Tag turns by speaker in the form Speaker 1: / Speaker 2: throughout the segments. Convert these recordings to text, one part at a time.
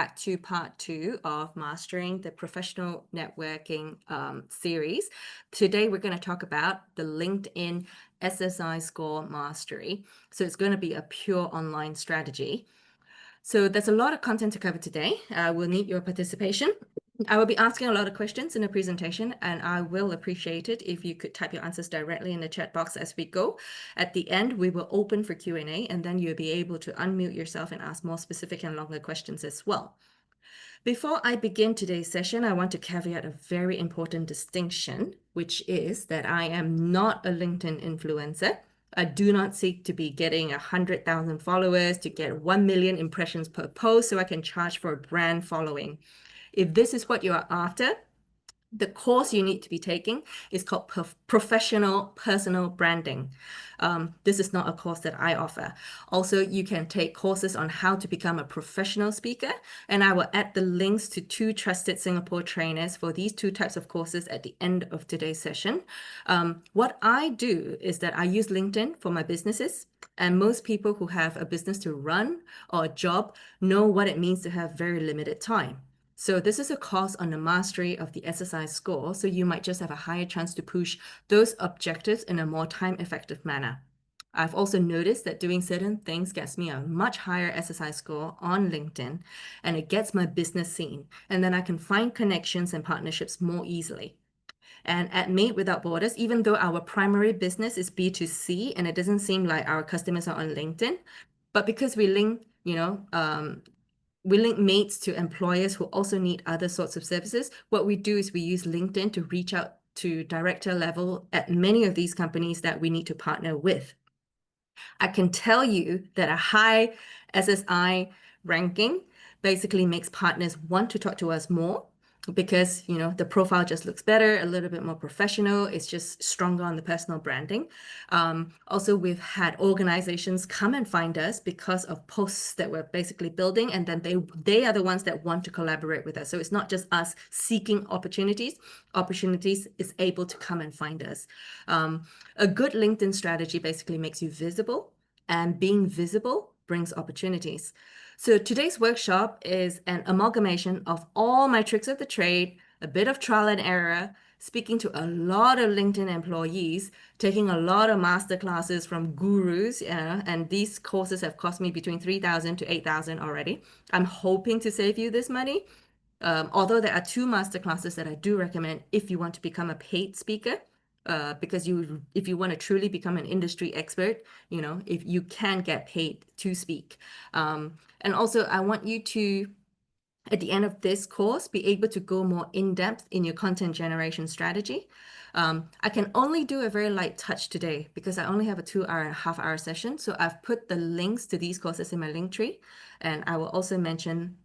Speaker 1: Back to part 2 of Mastering the Professional Networking series. Today, we're going to talk about the LinkedIn SSI Score Mastery. So it's going to be a pure online strategy. So there's a lot of content to cover today. We'll need your participation. I will be asking a lot of questions in the presentation, and I will appreciate it if you could type your answers directly in the chat box as we go. At the end, we will open for Q&A, and then you'll be able to unmute yourself and ask more specific and longer questions as well. Before I begin today's session, I want to caveat a very important distinction, which is that I am not a LinkedIn influencer. I do not seek to be getting 100,000 followers to get 1 million impressions per post so I can charge for a brand following. If this is what you are after, the course you need to be taking is called Professional Personal Branding. This is not a course that I offer. Also, you can take courses on how to become a professional speaker, and I will add the links to 2 trusted Singapore trainers for these 2 types of courses at the end of today's session. What I do is that I use LinkedIn for my businesses, and most people who have a business to run or a job know what it means to have very limited time. So this is a course on the mastery of the SSI score, so you might just have a higher chance to push those objectives in a more time-effective manner. I've also noticed that doing certain things gets me a much higher SSI score on LinkedIn, and it gets my business seen, and then I can find connections and partnerships more easily. And at Made Without Borders, even though our primary business is B2C and it doesn't seem like our customers are on LinkedIn, but because we link, we link mates to employers who also need other sorts of services. What we do is we use LinkedIn to reach out to director level at many of these companies that we need to partner with. I can tell you that a high SSI ranking basically makes partners want to talk to us more because, the profile just looks better, a little bit more professional. It's just stronger on the personal branding. Also, we've had organizations come and find us because of posts that we're basically building, and then they are the ones that want to collaborate with us. So it's not just us seeking opportunities. Opportunities is able to come and find us. A good LinkedIn strategy basically makes you visible, and being visible brings opportunities. So today's workshop is an amalgamation of all my tricks of the trade, a bit of trial and error, speaking to a lot of LinkedIn employees, taking a lot of master classes from gurus, and these courses have cost me between 3,000 to 8,000 already. I'm hoping to save you this money. Although there are 2 master classes that I do recommend if you want to become a paid speaker. Because if you want to truly become an industry expert, if you can get paid to speak. And also, I want you to, at the end of this course, be able to go more in-depth in your content generation strategy. I can only do a very light touch today because I only have a 2.5-hour session. So I've put the links to these courses in my link tree, and I will also mention,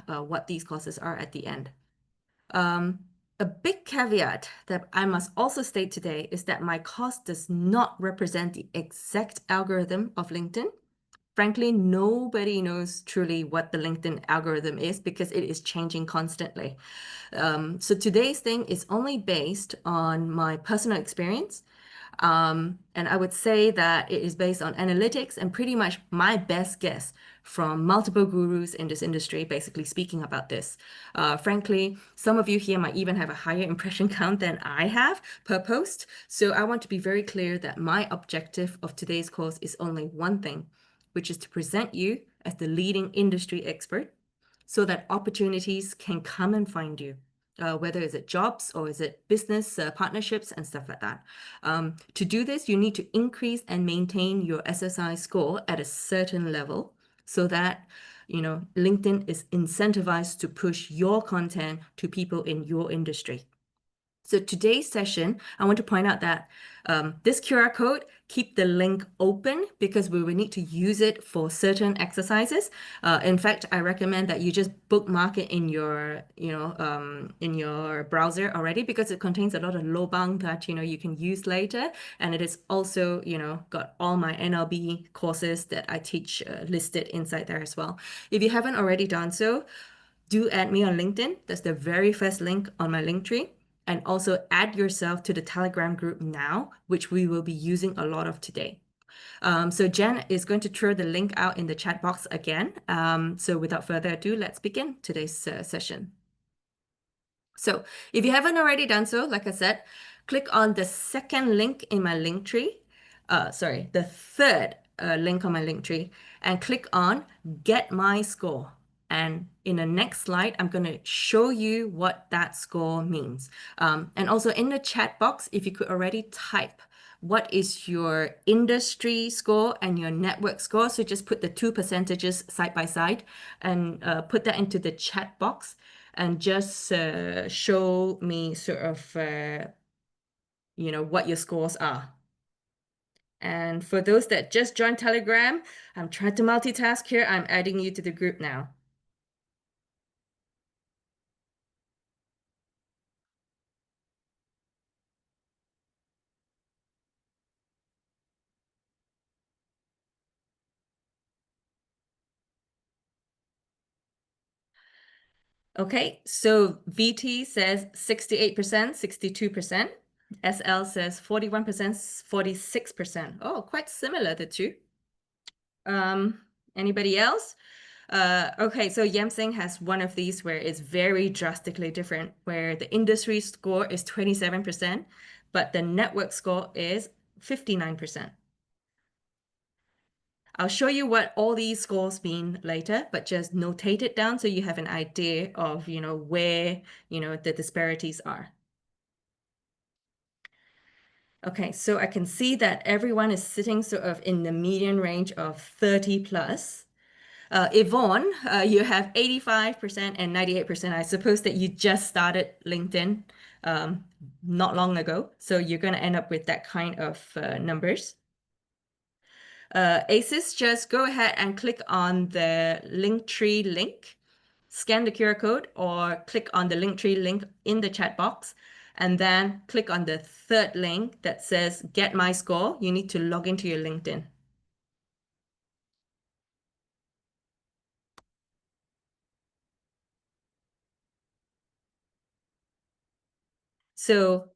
Speaker 1: what these courses are at the end. A big caveat that I must also state today is that my course does not represent the exact algorithm of LinkedIn. Frankly, nobody knows truly what the LinkedIn algorithm is because it is changing constantly. So today's thing is only based on my personal experience. And I would say that it is based on analytics and pretty much my best guess from multiple gurus in this industry, basically speaking about this. Frankly, some of you here might even have a higher impression count than I have per post. So I want to be very clear that my objective of today's course is only one thing, which is to present you as the leading industry expert so that opportunities can come and find you. Whether is it jobs or is it business partnerships and stuff like that. To do this, you need to increase and maintain your SSI score at a certain level so that LinkedIn is incentivized to push your content to people in your industry. So today's session, I want to point out that this QR code, keep the link open because we will need to use it for certain exercises. In fact, I recommend that you just bookmark it in your, in your browser already because it contains a lot of lobang that, you can use later. And it is also, got all my NLB courses that I teach listed inside there as well. If you haven't already done so, do add me on LinkedIn. That's the very first link on my link tree. And also add yourself to the Telegram group now, which we will be using a lot of today. So Jen is going to throw the link out in the chat box again. So without further ado, let's begin today's session. So if you haven't already done so, like I said, click on the second link in my link tree. Sorry, the third link on my link tree, and click on Get My Score. And in the next slide, I'm going to show you what that score means. And also in the chat box, if you could already type what is your industry score and your network score. So just put the two percentages side by side and put that into the chat box and just show me sort of, what your scores are. And for those that just joined Telegram, I'm trying to multitask here. I'm adding you to the group now. Okay, so VT says 68%, 62%. SL says 41%, 46%. Oh, quite similar, the two. Anybody else? Okay, so Yamsing has one of these where it's very drastically different, where the industry score is 27%, but the network score is 59%. I'll show you what all these scores mean later, but just notate it down so you have an idea of, where, the disparities are. Okay, so I can see that everyone is sitting sort of in the median range of 30 plus. Yvonne, you have 85% and 98%. I suppose that you just started LinkedIn not long ago, so you're going to end up with that kind of numbers. ACES, just go ahead and click on the Linktree link, scan the QR code, or click on the Linktree link in the chat box, and then click on the third link that says Get My Score. You need to log into your LinkedIn. So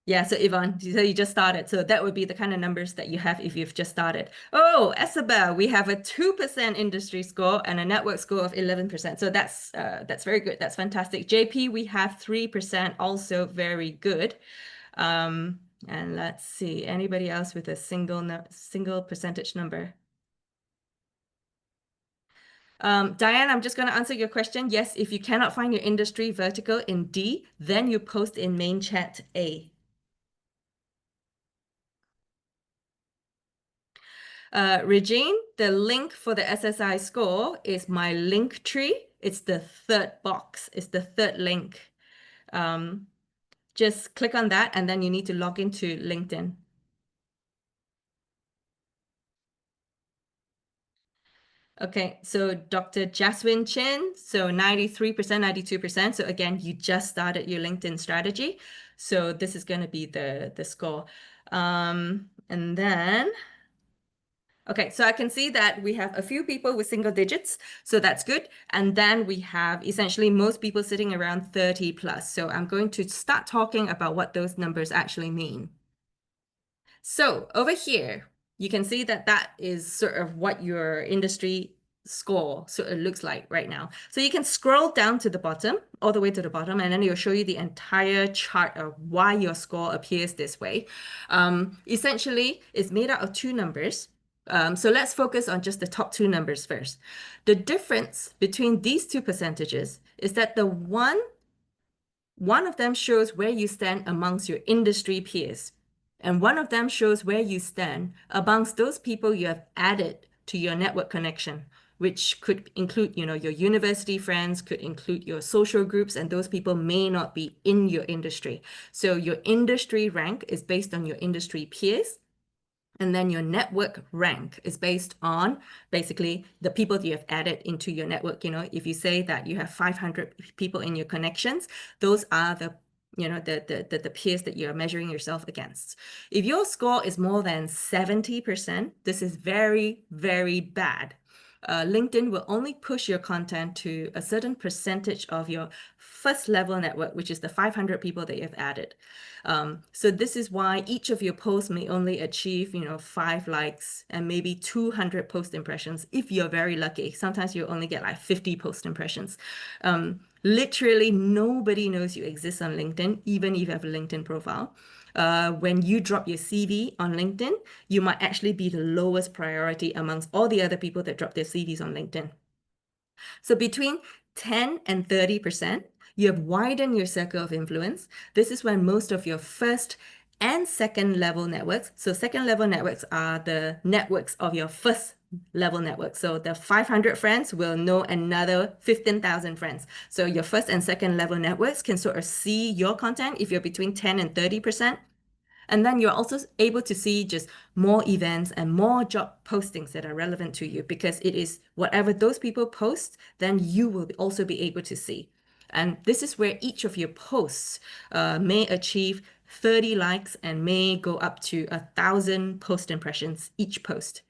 Speaker 1: yeah, so Yvonne, so you just started. So that would be the kind of numbers that you have if you've just started. Oh, Isabel, we have a 2% industry score and a network score of 11%. So that's very good. That's fantastic. JP, we have 3%, also very good. And let's see, anybody else with a single percentage number? Diane, I'm just going to answer your question. Yes, if you cannot find your industry vertical in D, then you post in main chat A. Regine, the link for the SSI score is my link tree. It's the third box. It's the third link. Just click on that and then you need to log into LinkedIn. Okay, so Dr. Jaswin Chin, so 93%, 92%. So again, you just started your LinkedIn strategy. So this is going to be the score. And then okay, so I can see that we have a few people with single digits, so that's good. And then we have essentially most people sitting around 30 plus. So I'm going to start talking about what those numbers actually mean. So over here, you can see that that is sort of what your industry score sort of looks like right now. So you can scroll down to the bottom, all the way to the bottom, and then it'll show you the entire chart of why your score appears this way. Essentially, it's made out of two numbers. So let's focus on just the top two numbers first. The difference between these two percentages is that the one of them shows where you stand amongst your industry peers, and one of them shows where you stand amongst those people you have added to your network connection, which could include, your university friends, could include your social groups, and those people may not be in your industry. So your industry rank is based on your industry peers. And then your network rank is based on basically the people that you have added into your network. If you say that you have 500 people in your connections, those are the peers that you're measuring yourself against. If your score is more than 70%, this is very, very bad. LinkedIn will only push your content to a certain percentage of your first level network, which is the 500 people that you've added. So this is why each of your posts may only achieve, 5 likes and maybe 200 post impressions if you're very lucky. Sometimes you only get like 50 post impressions. Literally nobody knows you exist on LinkedIn, even if you have a LinkedIn profile. When you drop your CV on LinkedIn, you might actually be the lowest priority amongst all the other people that drop their CVs on LinkedIn. So between 10 and 30%, you have widened your circle of influence. This is when most of your first and second level networks, so second level networks are the networks of your first level network. So the 500 friends will know another 15,000 friends. So your first and second level networks can sort of see your content if you're between 10 and 30%. And then you're also able to see just more events and more job postings that are relevant to you, because it is whatever those people post, then you will also be able to see. And this is where each of your posts may achieve 30 likes and may go up to 1,000 post impressions each post.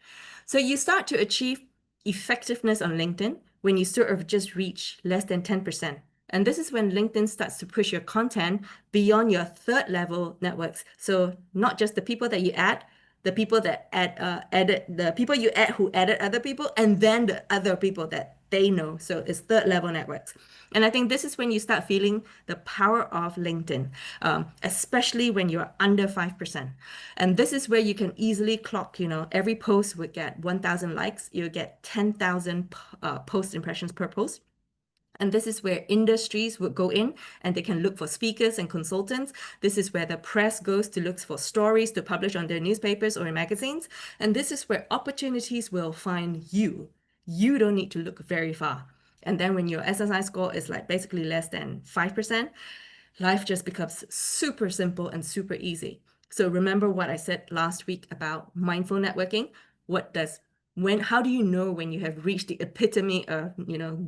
Speaker 1: So you start to achieve effectiveness on LinkedIn when you sort of just reach less than 10%. And this is when LinkedIn starts to push your content beyond your third level networks. So not just the people that you add, the people that added, the people you add who added other people, and then the other people that they know. So it's third level networks. And I think this is when you start feeling the power of LinkedIn, especially when you're under 5%. And this is where you can easily clock, every post would get 1,000 likes, you get 10,000 post impressions per post. And this is where industries would go in and they can look for speakers and consultants. This is where the press goes to look for stories to publish on their newspapers or in magazines. And this is where opportunities will find you. You don't need to look very far. And then when your SSI score is like basically less than 5%, life just becomes super simple and super easy. So remember what I said last week about mindful networking? How do you know when you have reached the epitome of,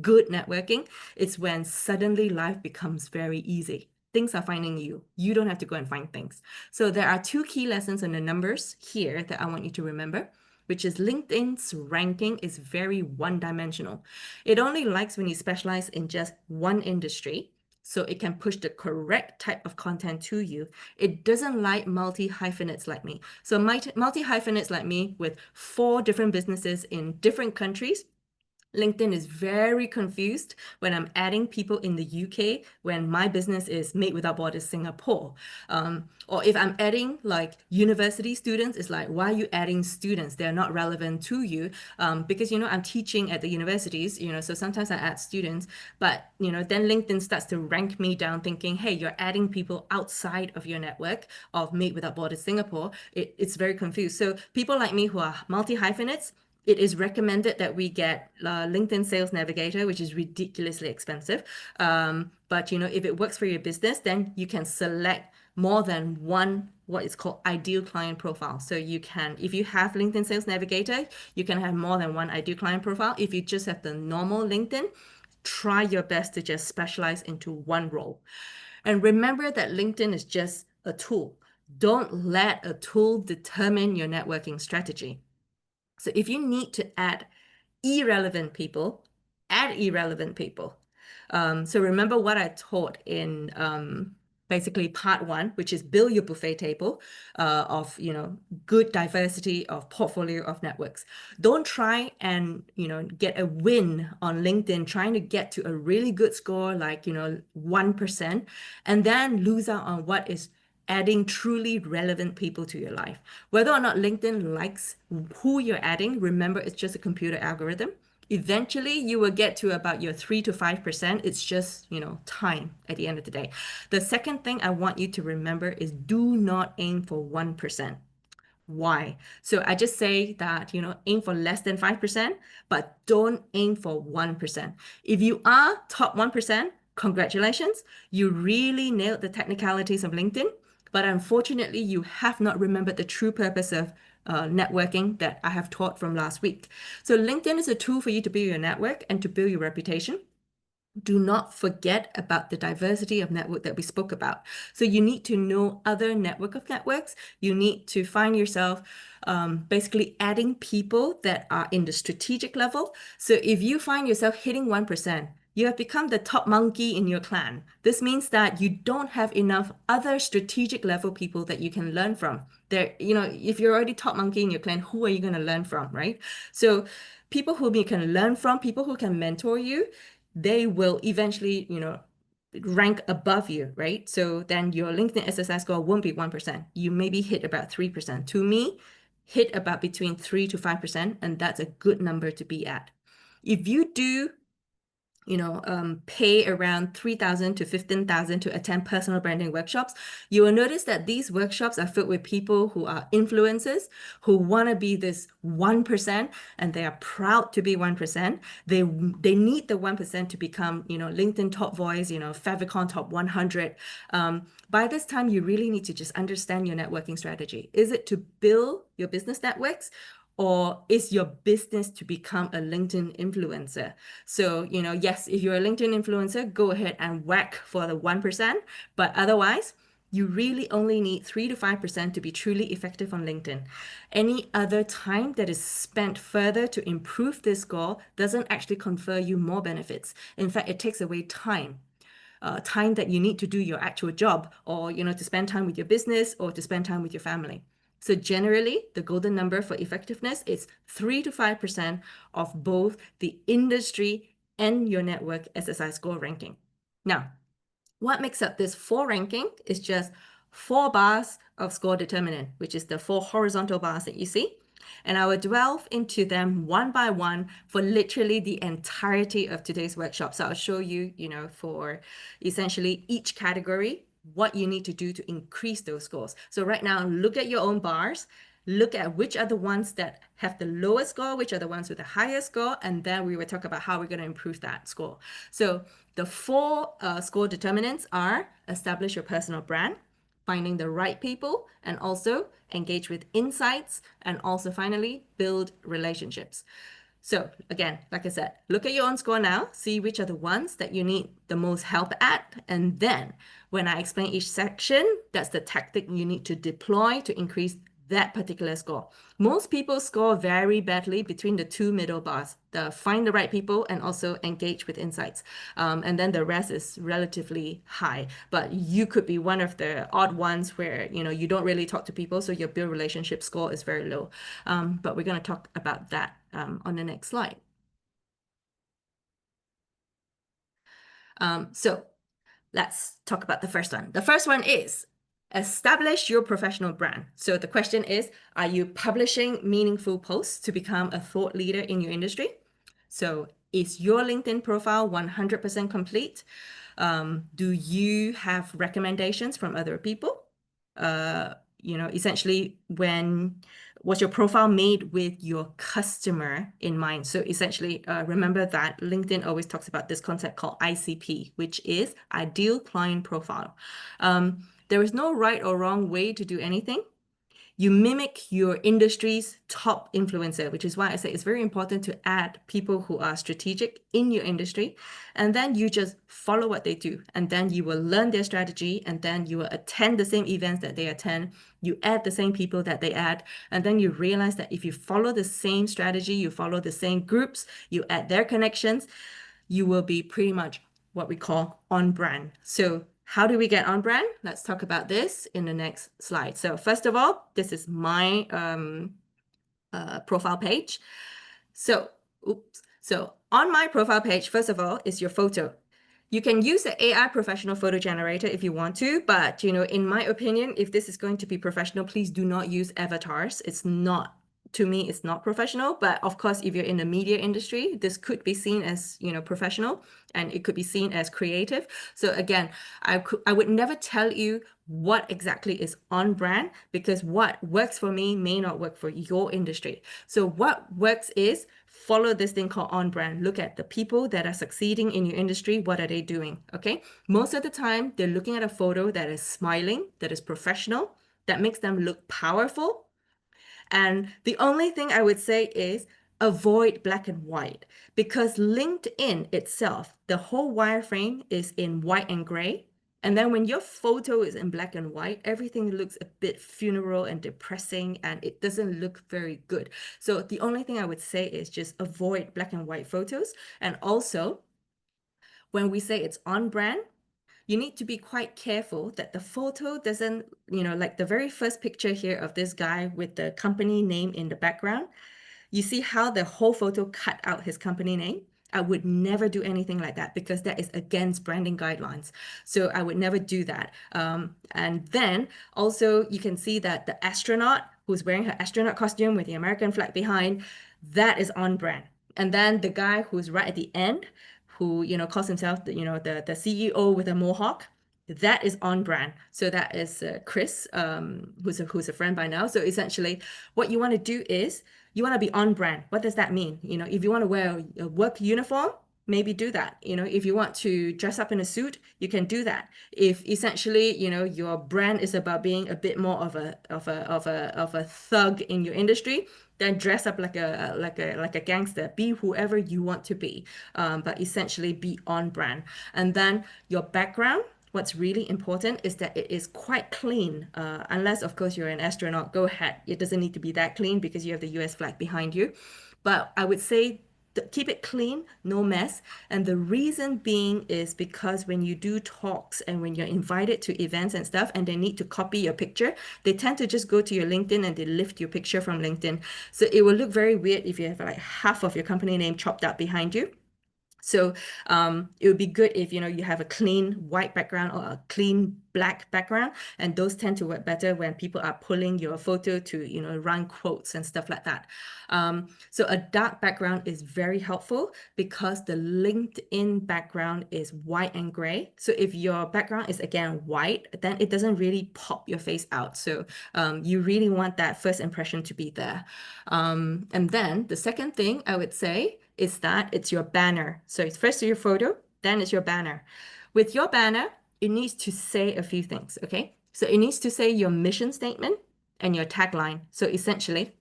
Speaker 1: good networking? It's when suddenly life becomes very easy. Things are finding you. You don't have to go and find things. So there are 2 key lessons on the numbers here that I want you to remember, which is LinkedIn's ranking is very one-dimensional. It only likes when you specialize in just one industry, so it can push the correct type of content to you. It doesn't like multi-hyphenates like me. So multi-hyphenates like me with 4 different businesses in different countries, LinkedIn is very confused when I'm adding people in the UK when my business is Made Without Borders Singapore. Or if I'm adding like university students, it's like, why are you adding students? They're not relevant to you. Because, I'm teaching at the universities, so sometimes I add students, but, then LinkedIn starts to rank me down thinking, hey, you're adding people outside of your network of Made Without Borders Singapore. It's very confused. So people like me who are multi-hyphenates, it is recommended that we get LinkedIn Sales Navigator, which is ridiculously expensive. But if it works for your business, then you can select more than one what is called ideal client profile. So you can, if you have LinkedIn Sales Navigator, you can have more than one ideal client profile. If you just have the normal LinkedIn, try your best to just specialize into one role. And remember that LinkedIn is just a tool. Don't let a tool determine your networking strategy. So if you need to add irrelevant people, add irrelevant people. So remember what I taught in basically part 1, which is build your buffet table of, good diversity of portfolio of networks. Don't try and, get a win on LinkedIn, trying to get to a really good score, like, 1%, and then lose out on what is adding truly relevant people to your life. Whether or not LinkedIn likes who you're adding, remember, it's just a computer algorithm. Eventually, you will get to about your 3 to 5%. It's just, time at the end of the day. The second thing I want you to remember is do not aim for 1%. Why? So I just say that, aim for less than 5%, but don't aim for 1%. If you are top 1%, congratulations. You really nailed the technicalities of LinkedIn. But unfortunately, you have not remembered the true purpose of networking that I have taught from last week. So LinkedIn is a tool for you to build your network and to build your reputation. do not forget about the diversity of network that we spoke about. So you need to know other network of networks. You need to find yourself basically adding people that are in the strategic level. So if you find yourself hitting 1%, you have become the top monkey in your clan. This means that you don't have enough other strategic level people that you can learn from. There, if you're already top monkey in your clan, who are you going to learn from, right? So people who you can learn from, people who can mentor you, they will eventually, rank above you, right? So then your LinkedIn SSI score won't be 1%. You maybe hit about 3%. To me, hit about between 3 to 5%, and that's a good number to be at. If you do pay around 3,000 to 15,000 to attend personal branding workshops, you will notice that these workshops are filled with people who are influencers, who want to be this 1%, and they are proud to be 1%. They need the 1% to become, LinkedIn top voice, Favicon top 100. By this time, you really need to just understand your networking strategy. Is it to build your business networks? Or is your business to become a LinkedIn influencer? So, yes, if you're a LinkedIn influencer, go ahead and whack for the 1%. But otherwise, you really only need 3 to 5% to be truly effective on LinkedIn. Any other time that is spent further to improve this score doesn't actually confer you more benefits. In fact, it takes away time that you need to do your actual job, or to spend time with your business or to spend time with your family. So generally, the golden number for effectiveness is 3 to 5% of both the industry and your network SSI score ranking. Now, what makes up this 4 ranking is just 4 bars of score determinant, which is the 4 horizontal bars that you see. And I will delve into them one by one for literally the entirety of today's workshop. So I'll show you, for essentially each category, what you need to do to increase those scores. So right now, look at your own bars, look at which are the ones that have the lowest score, which are the ones with the highest score, and then we will talk about how we're going to improve that score. So the 4 score determinants are: establish your personal brand, finding the right people, and also engage with insights, and also finally build relationships. So again, like I said, look at your own score now, see which are the ones that you need the most help at, and then when I explain each section, that's the tactic you need to deploy to increase that particular score. Most people score very badly between the 2 middle bars, the find the right people and also engage with insights. And then the rest is relatively high, but you could be one of the odd ones where, you don't really talk to people, so your build relationship score is very low. But we're going to talk about that on the next slide. So let's talk about the first one. The first one is establish your professional brand. So the question is, are you publishing meaningful posts to become a thought leader in your industry? So is your LinkedIn profile 100% complete? Do you have recommendations from other people? Essentially, was your profile made with your customer in mind? So essentially, remember that LinkedIn always talks about this concept called ICP, which is ideal client profile. There is no right or wrong way to do anything. You mimic your industry's top influencer, which is why I say it's very important to add people who are strategic in your industry. And then you just follow what they do. And then you will learn their strategy. And then you will attend the same events that they attend. You add the same people that they add. And then you realize that if you follow the same strategy, you follow the same groups, you add their connections, you will be pretty much what we call on brand. So how do we get on brand? Let's talk about this in the next slide. So first of all, this is my profile page. So on my profile page, first of all, is your photo. You can use the AI professional photo generator if you want to, but in my opinion, if this is going to be professional, please do not use avatars. To me, it's not professional. But of course, if you're in the media industry, this could be seen as professional, and it could be seen as creative. So again, I would never tell you what exactly is on brand, because what works for me may not work for your industry. So what works is follow this thing called on brand. Look at the people that are succeeding in your industry. What are they doing? Okay. Most of the time, they're looking at a photo that is smiling, that is professional, that makes them look powerful. And the only thing I would say is avoid black and white because LinkedIn itself, the whole wireframe is in white and gray. And then when your photo is in black and white, everything looks a bit funeral and depressing and it doesn't look very good. So the only thing I would say is just avoid black and white photos. And also, when we say it's on brand, you need to be quite careful that the photo doesn't, like the very first picture here of this guy with the company name in the background. You see how the whole photo cut out his company name? I would never do anything like that because that is against branding guidelines. So I would never do that. And then also you can see that the astronaut who's wearing her astronaut costume with the American flag behind, that is on brand. And then the guy who's right at the end, who calls himself the CEO with a mohawk, that is on brand. So that is Chris, who's a friend by now. So essentially, what you want to do is you want to be on brand. What does that mean? If you want to wear a work uniform, maybe do that. If you want to dress up in a suit, you can do that. If essentially, your brand is about being a bit more of a thug in your industry, then dress up like a gangster. Be whoever you want to be, but essentially be on brand. And then your background. What's really important is that it is quite clean, unless, of course, you're an astronaut. Go ahead. It doesn't need to be that clean because you have the US flag behind you. But I would say keep it clean, no mess. And the reason being is because when you do talks and when you're invited to events and stuff and they need to copy your picture, they tend to just go to your LinkedIn and they lift your picture from LinkedIn. So it will look very weird if you have like half of your company name chopped out behind you. So it would be good if you have a clean white background or a clean black background, and those tend to work better when people are pulling your photo to run quotes and stuff like that. So a dark background is very helpful because the LinkedIn background is white and gray. So if your background is again white, then it doesn't really pop your face out. So you really want that first impression to be there. And then the second thing I would say is that it's your banner. So it's first your photo, then it's your banner. With your banner, it needs to say a few things, okay? So it needs to say your mission statement and your tagline. So essentially,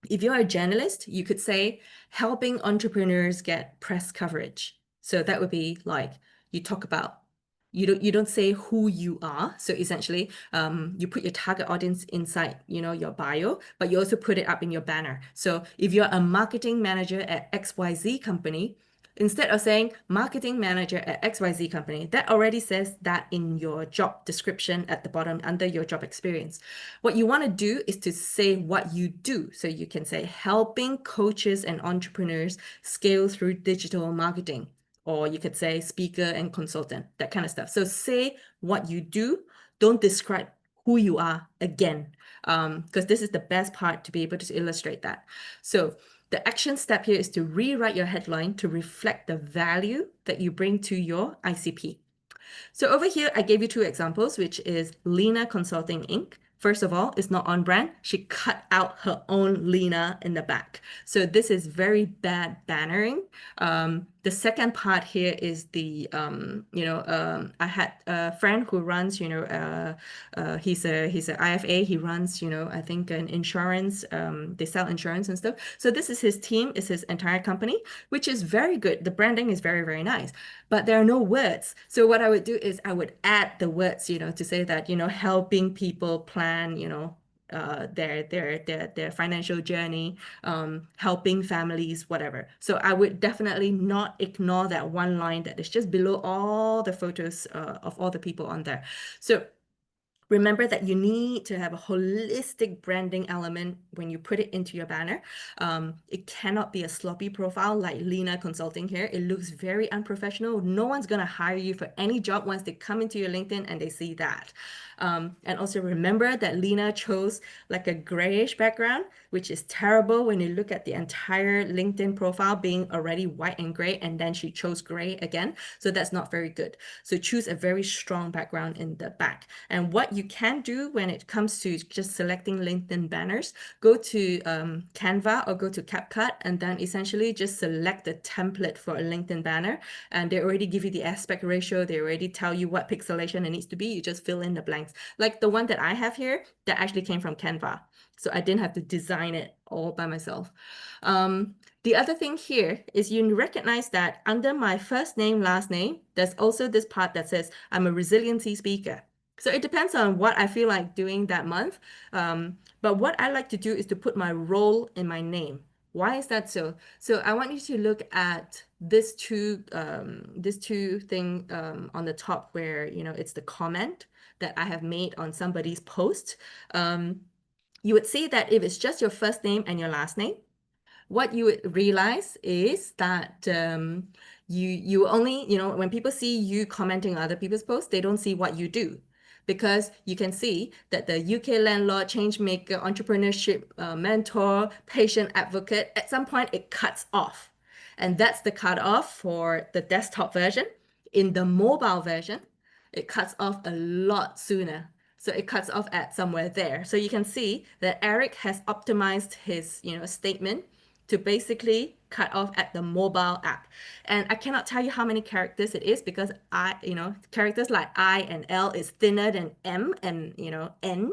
Speaker 1: if you're a journalist, you could say helping entrepreneurs get press coverage. So that would be like you talk about you don't say who you are. So essentially, you put your target audience inside, your bio, but you also put it up in your banner. So if you're a marketing manager at XYZ company, instead of saying marketing manager at XYZ company, that already says that in your job description at the bottom under your job experience. What you want to do is to say what you do. So you can say helping coaches and entrepreneurs scale through digital marketing, or you could say speaker and consultant, that kind of stuff. So say what you do, don't describe who you are again, because this is the best part to be able to illustrate that. So the action step here is to rewrite your headline to reflect the value that you bring to your ICP. So over here, I gave you two examples, which is Lena Consulting Inc. First of all, it's not on brand. She cut out her own Lena in the back. So this is very bad bannering. The second part here is I had a friend who runs, he's a IFA. He runs, I think an insurance. They sell insurance and stuff. So this is his team, is his entire company, which is very good. The branding is very, very nice, but there are no words. So what I would do is I would add the words, to say that, helping people plan, their financial journey, helping families, whatever. So I would definitely not ignore that one line that is just below all the photos of all the people on there. So remember that you need to have a holistic branding element when you put it into your banner. It cannot be a sloppy profile like Lena Consulting here. It looks very unprofessional. No one's going to hire you for any job once they come into your LinkedIn and they see that. And also remember that Lena chose like a grayish background, which is terrible when you look at the entire LinkedIn profile being already white and gray, and then she chose gray again. So that's not very good. So choose a very strong background in the back. And what you you can do when it comes to just selecting LinkedIn banners, go to Canva or go to CapCut, and then essentially just select the template for a LinkedIn banner. And they already give you the aspect ratio. They already tell you what pixelation it needs to be. You just fill in the blanks. Like the one that I have here, that actually came from Canva. So I didn't have to design it all by myself. The other thing here is you recognize that under my first name, last name, there's also this part that says I'm a resiliency speaker. So it depends on what I feel like doing that month. But what I like to do is to put my role in my name. Why is that so? So I want you to look at this two thing on the top where, it's the comment that I have made on somebody's post. You would see that if it's just your first name and your last name, what you would realize is that you only, when people see you commenting on other people's posts, they don't see what you do. Because you can see that the UK landlord, change maker, entrepreneurship mentor, patient advocate, at some point it cuts off. And that's the cutoff for the desktop version. In the mobile version, it cuts off a lot sooner. So it cuts off at somewhere there. So you can see that Eric has optimized his, statement to basically cut off at the mobile app. And I cannot tell you how many characters it is because characters like I and L is thinner than M and, N.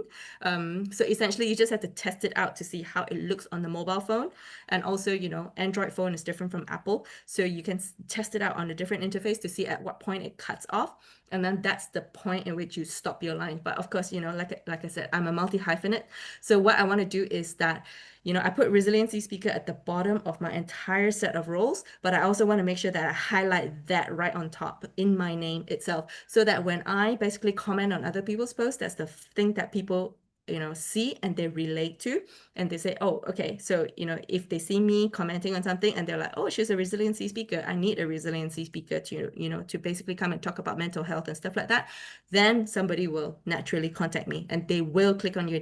Speaker 1: So essentially you just have to test it out to see how it looks on the mobile phone. And also, Android phone is different from Apple. So you can test it out on a different interface to see at what point it cuts off. And then that's the point in which you stop your line. But of course, like I said, I'm a multi-hyphenate. So what I want to do is that, I put resiliency speaker at the bottom of my entire set of roles, but I also want to make sure that I highlight that right on top in my name itself, so that when I basically comment on other people's posts, that's the thing that people see and they relate to, and they say, oh, okay, so if they see me commenting on something and they're like, oh, she's a resiliency speaker, I need a resiliency speaker to to basically come and talk about mental health and stuff like that, then somebody will naturally contact me and they will click on your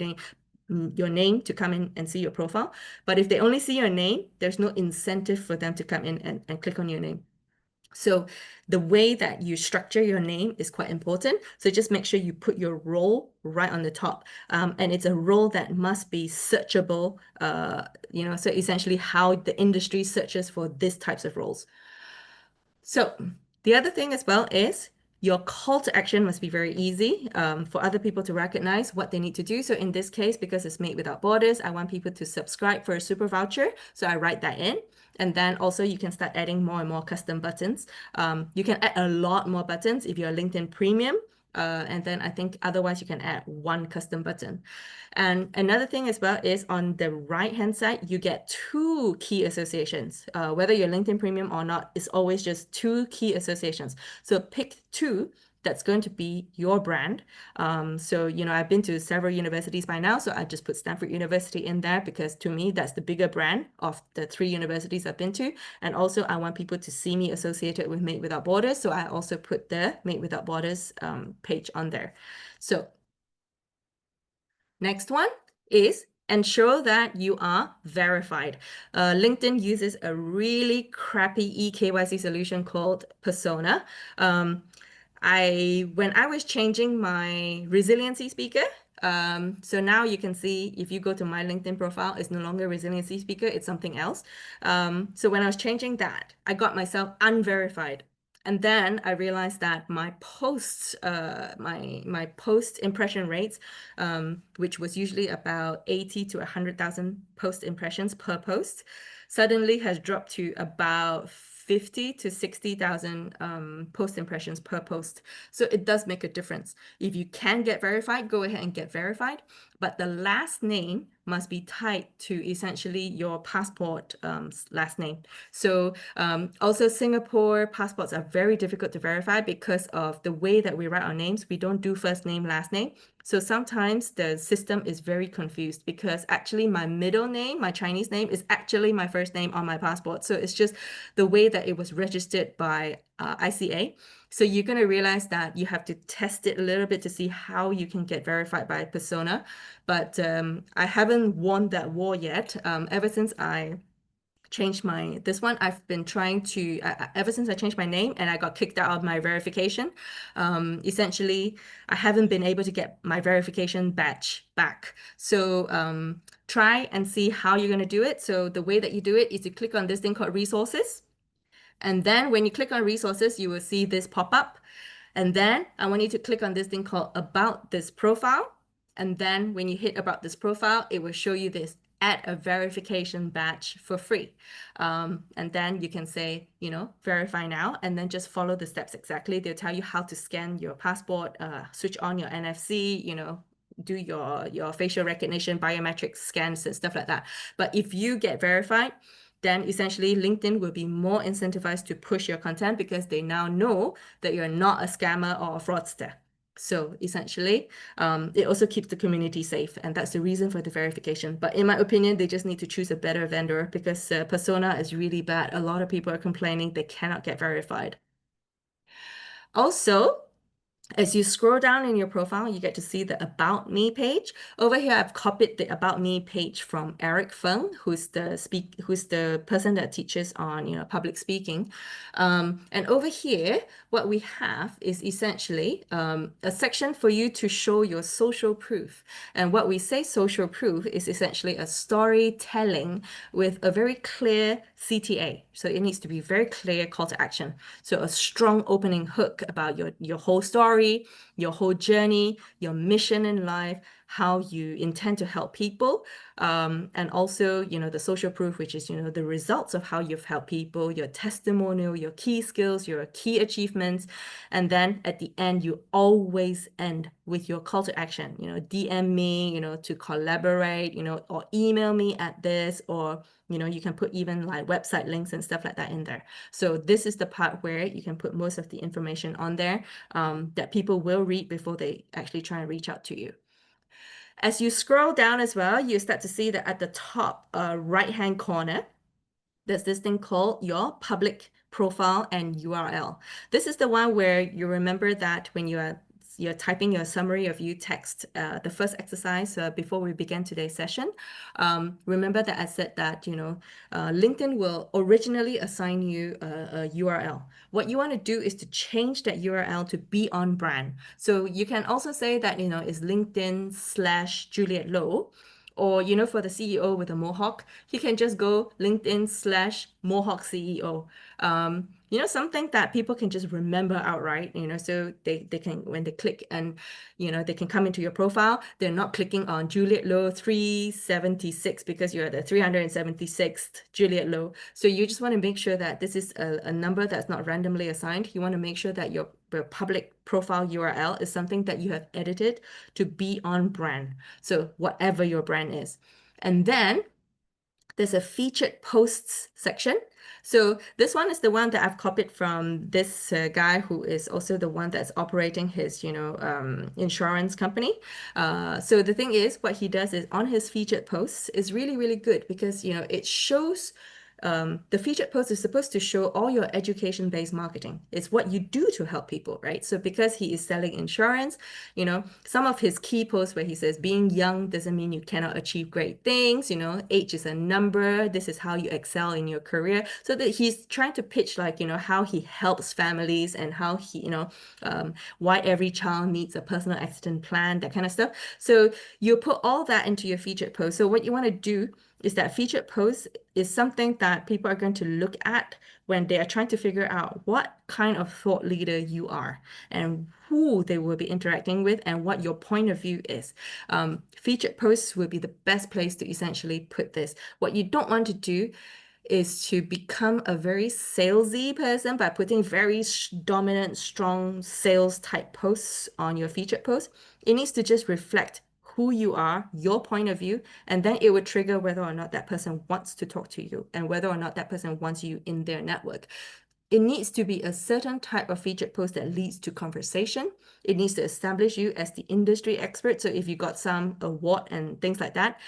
Speaker 1: name to come in and see your profile. But if they only see your name, there's no incentive for them to come in and click on your name. So the way that you structure your name is quite important. So just make sure you put your role right on the top. And it's a role that must be searchable, so essentially how the industry searches for these types of roles. So the other thing as well is your call to action must be very easy for other people to recognize what they need to do. So in this case, because it's Made Without Borders, I want people to subscribe for a super voucher. So I write that in. And then also you can start adding more and more custom buttons. You can add a lot more buttons if you're LinkedIn Premium. And then I think otherwise you can add one custom button. And another thing as well is on the right-hand side, you get two key associations. Whether you're LinkedIn Premium or not, it's always just two key associations. So pick two that's going to be your brand. So, I've been to several universities by now, so I just put Stanford University in there because to me, that's the bigger brand of the three universities I've been to. And also I want people to see me associated with Made Without Borders. So I also put the Made Without Borders page on there. So next one is ensure that you are verified. LinkedIn uses a really crappy eKYC solution called Persona. When I was changing my resiliency speaker, so now you can see if you go to my LinkedIn profile, it's no longer resiliency speaker, it's something else. So when I was changing that, I got myself unverified. And then I realized that my posts, my post impression rates, which was usually about 80 to 100,000 post impressions per post, suddenly has dropped to about 50 to 60,000 post impressions per post. So it does make a difference. If you can get verified, go ahead and get verified. But the last name must be tied to essentially your passport last name. So also Singapore passports are very difficult to verify because of the way that we write our names. We don't do first name, last name. So sometimes the system is very confused because actually my middle name, my Chinese name, is actually my first name on my passport. So it's just the way that it was registered by ICA. So you're going to realize that you have to test it a little bit to see how you can get verified by Persona. But I haven't won that war yet. Ever since I change this one. I've been trying to, ever since I changed my name and I got kicked out of my verification, essentially, I haven't been able to get my verification badge back. So try and see how you're going to do it. So the way that you do it is you click on this thing called resources. And then when you click on resources, you will see this pop up. And then I want you to click on this thing called about this profile. And then when you hit about this profile, it will show you this add a verification badge for free. And then you can say, verify now, and then just follow the steps exactly. They'll tell you how to scan your passport, switch on your NFC, do your facial recognition, biometric scans and stuff like that. But if you get verified, then essentially LinkedIn will be more incentivized to push your content because they now know that you're not a scammer or a fraudster. So essentially, it also keeps the community safe, and that's the reason for the verification. But in my opinion, they just need to choose a better vendor because persona is really bad. A lot of people are complaining they cannot get verified. Also, as you scroll down in your profile, you get to see the About Me page. Over here, I've copied the About Me page from Eric Feng, who's the person that teaches on public speaking. And over here, what we have is essentially a section for you to show your social proof. And what we say social proof is essentially a storytelling with a very clear CTA. So it needs to be very clear call to action. So a strong opening hook about your whole story, your whole journey, your mission in life, how you intend to help people, and also, the social proof, which is, the results of how you've helped people, your testimonial, your key skills, your key achievements. And then at the end, you always end with your call to action, DM me, to collaborate, or email me at this, or you can put even like website links and stuff like that in there. So this is the part where you can put most of the information on there that people will read before they actually try and reach out to you. As you scroll down as well, you start to see that at the top right-hand corner, there's this thing called your public profile and URL. This is the one where you remember that when you're typing your summary of you text, the first exercise before we begin today's session. Remember that I said that, LinkedIn will originally assign you a URL. What you want to do is to change that URL to be on brand. So you can also say that, it's LinkedIn/Juliet Low. Or, for the CEO with a mohawk, he can just go LinkedIn/Mohawk CEO. Something that people can just remember outright, so they can, when they click and, they can come into your profile, they're not clicking on Juliet Low 376 because you're the 376th Juliet Low. So you just want to make sure that this is a number that's not randomly assigned. You want to make sure that your public profile URL is something that you have edited to be on brand. So whatever your brand is. And then there's a featured posts section. So this one is the one that I've copied from this guy who is also the one that's operating his, insurance company. So the thing is, what he does is on his featured posts is really, really good because, it shows the featured post is supposed to show all your education-based marketing. It's what you do to help people, right? So because he is selling insurance, some of his key posts where he says being young doesn't mean you cannot achieve great things, age is a number, this is how you excel in your career. So that he's trying to pitch like, how he helps families and how he, why every child needs a personal accident plan, that kind of stuff. So you put all that into your featured post. So what you want to do is that featured post is something that people are going to look at when they are trying to figure out what kind of thought leader you are and who they will be interacting with and what your point of view is. Featured posts will be the best place to essentially put this. What you don't want to do is to become a very salesy person by putting very dominant, strong sales type posts on your featured post. It needs to just reflect who you are, your point of view, and then it would trigger whether or not that person wants to talk to you and whether or not that person wants you in their network. It needs to be a certain type of featured post that leads to conversation. It needs to establish you as the industry expert. So if you got some award and things like that,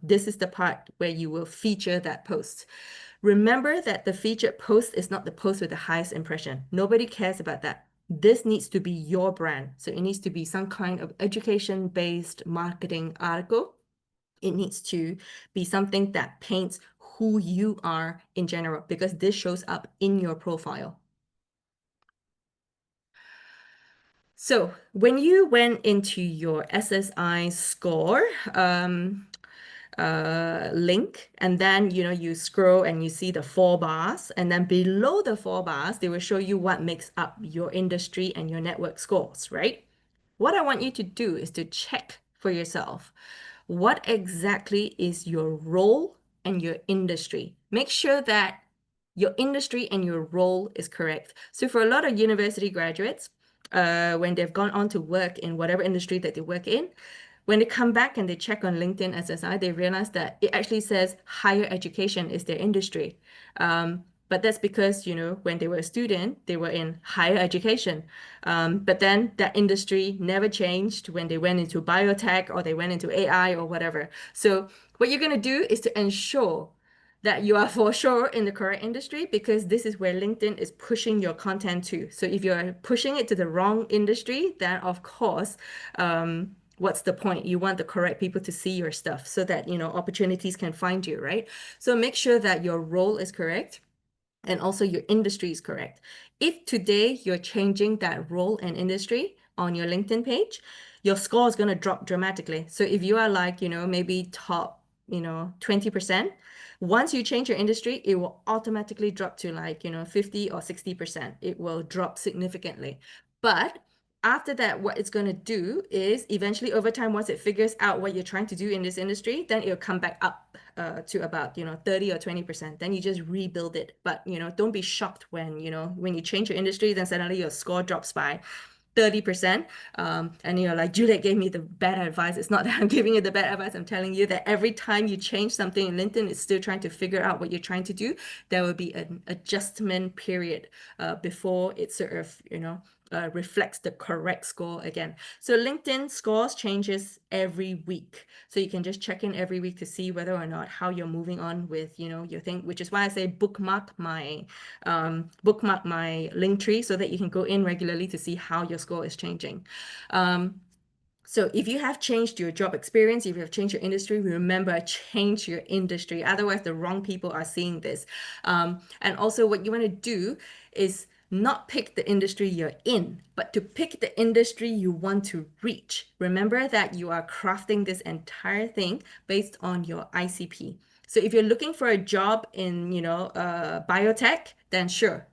Speaker 1: this is the part where you will feature that post. Remember that the featured post is not the post with the highest impression. Nobody cares about that. This needs to be your brand. So it needs to be some kind of education-based marketing article. It needs to be something that paints who you are in general, because this shows up in your profile. So when you went into your SSI score link, and then you scroll and you see the 4 bars, and then below the 4 bars, they will show you what makes up your industry and your network scores, right? What I want you to do is to check for yourself what exactly is your role and your industry. Make sure that your industry and your role is correct. So for a lot of university graduates, when they've gone on to work in whatever industry that they work in, when they come back and they check on LinkedIn SSI, they realize that it actually says higher education is their industry. But that's because, when they were a student, they were in higher education. But then that industry never changed when they went into biotech or they went into AI or whatever. So what you're going to do is to ensure that you are for sure in the correct industry, because this is where LinkedIn is pushing your content to. So if you're pushing it to the wrong industry, then of course, what's the point? You want the correct people to see your stuff so that, opportunities can find you, right? So make sure that your role is correct and also your industry is correct. If today you're changing that role and industry on your LinkedIn page, your score is going to drop dramatically. So if you are like, maybe top, 20%, once you change your industry, it will automatically drop to like, 50 or 60%. It will drop significantly. But after that, what it's going to do is eventually over time, once it figures out what you're trying to do in this industry, then it'll come back up to about 30 or 20%. Then you just rebuild it. But don't be shocked when you change your industry, then suddenly your score drops by 30%. And you're like, Juliet gave me the bad advice. It's not that I'm giving you the bad advice. I'm telling you that every time you change something in LinkedIn, it's still trying to figure out what you're trying to do. There will be an adjustment period before it sort of, reflects the correct score again. So LinkedIn scores changes every week. So you can just check in every week to see whether or not how you're moving on with, your thing, which is why I say bookmark my link tree so that you can go in regularly to see how your score is changing. So if you have changed your job experience, if you have changed your industry, remember, change your industry. Otherwise, the wrong people are seeing this. And also what you want to do is not pick the industry you're in, but to pick the industry you want to reach. Remember that you are crafting this entire thing based on your ICP. So if you're looking for a job in, biotech, then sure,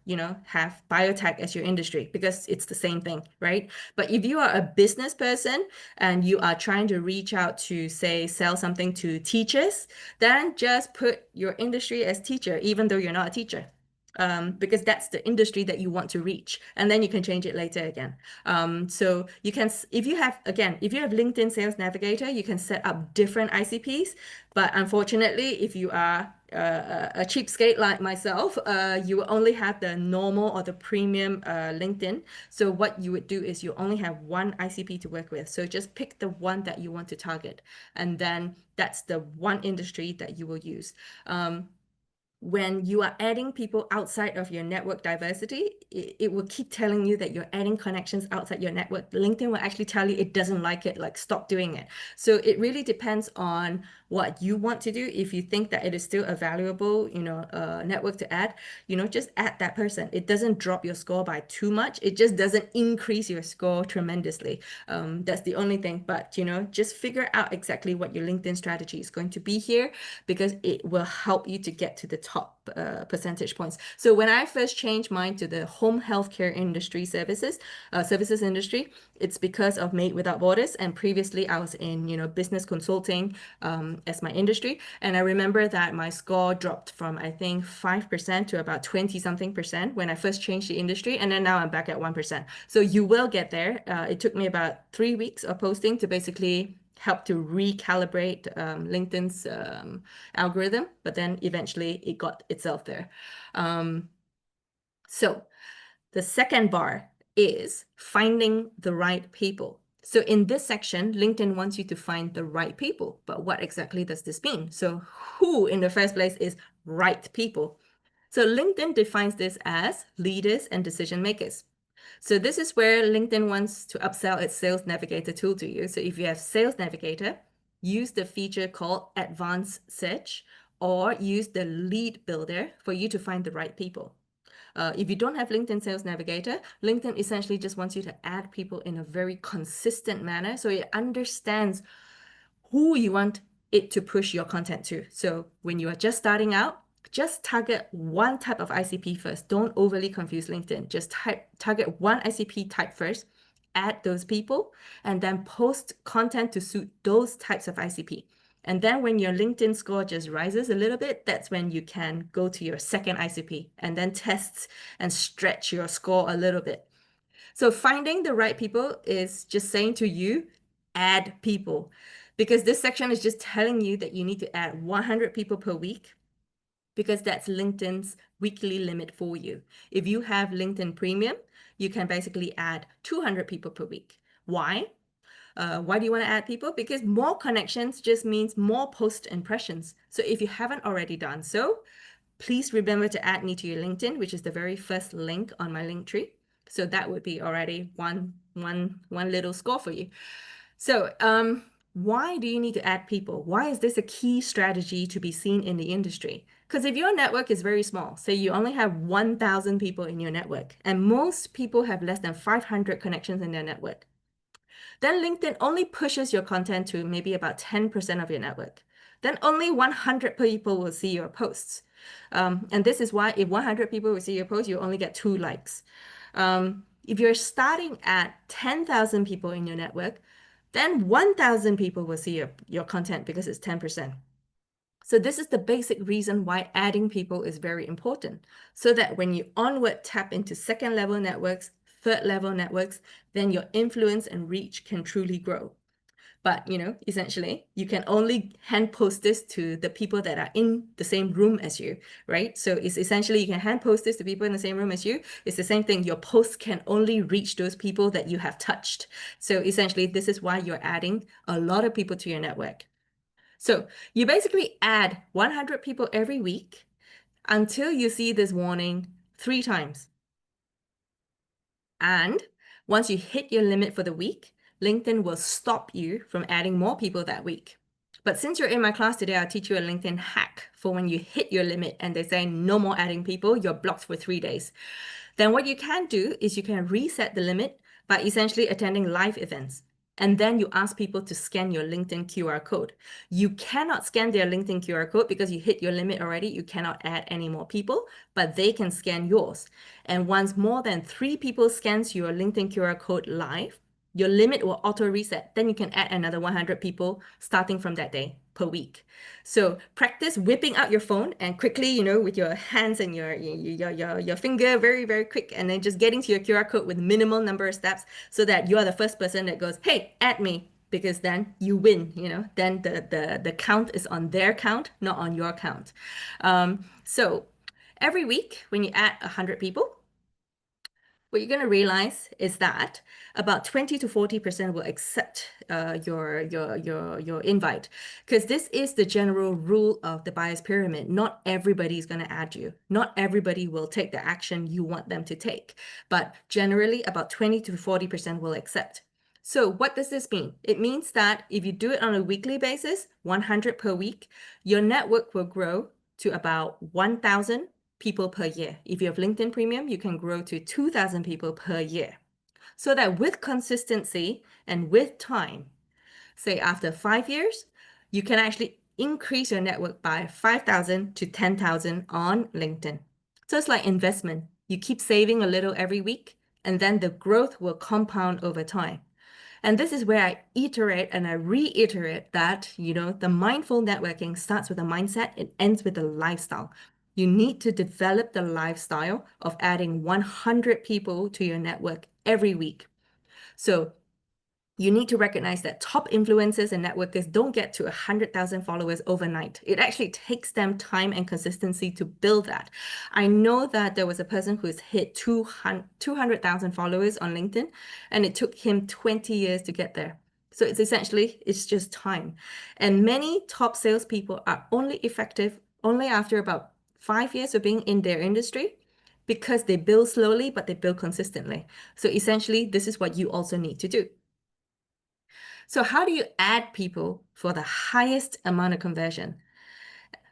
Speaker 1: have biotech as your industry because it's the same thing, right? But if you are a business person and you are trying to reach out to, say, sell something to teachers, then just put your industry as teacher, even though you're not a teacher. Because that's the industry that you want to reach, and then you can change it later again. So you can, if you have LinkedIn Sales Navigator, you can set up different ICPs. But unfortunately, if you are a cheapskate like myself, you will only have the normal or the premium LinkedIn. So what you would do is you only have one ICP to work with. So just pick the one that you want to target, and then that's the one industry that you will use. When you are adding people outside of your network diversity, it will keep telling you that you're adding connections outside your network. LinkedIn will actually tell you it doesn't like it, like stop doing it. So it really depends on what you want to do. If you think that it is still a valuable, network to add, just add that person. It doesn't drop your score by too much. It just doesn't increase your score tremendously. That's the only thing. But, just figure out exactly what your LinkedIn strategy is going to be here, because it will help you to get to the top percentage points. So when I first changed mine to the home healthcare industry services industry, it's because of Made Without Borders. And previously I was in, business consulting as my industry. And I remember that my score dropped from, I think, 5% to about 20 something percent when I first changed the industry. And then now I'm back at 1%. So you will get there. It took me about 3 weeks of posting to basically help to recalibrate LinkedIn's algorithm, but then eventually it got itself there. So the second bar is finding the right people. So in this section, LinkedIn wants you to find the right people. But what exactly does this mean? So who in the first place is right people? So LinkedIn defines this as leaders and decision makers. So this is where LinkedIn wants to upsell its Sales Navigator tool to you. So if you have Sales Navigator, use the feature called Advanced Search, or use the lead builder for you to find the right people. If you don't have LinkedIn Sales Navigator, LinkedIn essentially just wants you to add people in a very consistent manner so it understands who you want it to push your content to. So when you are just starting out, just target one type of ICP first. Don't overly confuse LinkedIn. Just target one ICP type first, add those people, and then post content to suit those types of ICP. And then when your LinkedIn score just rises a little bit, that's when you can go to your second ICP and then test and stretch your score a little bit. So finding the right people is just saying to you, add people, because this section is just telling you that you need to add 100 people per week, because that's LinkedIn's weekly limit for you. If you have LinkedIn Premium, you can basically add 200 people per week. Why? Why do you want to add people? Because more connections just means more post impressions. So if you haven't already done so, please remember to add me to your LinkedIn, which is the very first link on my link tree. So that would be already one little score for you. So why do you need to add people? Why is this a key strategy to be seen in the industry? Because if your network is very small, say you only have 1,000 people in your network, and most people have less than 500 connections in their network, then LinkedIn only pushes your content to maybe about 10% of your network. Then only 100 people will see your posts. And this is why if 100 people will see your post, you only get 2 likes. If you're starting at 10,000 people in your network, then 1,000 people will see your content because it's 10%. So this is the basic reason why adding people is very important, so that when you onward tap into second level networks, third level networks, then your influence and reach can truly grow. But, essentially, you can only hand post this to the people that are in the same room as you, right? So it's essentially you can hand post this to people in the same room as you. It's the same thing. Your posts can only reach those people that you have touched. So essentially, this is why you're adding a lot of people to your network. So you basically add 100 people every week until you see this warning 3 times. And once you hit your limit for the week, LinkedIn will stop you from adding more people that week. But since you're in my class today, I'll teach you a LinkedIn hack for when you hit your limit and they say no more adding people, you're blocked for 3 days. Then what you can do is you can reset the limit by essentially attending live events. And then you ask people to scan your LinkedIn QR code. You cannot scan their LinkedIn QR code because you hit your limit already. You cannot add any more people, but they can scan yours. And once more than 3 people scans your LinkedIn QR code live, your limit will auto reset. Then you can add another 100 people starting from that day per week. So practice whipping out your phone and quickly, with your hands and your finger, very, very quick, and then just getting to your QR code with minimal number of steps so that you are the first person that goes, hey, add me, because then you win, then the count is on their count, not on your count. So every week when you add 100 people, what you're going to realize is that about 20 to 40% will accept your invite, because this is the general rule of the buyer's pyramid. Not everybody is going to add you. Not everybody will take the action you want them to take, but generally about 20 to 40% will accept. So what does this mean? It means that if you do it on a weekly basis, 100 per week, your network will grow to about 1,000 people per year. If you have LinkedIn Premium, you can grow to 2,000 people per year. So that with consistency and with time, say after 5 years, you can actually increase your network by 5,000 to 10,000 on LinkedIn. So it's like investment. You keep saving a little every week, and then the growth will compound over time. And this is where I iterate and I reiterate that, the mindful networking starts with a mindset, it ends with a lifestyle. You need to develop the lifestyle of adding 100 people to your network every week. So you need to recognize that top influencers and networkers don't get to 100,000 followers overnight. It actually takes them time and consistency to build that. I know that there was a person who's hit 200,000 followers on LinkedIn, and it took him 20 years to get there. So it's just time. And many top salespeople are only effective only after about 5 years of being in their industry, because they build slowly, but they build consistently. So essentially, this is what you also need to do. So how do you add people for the highest amount of conversion?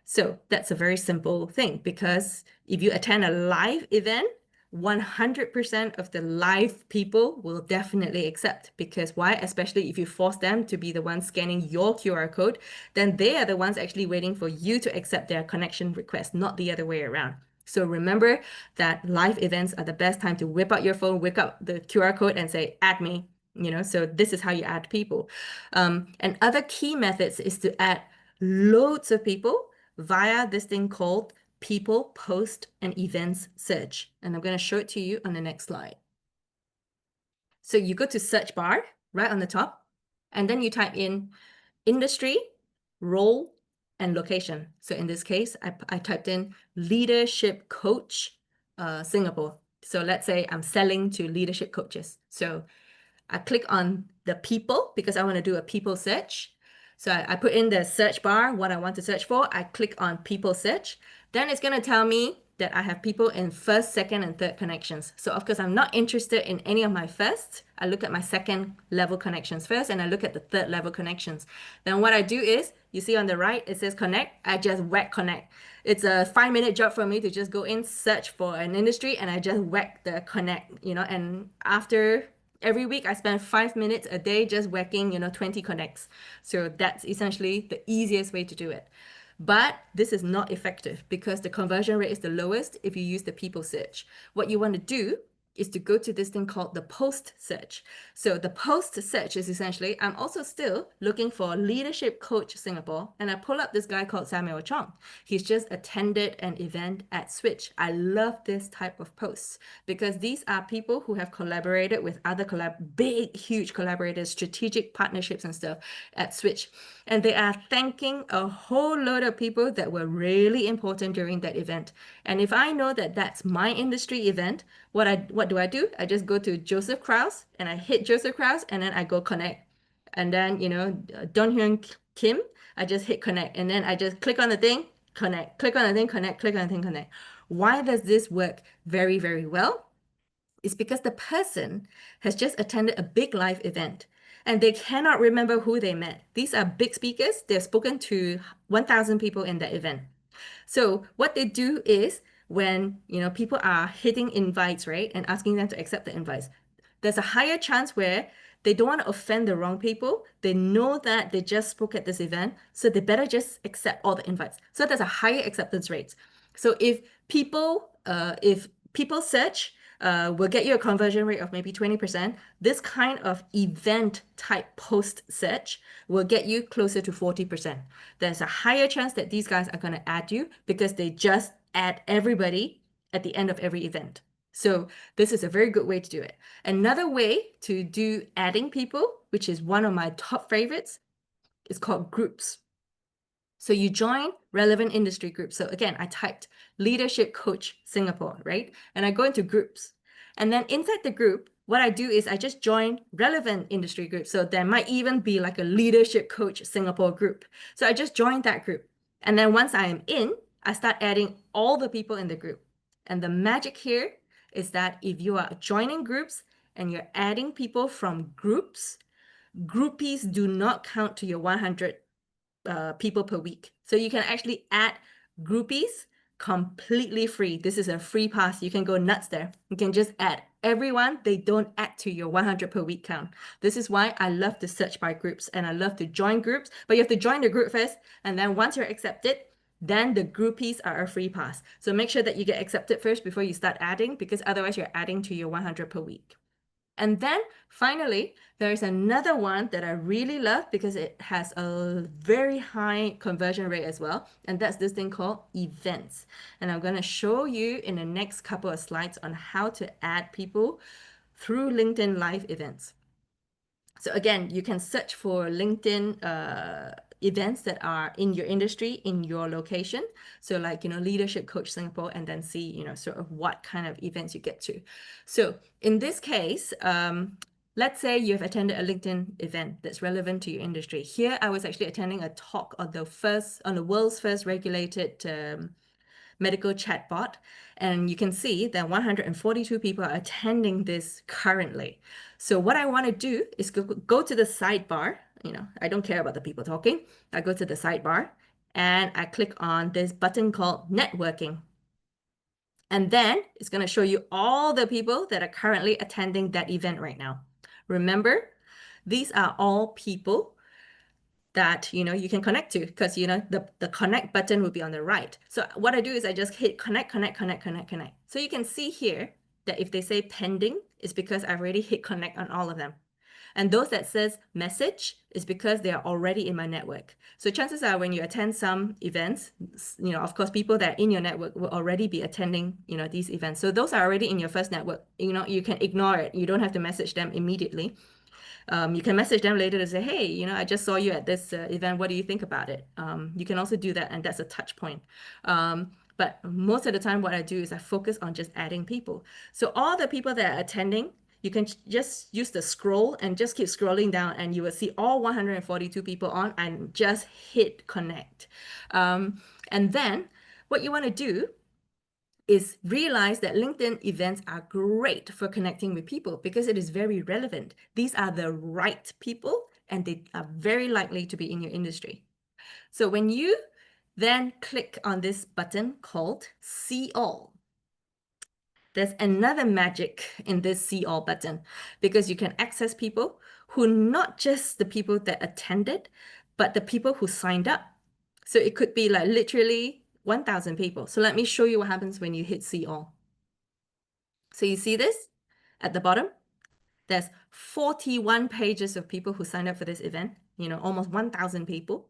Speaker 1: So that's a very simple thing because if you attend a live event, 100% of the live people will definitely accept. Because why? Especially if you force them to be the ones scanning your QR code, then they are the ones actually waiting for you to accept their connection request, not the other way around. So remember that live events are the best time to whip out your phone, whip out the QR code and say, add me. So this is how you add people. And other key methods is to add loads of people via this thing called people, post, and events search. And I'm going to show it to you on the next slide. So you go to search bar right on the top, and then you type in industry, role, and location. So in this case, I typed in leadership coach, Singapore. So let's say I'm selling to leadership coaches. So I click on the people because I want to do a people search. So I put in the search bar what I want to search for. I click on people search. Then it's going to tell me that I have people in first, second, and third connections. So of course, I'm not interested in any of my first. I look at my second level connections first, and I look at the third level connections. Then what I do is, you see on the right, it says connect. I just whack connect. It's a 5-minute job for me to just go in, search for an industry, and I just whack the connect, and after every week I spend 5 minutes a day just whacking 20 connects. So that's essentially the easiest way to do it. But this is not effective because the conversion rate is the lowest if you use the people search. What you want to do is to go to this thing called the post search. So the post search is essentially, I'm also still looking for leadership coach Singapore, and I pull up this guy called Samuel Chong. He's just attended an event at Switch. I love this type of posts because these are people who have collaborated with other big, huge collaborators, strategic partnerships and stuff at Switch. And they are thanking a whole load of people that were really important during that event. And if I know that that's my industry event, what do? I just go to Joseph Kraus and I hit Joseph Kraus and then I go connect. And then, Don Hyun Kim, I just hit connect. And then I just click on the thing, connect, click on the thing, connect, click on the thing, connect. Why does this work very, very well? It's because the person has just attended a big live event and they cannot remember who they met. These are big speakers. They've spoken to 1,000 people in that event. So what they do is when people are hitting invites, right, and asking them to accept the invites, there's a higher chance where they don't want to offend the wrong people. They know that they just spoke at this event, so they better just accept all the invites. So there's a higher acceptance rate. So if people search will get you a conversion rate of maybe 20%, this kind of event type post search will get you closer to 40%. There's a higher chance that these guys are going to add you because they just add everybody at the end of every event. So this is a very good way to do it. Another way to do adding people, which is one of my top favorites, is called groups. So you join relevant industry groups. So again, I typed leadership coach Singapore, right? And I go into groups. And then inside the group, what I do is I just join relevant industry groups. So there might even be like a leadership coach Singapore group. So I just join that group. And then once I am in, I start adding all the people in the group. And the magic here is that if you are joining groups and you're adding people from groups, groupies do not count to your 100 people per week. So you can actually add groupies completely free. This is a free pass. You can go nuts there. You can just add everyone. They don't add to your 100 per week count. This is why I love to search by groups and I love to join groups. But you have to join the group first. And then once you're accepted, then the groupies are a free pass. So make sure that you get accepted first before you start adding, because otherwise you're adding to your 100 per week. And then finally, there's another one that I really love because it has a very high conversion rate as well. And that's this thing called events. And I'm going to show you in the next couple of slides on how to add people through LinkedIn live events. So again, you can search for LinkedIn events that are in your industry, in your location. So like, leadership coach Singapore, and then see, sort of what kind of events you get to. So in this case, let's say you've attended a LinkedIn event that's relevant to your industry. Here, I was actually attending a talk on the world's first regulated medical chatbot. And you can see that 142 people are attending this currently. So what I want to do is go to the sidebar. I don't care about the people talking. I go to the sidebar and I click on this button called networking. And then it's going to show you all the people that are currently attending that event right now. Remember, these are all people that you can connect to, because the connect button will be on the right. So what I do is I just hit connect, connect, connect, connect, connect. So you can see here that if they say pending, it's because I've already hit connect on all of them. And those that says message is because they are already in my network. So chances are when you attend some events, of course, people that are in your network will already be attending, these events. So those are already in your first network. You can ignore it. You don't have to message them immediately. You can message them later to say, hey, I just saw you at this event. What do you think about it? You can also do that, and that's a touch point. But most of the time, what I do is I focus on just adding people. So all the people that are attending, you can just use the scroll and just keep scrolling down, and you will see all 142 people on, and just hit connect. And then what you want to do is realize that LinkedIn events are great for connecting with people because it is very relevant. These are the right people, and they are very likely to be in your industry. So when you then click on this button called See All, there's another magic in this See All button, because you can access people who, not just the people that attended, but the people who signed up. So it could be like literally 1,000 people. So let me show you what happens when you hit See All. So you see this at the bottom? There's 41 pages of people who signed up for this event, almost 1,000 people.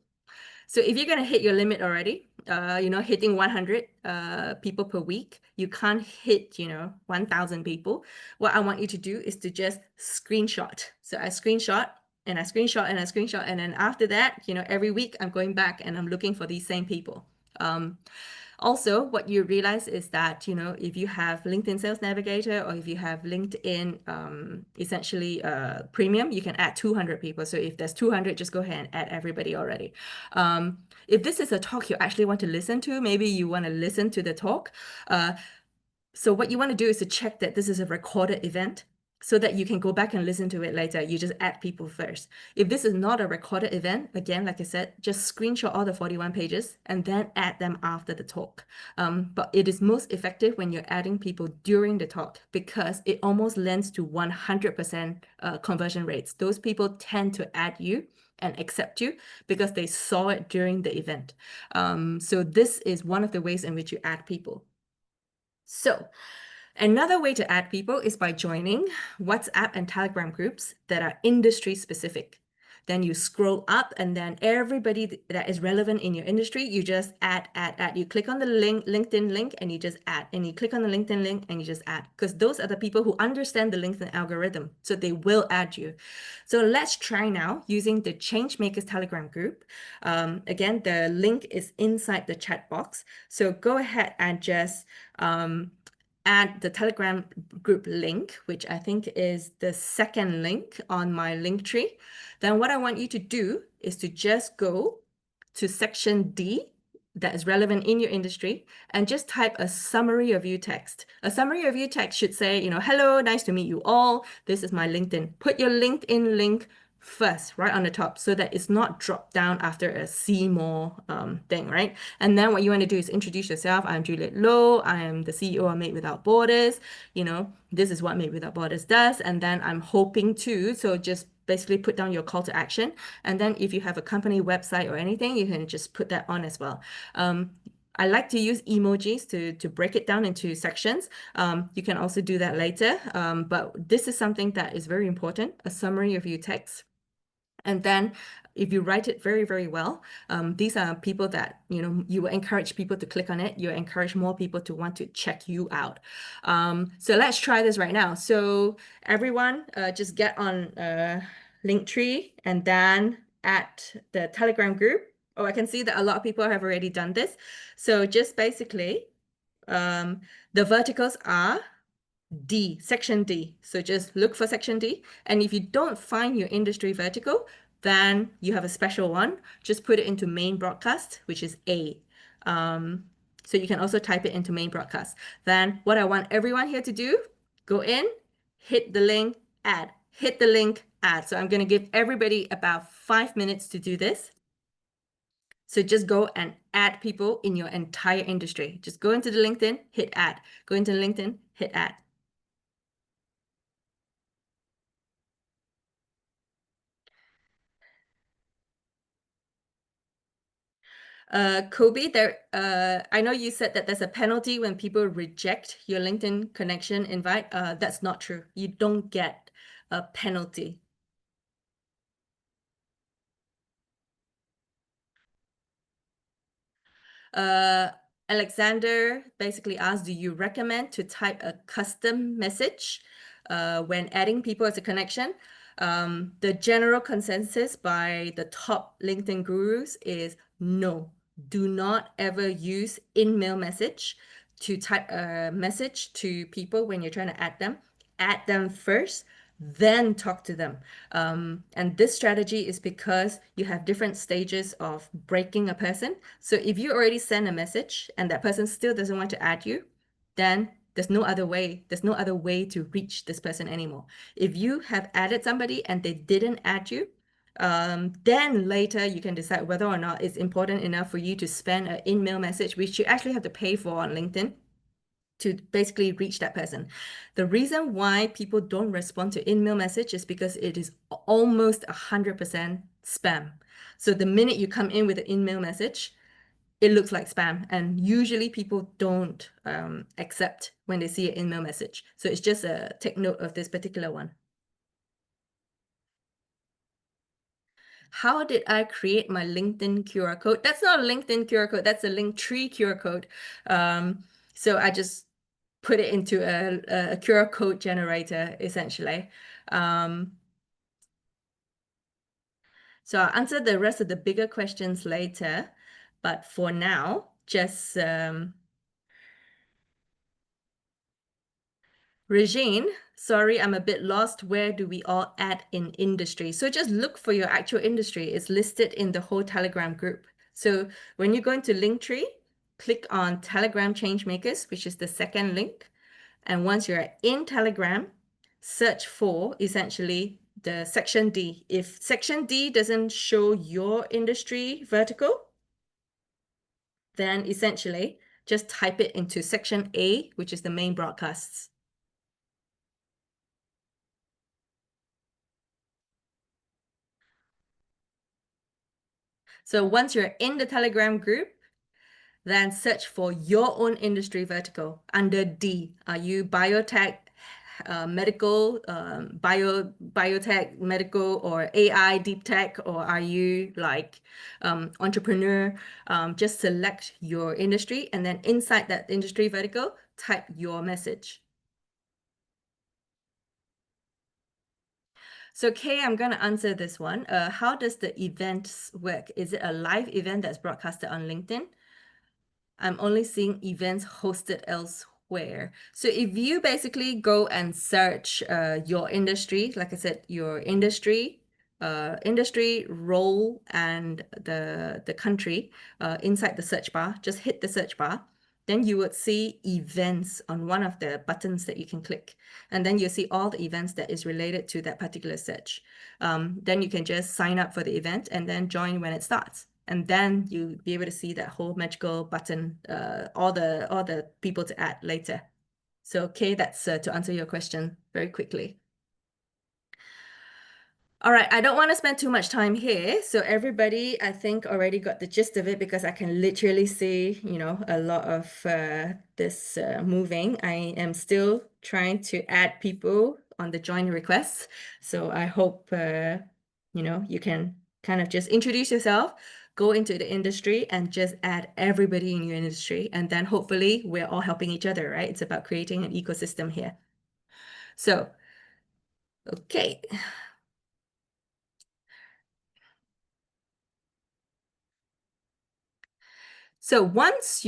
Speaker 1: So if you're going to hit your limit already, hitting 100 people per week, you can't hit, 1,000 people. What I want you to do is to just screenshot. So I screenshot and I screenshot and I screenshot. And then after that, every week I'm going back and I'm looking for these same people. Also, what you realize is that, if you have LinkedIn Sales Navigator, or if you have LinkedIn essentially Premium, you can add 200 people. So if there's 200, just go ahead and add everybody already. If this is a talk you actually want to listen to, maybe you want to listen to the talk. So what you want to do is to check that this is a recorded event, so that you can go back and listen to it later. You just add people first. If this is not a recorded event, again, like I said, just screenshot all the 41 pages and then add them after the talk. But it is most effective when you're adding people during the talk, because it almost lends to 100% conversion rates. Those people tend to add you and accept you because they saw it during the event. So this is one of the ways in which you add people. So another way to add people is by joining WhatsApp and Telegram groups that are industry specific. Then you scroll up, and then everybody that is relevant in your industry, you just add. You click on the LinkedIn link and you just add. And you click on the LinkedIn link and you just add. Because those are the people who understand the LinkedIn algorithm. So they will add you. So let's try now using the Changemakers Telegram group. Again, the link is inside the chat box. So go ahead and just add the Telegram group link, which I think is the second link on my link tree. Then what I want you to do is to just go to section D that is relevant in your industry and just type a summary of view text. A summary of view text should say, hello, nice to meet you all. This is my LinkedIn. Put your LinkedIn link first, right on the top, so that it's not dropped down after a see more thing, right? And then what you want to do is introduce yourself. I'm Juliet Low. I am the CEO of Made Without Borders. This is what Made Without Borders does. And then I'm hoping to, so just basically put down your call to action. And then if you have a company website or anything, you can just put that on as well. I like to use emojis to break it down into sections. You can also do that later. But this is something that is very important, a summary of your text. And then if you write it very, very well, these are people that, you will encourage people to click on it. You encourage more people to want to check you out. So let's try this right now. So everyone just get on Linktree and then at the Telegram group. Oh, I can see that a lot of people have already done this. So just basically, the verticals are D, section D. So just look for section D. And if you don't find your industry vertical, then you have a special one. Just put it into main broadcast, which is A. So you can also type it into main broadcast. Then what I want everyone here to do, go in, hit the link, add, hit the link, add. So I'm going to give everybody about 5 minutes to do this. So just go and add people in your entire industry. Just go into the LinkedIn, hit add. Go into LinkedIn, hit add. Kobe, I know you said that there's a penalty when people reject your LinkedIn connection invite. That's not true. You don't get a penalty. Uh, Alexander basically asked, do you recommend to type a custom message when adding people as a connection? The general consensus by the top LinkedIn gurus is no, do not ever use in-mail message to type a message to people when you're trying to add them. Add them first, then talk to them. And this strategy is because you have different stages of breaking a person. So if you already send a message and that person still doesn't want to add you, then there's no other way. There's no other way to reach this person anymore. If you have added somebody and they didn't add you, then later you can decide whether or not it's important enough for you to spend an in-mail message, which you actually have to pay for on LinkedIn to basically reach that person. The reason why people don't respond to in-mail message is because it is almost 100% spam. So the minute you come in with an in-mail message, it looks like spam. And usually people don't accept when they see an in-mail message. So it's just a take note of this particular one. How did I create my LinkedIn QR code? That's not a LinkedIn QR code. That's a Linktree QR code. So I just put it into a QR code generator, essentially. Um, so I'll answer the rest of the bigger questions later. But for now, just Regine, sorry, I'm a bit lost. Where do we all add in industry? So just look for your actual industry. It's listed in the whole Telegram group. So when you go into Linktree, click on Telegram Changemakers, which is the second link. And once you're in Telegram, search for essentially the section D. If section D doesn't show your industry vertical, then essentially just type it into section A, which is the main broadcasts. So once you're in the Telegram group, then search for your own industry vertical under D. Are you biotech, medical, biotech, medical, or AI, deep tech, or are you like entrepreneur? Just select your industry, and then inside that industry vertical, type your message. So Kay, I'm going to answer this one. How does the events work? Is it a live event that's broadcasted on LinkedIn? I'm only seeing events hosted elsewhere. So if you basically go and search your industry, like I said, your industry, role, and the country inside the search bar, just hit the search bar. Then you would see events on one of the buttons that you can click. And then you'll see all the events that is related to that particular search. Then you can just sign up for the event and then join when it starts. And then you'll be able to see that whole magical button, all the people to add later. So, okay, that's to answer your question very quickly. All right, I don't want to spend too much time here. So everybody, I think, already got the gist of it because I can literally see, a lot of this moving. I am still trying to add people on the join requests. So I hope, you can kind of just introduce yourself, go into the industry and just add everybody in your industry. And then hopefully we're all helping each other, right? It's about creating an ecosystem here. So, okay. So once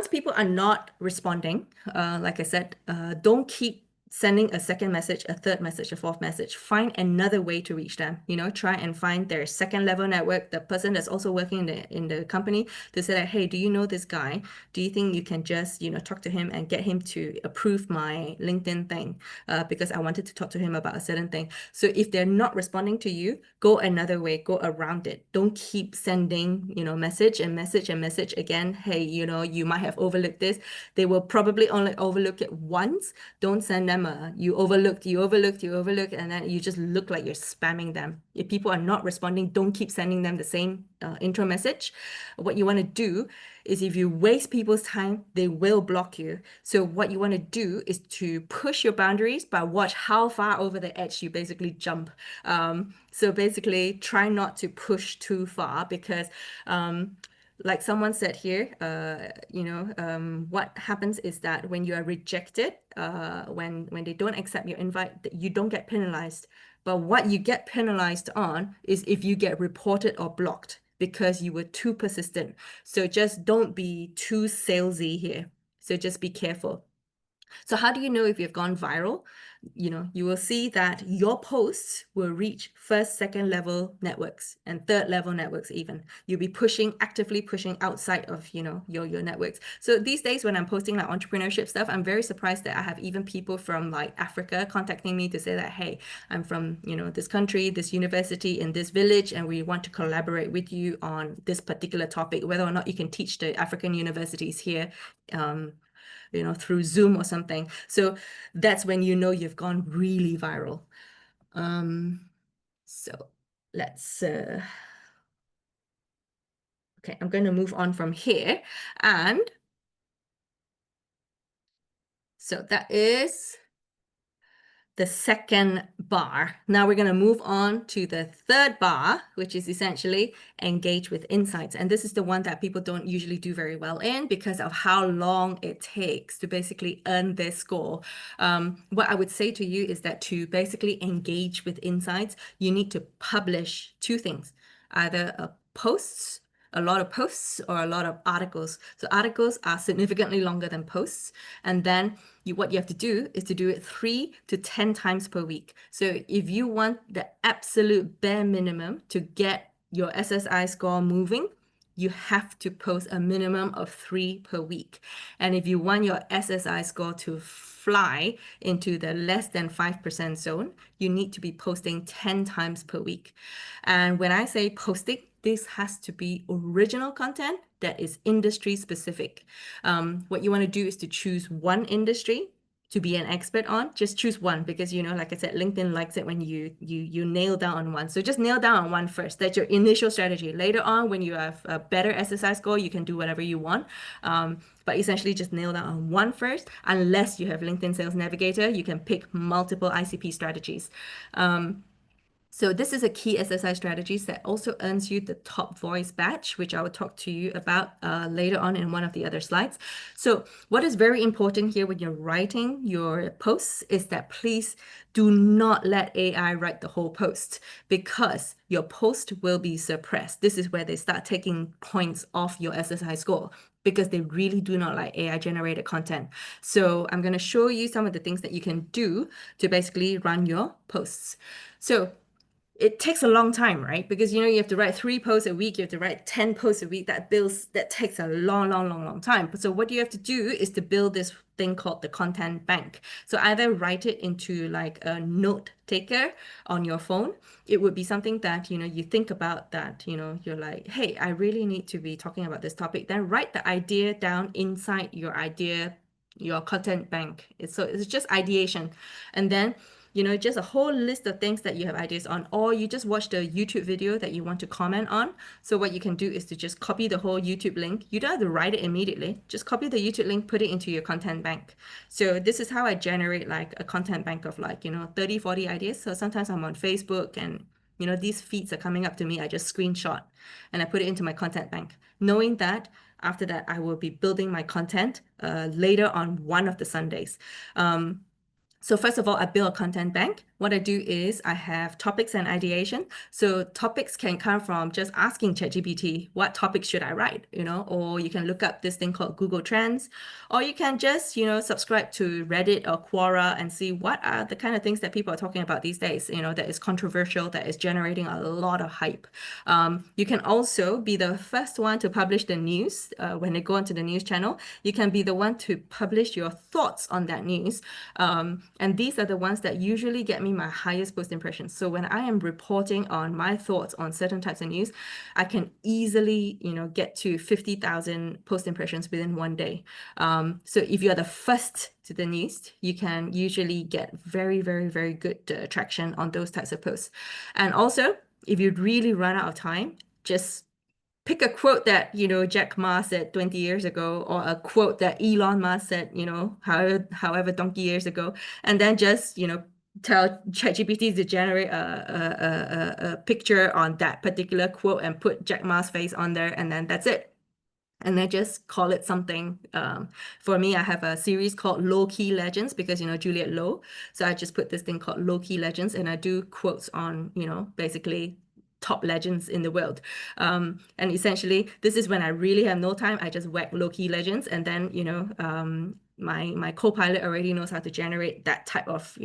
Speaker 1: people are not responding, like I said, don't keep sending a second message, a third message, a fourth message. Find another way to reach them. Try and find their second level network, the person that's also working in the company, to say that, hey, do you know this guy? Do you think you can just, talk to him and get him to approve my LinkedIn thing? Because I wanted to talk to him about a certain thing. So if they're not responding to you, go another way, go around it. Don't keep sending, message and message and message again. Hey, you might have overlooked this. They will probably only overlook it once. Don't send them you overlooked, and then you just look like you're spamming them. If people are not responding, don't keep sending them the same intro message. What you want to do is, if you waste people's time, they will block you. So what you want to do is to push your boundaries, but watch how far over the edge you basically jump. So basically try not to push too far, because like someone said here, what happens is that when you are rejected, when they don't accept your invite, you don't get penalized. But what you get penalized on is if you get reported or blocked because you were too persistent. So just don't be too salesy here. So just be careful. So how do you know if you've gone viral? You will see that your posts will reach first, second level networks and third level networks even. You'll be actively pushing outside of, your networks. So these days when I'm posting like entrepreneurship stuff, I'm very surprised that I have even people from like Africa contacting me to say that, hey, I'm from, this country, this university in this village, and we want to collaborate with you on this particular topic, whether or not you can teach the African universities here, through Zoom or something. So that's when you've gone really viral. So let's, okay, I'm going to move on from here. And so that is the second bar. Now we're going to move on to the third bar, which is essentially engage with insights. And this is the one that people don't usually do very well in because of how long it takes to basically earn this score. What I would say to you is that to basically engage with insights, you need to publish two things, either a lot of posts or a lot of articles. So articles are significantly longer than posts. And then what you have to do is to do it 3 to 10 times per week. So if you want the absolute bare minimum to get your SSI score moving, you have to post a minimum of 3 per week. And if you want your SSI score to fly into the less than 5% zone, you need to be posting 10 times per week. And when I say posting, this has to be original content that is industry specific. What you want to do is to choose one industry to be an expert on. Just choose one, because like I said, LinkedIn likes it when you nail down on one. So just nail down on one first. That's your initial strategy. Later on, when you have a better SSI score, you can do whatever you want. But essentially just nail down on one first. Unless you have LinkedIn Sales Navigator, you can pick multiple ICP strategies. So this is a key SSI strategies that also earns you the top voice badge, which I will talk to you about later on in one of the other slides. So what is very important here when you're writing your posts is that please do not let AI write the whole post, because your post will be suppressed. This is where they start taking points off your SSI score, because they really do not like AI generated content. So I'm going to show you some of the things that you can do to basically run your posts. So it takes a long time, right? Because you have to write 3 posts a week, you have to write 10 posts a week. That takes a long time. So what you have to do is to build this thing called the content bank. So either write it into like a note taker on your phone. It would be something that you think about, that you're like, hey, I really need to be talking about this topic. Then write the idea down inside your content bank. It's just ideation. And then just a whole list of things that you have ideas on, or you just watched a YouTube video that you want to comment on. So what you can do is to just copy the whole YouTube link. You don't have to write it immediately. Just copy the YouTube link, put it into your content bank. So this is how I generate like a content bank of like, 30, 40 ideas. So sometimes I'm on Facebook and these feeds are coming up to me. I just screenshot and I put it into my content bank, knowing that after that, I will be building my content later on one of the Sundays. So first of all, I build a content bank. what I do is I have topics and ideation. So topics can come from just asking ChatGPT, what topics should I write, or you can look up this thing called Google Trends, or you can just, subscribe to Reddit or Quora and see what are the kind of things that people are talking about these days, that is controversial, that is generating a lot of hype. You can also be the first one to publish the news when they go onto the news channel. You can be the one to publish your thoughts on that news. And these are the ones that usually get me my highest post impressions. So when I am reporting on my thoughts on certain types of news, I can easily, get to 50,000 post impressions within one day. So if you're the first to the news, you can usually get very, very, very good traction on those types of posts. And also, if you really run out of time, just pick a quote that, Jack Ma said 20 years ago, or a quote that Elon Musk said, however donkey years ago, and then just, tell ChatGPT to generate a picture on that particular quote and put Jack Ma's face on there, and then that's it. And then just call it something. For me, I have a series called Low Key Legends because, Juliet Low. So I just put this thing called Low Key Legends, and I do quotes on, basically top legends in the world. And essentially, this is when I really have no time. I just whack Low Key Legends, and then, my co-pilot already knows how to generate that type of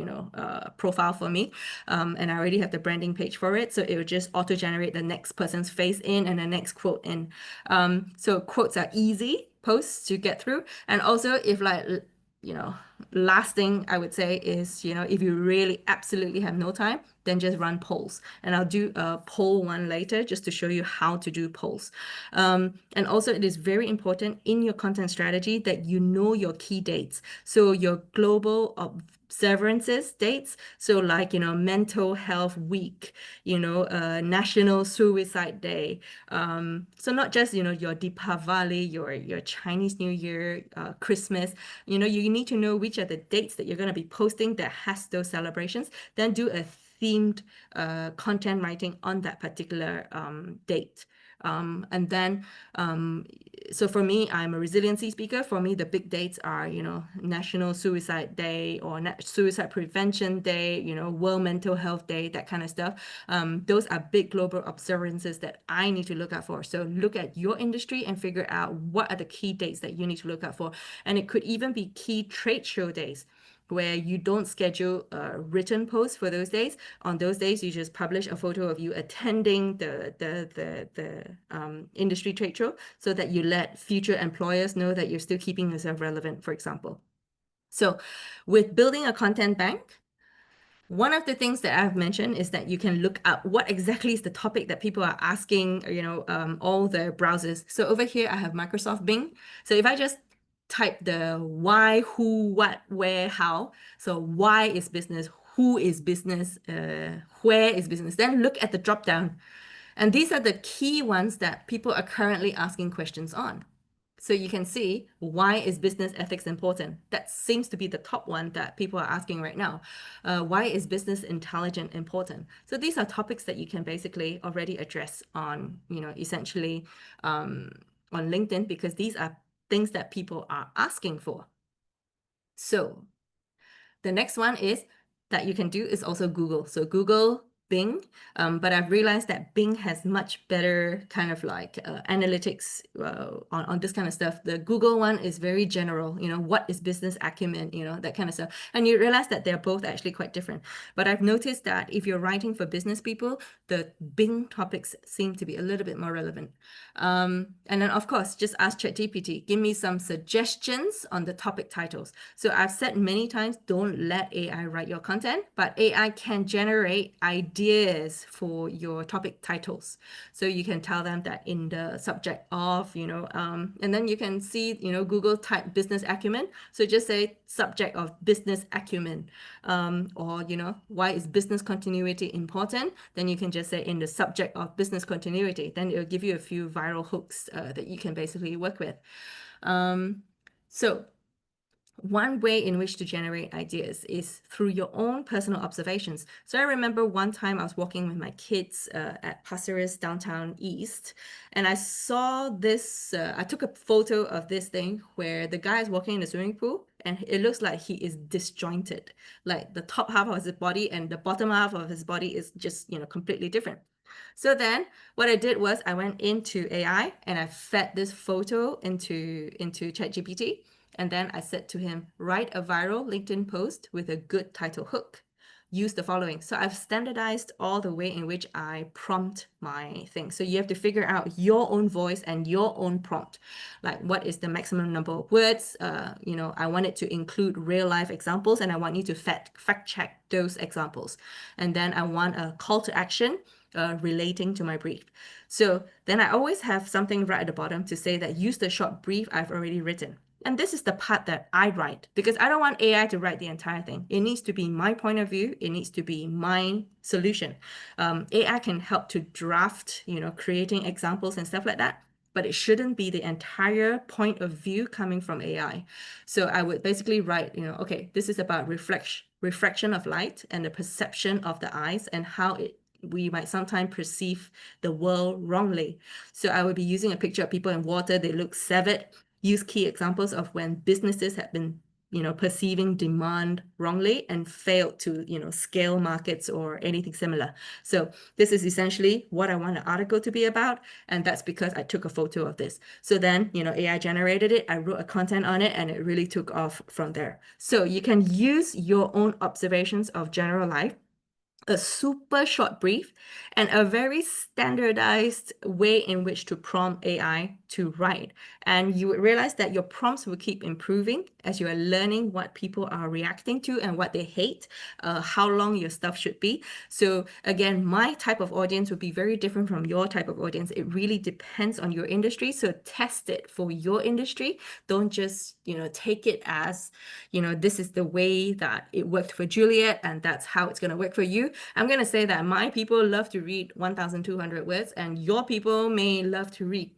Speaker 1: profile for me, and I already have the branding page for it, so it will just auto generate the next person's face in and the next quote in. So quotes are easy posts to get through, and also if last thing I would say is, if you really absolutely have no time, then just run polls. And I'll do a poll one later just to show you how to do polls. And also it is very important in your content strategy that you know your key dates. So your global observances dates. So like, mental health week, National Suicide Day. So not just, your Deepavali, your Chinese New Year, Christmas, you need to know which are the dates that you're going to be posting that has those celebrations. Then do a themed content writing on that particular date. And then, so for me, I'm a resiliency speaker. For me, the big dates are, National Suicide Day or Suicide Prevention Day, World Mental Health Day, that kind of stuff. Those are big global observances that I need to look out for. So look at your industry and figure out what are the key dates that you need to look out for. And it could even be key trade show days, where you don't schedule a written post for those days. On those days, you just publish a photo of you attending the industry trade show, so that you let future employers know that you're still keeping yourself relevant, for example. So with building a content bank, one of the things that I've mentioned is that you can look up what exactly is the topic that people are asking, all the browsers. So over here, I have Microsoft Bing. So if I just type the why, who, what, where, how. So why is business, who is business, where is business. Then look at the drop down. And these are the key ones that people are currently asking questions on. So you can see, why is business ethics important? That seems to be the top one that people are asking right now. Why is business intelligence important? So these are topics that you can basically already address on, essentially on LinkedIn, because these are things that people are asking for. So the next one is that you can do is also Google. So Google, Bing, but I've realized that Bing has much better kind of like analytics on this kind of stuff. The Google one is very general, what is business acumen, that kind of stuff. And you realize that they're both actually quite different. But I've noticed that if you're writing for business people, the Bing topics seem to be a little bit more relevant. And then of course, just ask ChatGPT, give me some suggestions on the topic titles. So I've said many times, don't let AI write your content, but AI can generate ideas for your topic titles. So you can tell them that in the subject of, and then you can see, Google type business acumen. So just say subject of business acumen, or, why is business continuity important? Then you can just say in the subject of business continuity. Then it'll give you a few viral hooks that you can basically work with. So One way in which to generate ideas is through your own personal observations. So I remember one time I was walking with my kids at Pasir Ris downtown east, and I saw this. I took a photo of this thing where the guy is walking in the swimming pool, and it looks like he is disjointed. Like the top half of his body and the bottom half of his body is just, completely different. So then what I did was I went into AI and I fed this photo into ChatGPT. And then I said to him, write a viral LinkedIn post with a good title hook. Use the following. So I've standardized all the way in which I prompt my thing. So you have to figure out your own voice and your own prompt. Like what is the maximum number of words? I want it to include real life examples and I want you to fact check those examples. And then I want a call to action relating to my brief. So then I always have something right at the bottom to say that use the short brief I've already written. And this is the part that I write because I don't want AI to write the entire thing. It needs to be my point of view. It needs to be my solution. AI can help to draft, creating examples and stuff like that, but it shouldn't be the entire point of view coming from AI. So I would basically write, okay, this is about refraction of light and the perception of the eyes and how we might sometimes perceive the world wrongly. So I would be using a picture of people in water. They look severed. Use key examples of when businesses have been, perceiving demand wrongly and failed to, scale markets or anything similar. So this is essentially what I want an article to be about. And that's because I took a photo of this. So then, AI generated it. I wrote a content on it and it really took off from there. So you can use your own observations of general life, a super short brief, and a very standardized way in which to prompt AI to write. And you would realize that your prompts will keep improving as you are learning what people are reacting to and what they hate, how long your stuff should be. So again, my type of audience would be very different from your type of audience. It really depends on your industry. So test it for your industry. Don't just, take it as, this is the way that it worked for Juliet and that's how it's going to work for you. I'm going to say that my people love to read 1,200 words and your people may love to read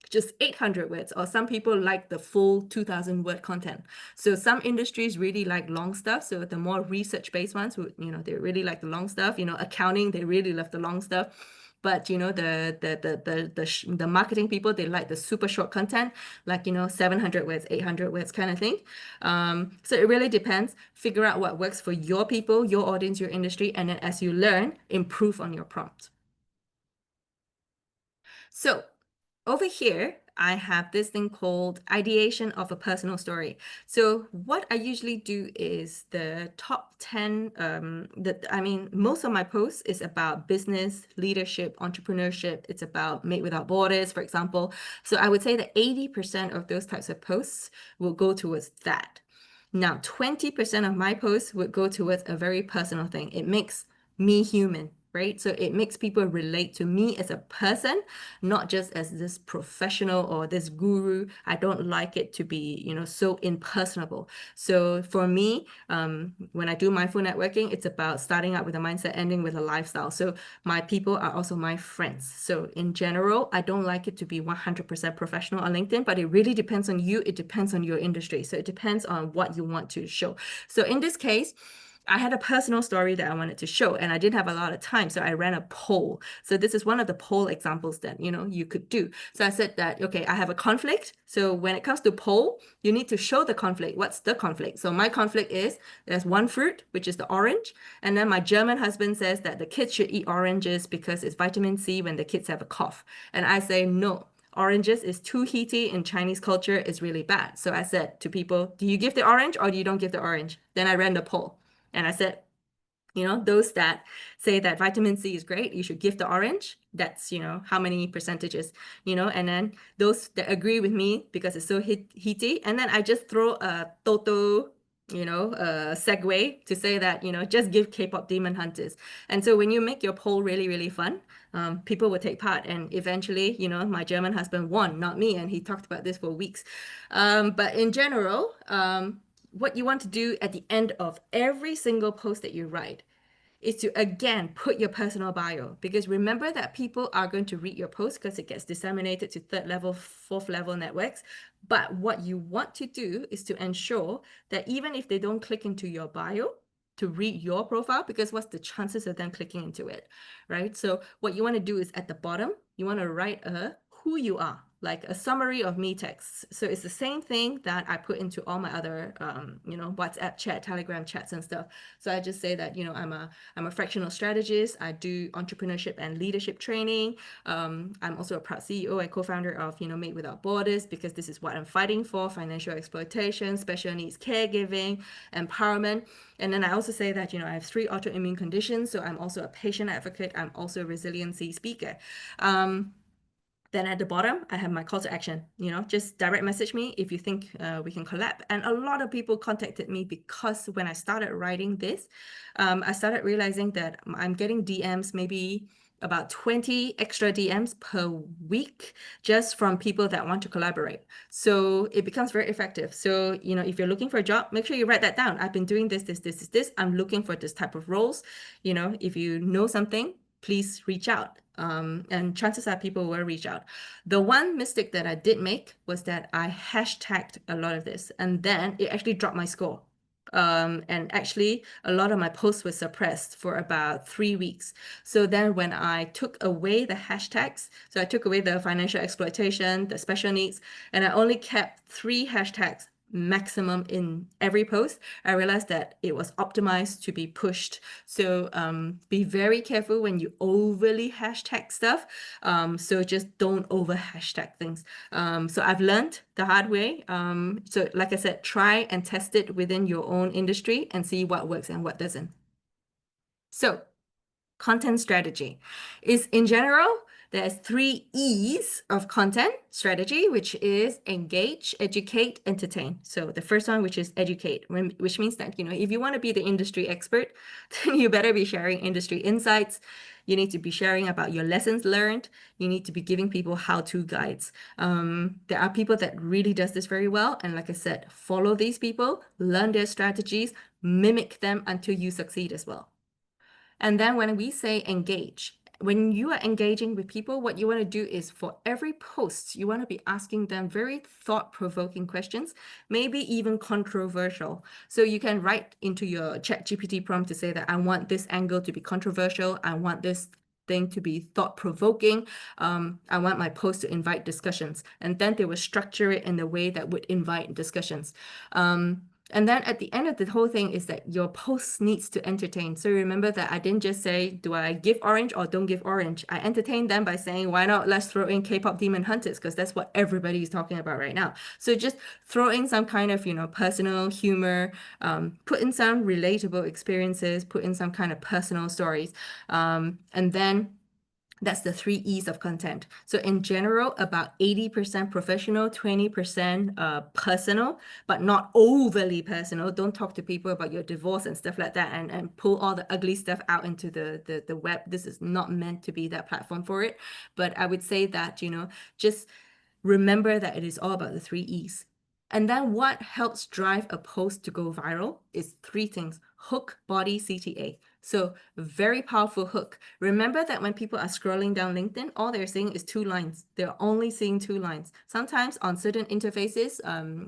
Speaker 1: just 800 words, or some people like the full 2,000 word content. So some industries really like long stuff. So the more research-based ones, they really like the long stuff. Accounting, they really love the long stuff. But the marketing people, they like the super short content, like 700 words, 800 words kind of thing. So it really depends. Figure out what works for your people, your audience, your industry, and then as you learn, improve on your prompt. So over here, I have this thing called ideation of a personal story. So what I usually do is the top 10, most of my posts is about business, leadership, entrepreneurship. It's about Made Without Borders, for example. So I would say that 80% of those types of posts will go towards that. Now, 20% of my posts would go towards a very personal thing. It makes me human, right? So it makes people relate to me as a person, not just as this professional or this guru. I don't like it to be, so impersonable. So for me, when I do mindful networking, it's about starting out with a mindset, ending with a lifestyle. So my people are also my friends. So in general, I don't like it to be 100% professional on LinkedIn, but it really depends on you. It depends on your industry. So it depends on what you want to show. So in this case, I had a personal story that I wanted to show, and I didn't have a lot of time, so I ran a poll. So this is one of the poll examples that you could do. So I said that, okay, I have a conflict. So when it comes to poll, you need to show the conflict. What's the conflict? So my conflict is there's one fruit, which is the orange, and then my German husband says that the kids should eat oranges because it's vitamin C when the kids have a cough. And I say no. Oranges is too heaty in Chinese culture, is really bad. So I said to people, do you give the orange or do you don't give the orange? Then I ran the poll. And I said, those that say that vitamin C is great, you should give the orange. That's, how many percentages, and then those that agree with me because it's so heaty. And then I just throw a total, segue to say that, just give K-pop Demon Hunters. And so when you make your poll really, really fun, people will take part. And eventually, my German husband won, not me. And he talked about this for weeks. But in general, what you want to do at the end of every single post that you write is to again put your personal bio, because remember that people are going to read your post because it gets disseminated to third level, fourth level networks. But what you want to do is to ensure that even if they don't click into your bio to read your profile, because what's the chances of them clicking into it, right? So what you want to do is at the bottom, you want to write who you are, like a summary of me text. So it's the same thing that I put into all my other, WhatsApp chat, Telegram chats and stuff. So I just say that, I'm a fractional strategist. I do entrepreneurship and leadership training. I'm also a proud CEO and co-founder of, Made Without Borders, because this is what I'm fighting for: financial exploitation, special needs caregiving, empowerment. And then I also say that, I have 3 autoimmune conditions. So I'm also a patient advocate. I'm also a resiliency speaker. Then at the bottom, I have my call to action. Just direct message me if you think we can collab. And a lot of people contacted me because when I started writing this, I started realizing that I'm getting DMs, maybe about 20 extra DMs per week, just from people that want to collaborate. So it becomes very effective. So, if you're looking for a job, make sure you write that down. I've been doing this. I'm looking for this type of roles. If you know something, please reach out. And chances are people will reach out. The one mistake that I did make was that I hashtagged a lot of this, and then it actually dropped my score. And actually, a lot of my posts were suppressed for about 3 weeks. So then when I took away the hashtags, so I took away the financial exploitation, the special needs, and I only kept 3 hashtags maximum in every post, I realized that it was optimized to be pushed. So be very careful when you overly hashtag stuff. So just don't over hashtag things. So I've learned the hard way. So like I said, try and test it within your own industry and see what works and what doesn't. So content strategy is, in general, there's 3 E's of content strategy, which is engage, educate, entertain. So the first one, which is educate, which means that, if you want to be the industry expert, then you better be sharing industry insights. You need to be sharing about your lessons learned. You need to be giving people how-to guides. There are people that really does this very well. And like I said, follow these people, learn their strategies, mimic them until you succeed as well. And then when we say engage, when you are engaging with people, what you want to do is, for every post, you want to be asking them very thought-provoking questions, maybe even controversial. So you can write into your ChatGPT prompt to say that I want this angle to be controversial. I want this thing to be thought-provoking. I want my post to invite discussions. And then they will structure it in a way that would invite discussions. And then at the end of the whole thing is that your post needs to entertain. So remember that I didn't just say, do I give orange or don't give orange? I entertain them by saying, why not let's throw in K-pop Demon Hunters, because that's what everybody is talking about right now. So just throw in some kind of, personal humor, put in some relatable experiences, put in some kind of personal stories. And then that's the 3 E's of content. So in general, about 80% professional, 20% personal, but not overly personal. Don't talk to people about your divorce and stuff like that, and pull all the ugly stuff out into the web. This is not meant to be that platform for it. But I would say that, just remember that it is all about the 3 E's. And then what helps drive a post to go viral is 3 things: hook, body, CTA. So very powerful hook. Remember that when people are scrolling down LinkedIn, all they're seeing is 2 lines. They're only seeing 2 lines. Sometimes on certain interfaces,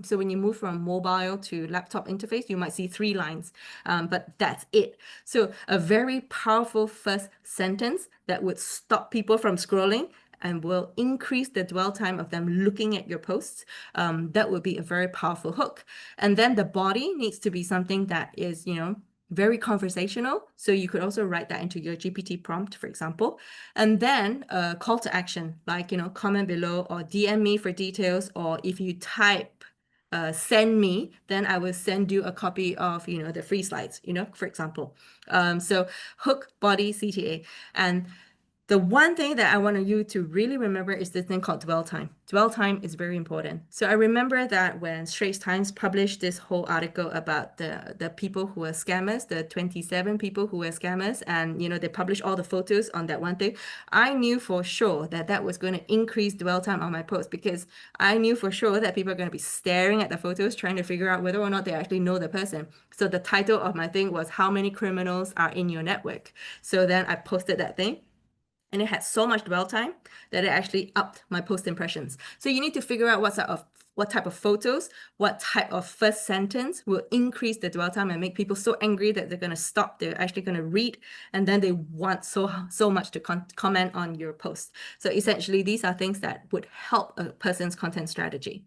Speaker 1: so when you move from mobile to laptop interface, you might see 3 lines, but that's it. So a very powerful first sentence that would stop people from scrolling and will increase the dwell time of them looking at your posts. That would be a very powerful hook. And then the body needs to be something that is, very conversational. So you could also write that into your GPT prompt, for example. And then a call to action, like, comment below or DM me for details. Or if you type send me, then I will send you a copy of, the free slides, for example. So hook, body, CTA. And The one thing that I want you to really remember is this thing called dwell time. Dwell time is very important. So I remember that when Straits Times published this whole article about the people who were scammers, the 27 people who were scammers, and they published all the photos on that one thing. I knew for sure that that was going to increase dwell time on my post because I knew for sure that people are going to be staring at the photos, trying to figure out whether or not they actually know the person. So the title of my thing was "How many criminals are in your network?" So then I posted that thing and it had so much dwell time that it actually upped my post impressions. So you need to figure out what type of photos, what type of first sentence will increase the dwell time and make people so angry that they're going to stop. They're actually going to read, and then they want so much to comment on your post. So essentially, these are things that would help a person's content strategy.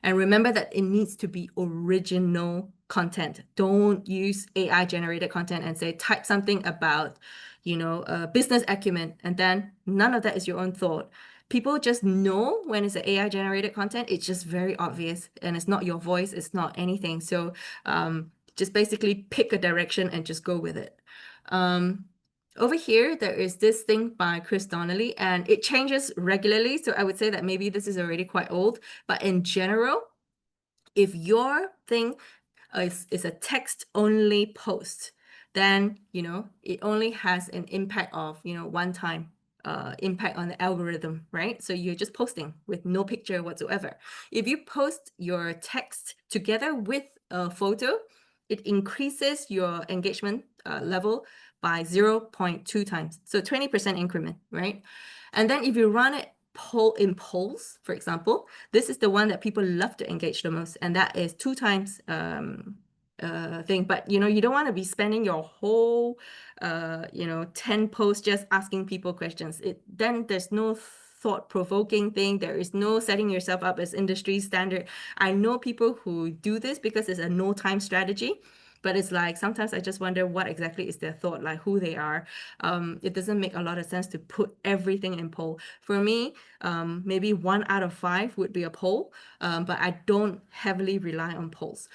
Speaker 1: And remember that it needs to be original content. Don't use AI generated content and say, type something about, business acumen, and then none of that is your own thought. People just know when it's an AI generated content, it's just very obvious and it's not your voice, it's not anything. So just basically pick a direction and just go with it. Over here, there is this thing by Chris Donnelly, and it changes regularly. So I would say that maybe this is already quite old, but in general, if your thing is a text-only post, then, it only has an impact of, one time impact on the algorithm, right? So you're just posting with no picture whatsoever. If you post your text together with a photo, it increases your engagement level by 0.2 times. So 20% increment, right? And then if you run it in polls, for example, this is the one that people love to engage the most, and that is 2 times thing. But you don't want to be spending your whole 10 posts just asking people questions. Then there's no thought-provoking thing. There is no setting yourself up as industry standard. I know people who do this because it's a no time strategy. But it's like sometimes I just wonder what exactly is their thought, like who they are. It doesn't make a lot of sense to put everything in poll. For me, maybe 1 out of 5 would be a poll, but I don't heavily rely on polls.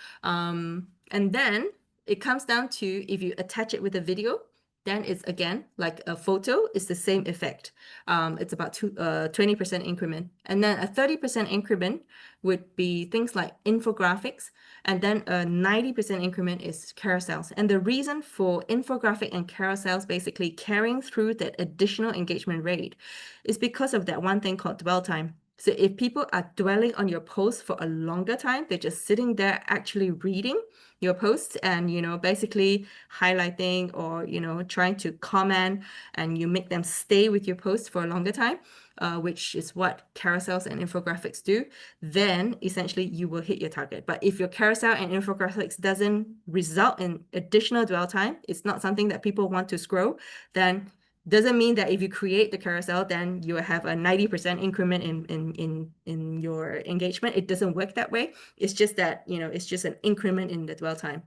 Speaker 1: And then it comes down to if you attach it with a video, then it's again like a photo, it's the same effect. It's about 20% increment. And then a 30% increment would be things like infographics. And then a 90% increment is carousels. And the reason for infographic and carousels basically carrying through that additional engagement rate is because of that one thing called dwell time. So if people are dwelling on your post for a longer time, they're just sitting there actually reading your posts and, basically highlighting or, trying to comment, and you make them stay with your post for a longer time, which is what carousels and infographics do, then essentially you will hit your target. But if your carousel and infographics doesn't result in additional dwell time, it's not something that people want to scroll, then doesn't mean that if you create the carousel, then you have a 90% increment in your engagement. It doesn't work that way. It's just that, it's just an increment in the dwell time.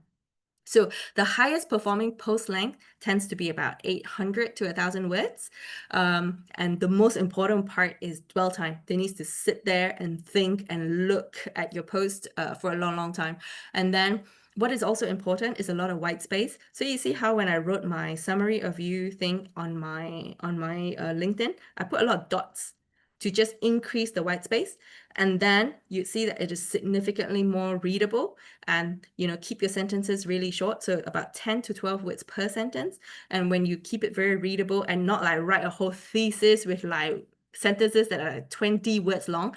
Speaker 1: So the highest performing post length tends to be about 800 to 1,000 words. And the most important part is dwell time. They need to sit there and think and look at your post for a long, long time. And then what is also important is a lot of white space. So you see how when I wrote my summary of you thing on my LinkedIn, I put a lot of dots to just increase the white space. And then you see that it is significantly more readable, and keep your sentences really short, so about 10 to 12 words per sentence. And when you keep it very readable and not like write a whole thesis with like sentences that are 20 words long,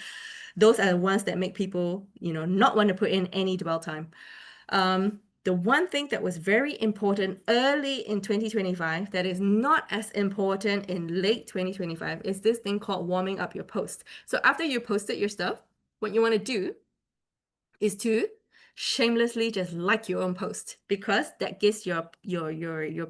Speaker 1: those are the ones that make people not want to put in any dwell time. The one thing that was very important early in 2025 that is not as important in late 2025 is this thing called warming up your post. So after you posted your stuff, what you want to do is to shamelessly just like your own post, because that gives your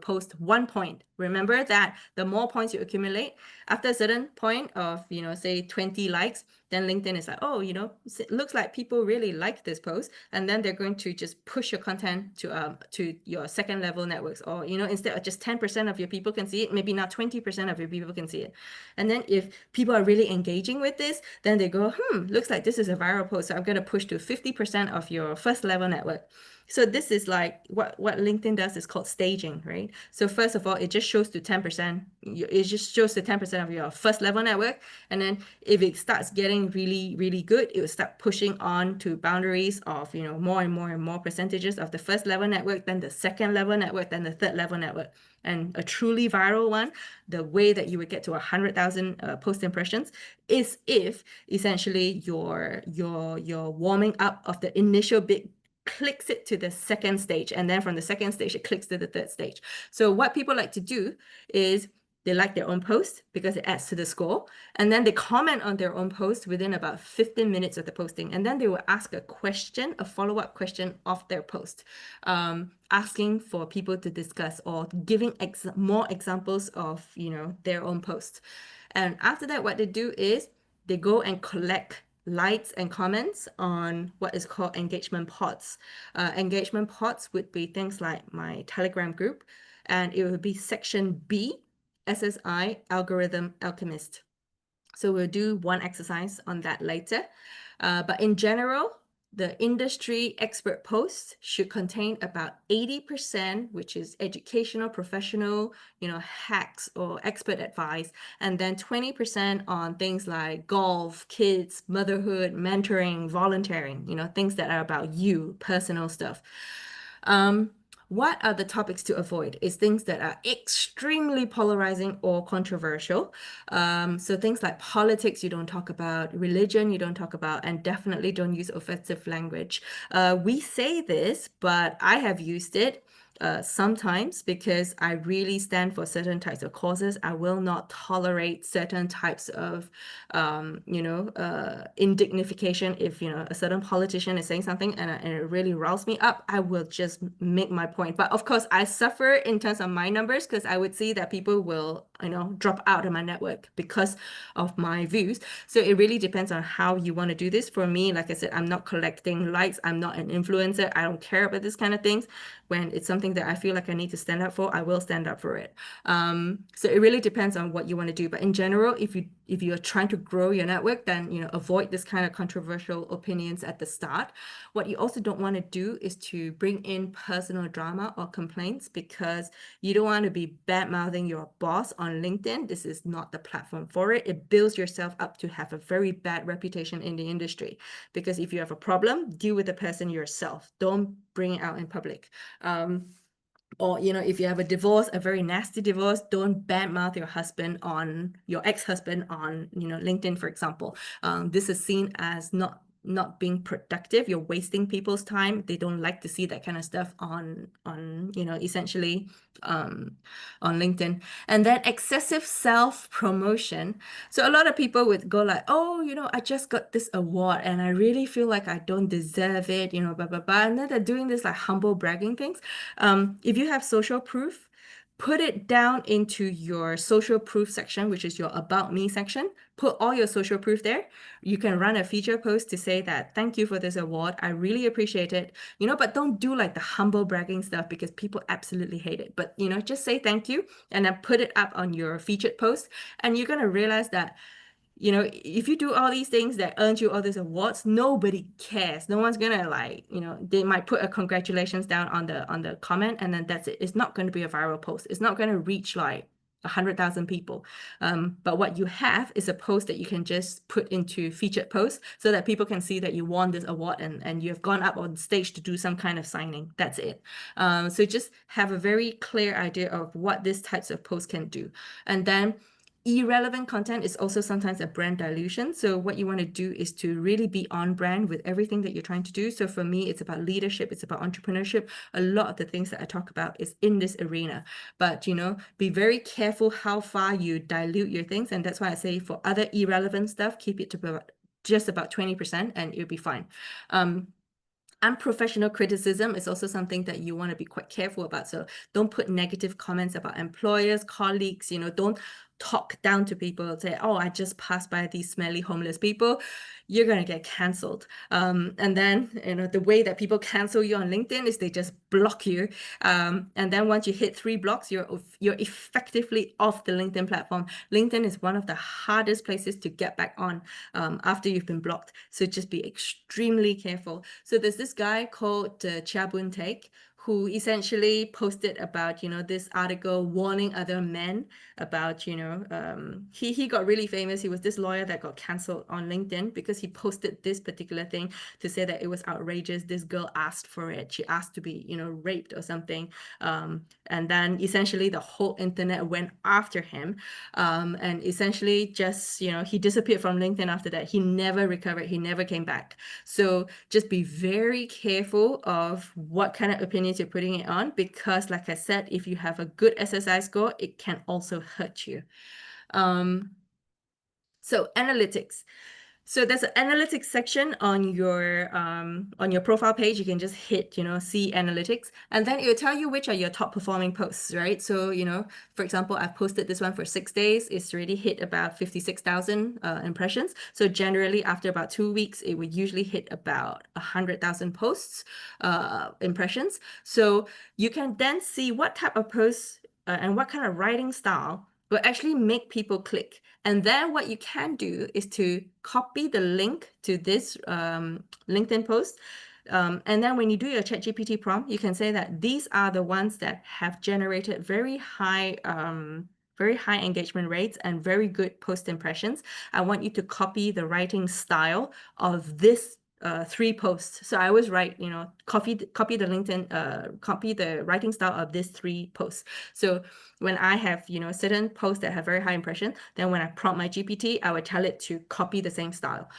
Speaker 1: post 1 point. Remember that the more points you accumulate after a certain point of say 20 likes, then LinkedIn is like, oh, it looks like people really like this post, and then they're going to just push your content to your second level networks, or instead of just 10% of your people can see it, maybe now 20% of your people can see it. And then if people are really engaging with this, then they go, looks like this is a viral post, so I'm going to push to 50% of your first level network. So this is like what LinkedIn does is called staging, right? So first of all, it just shows to 10%. It just shows to 10% of your first level network. And then if it starts getting really, really good, it will start pushing on to boundaries of, more and more and more percentages of the first level network, then the second level network, then the third level network. And a truly viral one, the way that you would get to 100,000 post impressions is if essentially your warming up of the initial big clicks it to the second stage, and then from the second stage it clicks to the third stage. So what people like to do is they like their own post because it adds to the score, and then they comment on their own post within about 15 minutes of the posting, and then they will ask a question, a follow-up question of their post, asking for people to discuss or giving more examples of their own post. And after that, what they do is they go and collect likes and comments on what is called engagement pods. Engagement pods would be things like my Telegram group, and it would be section B, SSI Algorithm Alchemist. So we'll do one exercise on that later. But in general, the industry expert post should contain about 80%, which is educational, professional, hacks or expert advice, and then 20% on things like golf, kids, motherhood, mentoring, volunteering, things that are about you, personal stuff. What are the topics to avoid is things that are extremely polarizing or controversial. So things like politics, you don't talk about, religion, you don't talk about, and definitely don't use offensive language. We say this, but I have used it sometimes because I really stand for certain types of causes. I will not tolerate certain types of, indignification. If, a certain politician is saying something and it really riles me up, I will just make my point. But of course, I suffer in terms of my numbers because I would see that people will, drop out of my network because of my views. So it really depends on how you want to do this. For me, like I said, I'm not collecting likes. I'm not an influencer. I don't care about this kind of things. When it's something that I feel like I need to stand up for, I will stand up for it. So it really depends on what you want to do. But in general, if you're trying to grow your network, then avoid this kind of controversial opinions at the start. What you also don't want to do is to bring in personal drama or complaints, because you don't want to be bad-mouthing your boss on LinkedIn. This is not the platform for it. It builds yourself up to have a very bad reputation in the industry, because if you have a problem, deal with the person yourself. Don't bring it out in public. Or, if you have a divorce, a very nasty divorce, don't badmouth your husband on your ex-husband on, LinkedIn, for example. This is seen as not being productive. You're wasting people's time. They don't like to see that kind of stuff on essentially on LinkedIn. And then excessive self-promotion. So a lot of people would go like, oh, I just got this award and I really feel like I don't deserve it, blah, blah, blah. And then they're doing this like humble bragging things. If you have social proof, put it down into your social proof section, which is your about me section. Put all your social proof there. You can run a feature post to say that, thank you for this award. I really appreciate it. But don't do like the humble bragging stuff, because people absolutely hate it. But, just say thank you and then put it up on your featured post. And you're going to realize that if you do all these things that earns you all these awards, nobody cares. No one's gonna they might put a congratulations down on the comment, and then that's it. It's not going to be a viral post. It's not going to reach like 100,000 people. But what you have is a post that you can just put into featured posts so that people can see that you won this award and you have gone up on stage to do some kind of signing. That's it. So just have a very clear idea of what these types of posts can do. And then irrelevant content is also sometimes a brand dilution. So what you want to do is to really be on brand with everything that you're trying to do. So for me, it's about leadership. It's about entrepreneurship. A lot of the things that I talk about is in this arena. But, be very careful how far you dilute your things. And that's why I say for other irrelevant stuff, keep it to just about 20% and you'll be fine. Unprofessional criticism is also something that you want to be quite careful about. So don't put negative comments about employers, colleagues, don't talk down to people, say, oh, I just passed by these smelly homeless people, you're going to get canceled. And then, the way that people cancel you on LinkedIn is they just block you. And then once you hit 3 blocks, you're effectively off the LinkedIn platform. LinkedIn is one of the hardest places to get back on after you've been blocked. So just be extremely careful. So there's this guy called Chia Boon Taek, who essentially posted about, this article warning other men about, he got really famous. He was this lawyer that got canceled on LinkedIn because he posted this particular thing to say that it was outrageous. This girl asked for it. She asked to be, raped or something. And then essentially the whole internet went after him. And essentially just, he disappeared from LinkedIn after that. He never recovered. He never came back. So just be very careful of what kind of opinions you're putting it on, because like I said, if you have a good SSI score, it can also hurt you. So analytics. So there's an analytics section on your profile page. You can just hit, see analytics, and then it will tell you which are your top performing posts, right? So, for example, I've posted this one for 6 days. It's already hit about 56,000 impressions. So generally after about 2 weeks, it would usually hit about 100,000 posts, impressions. So you can then see what type of posts and what kind of writing style will actually make people click. And then what you can do is to copy the link to this LinkedIn post. And then when you do your ChatGPT prompt, you can say that these are the ones that have generated very high engagement rates and very good post impressions. I want you to copy the writing style of this 3 posts. So I always write, copy the LinkedIn, copy the writing style of these 3 posts. So when I have, certain posts that have very high impression, then when I prompt my GPT, I would tell it to copy the same style.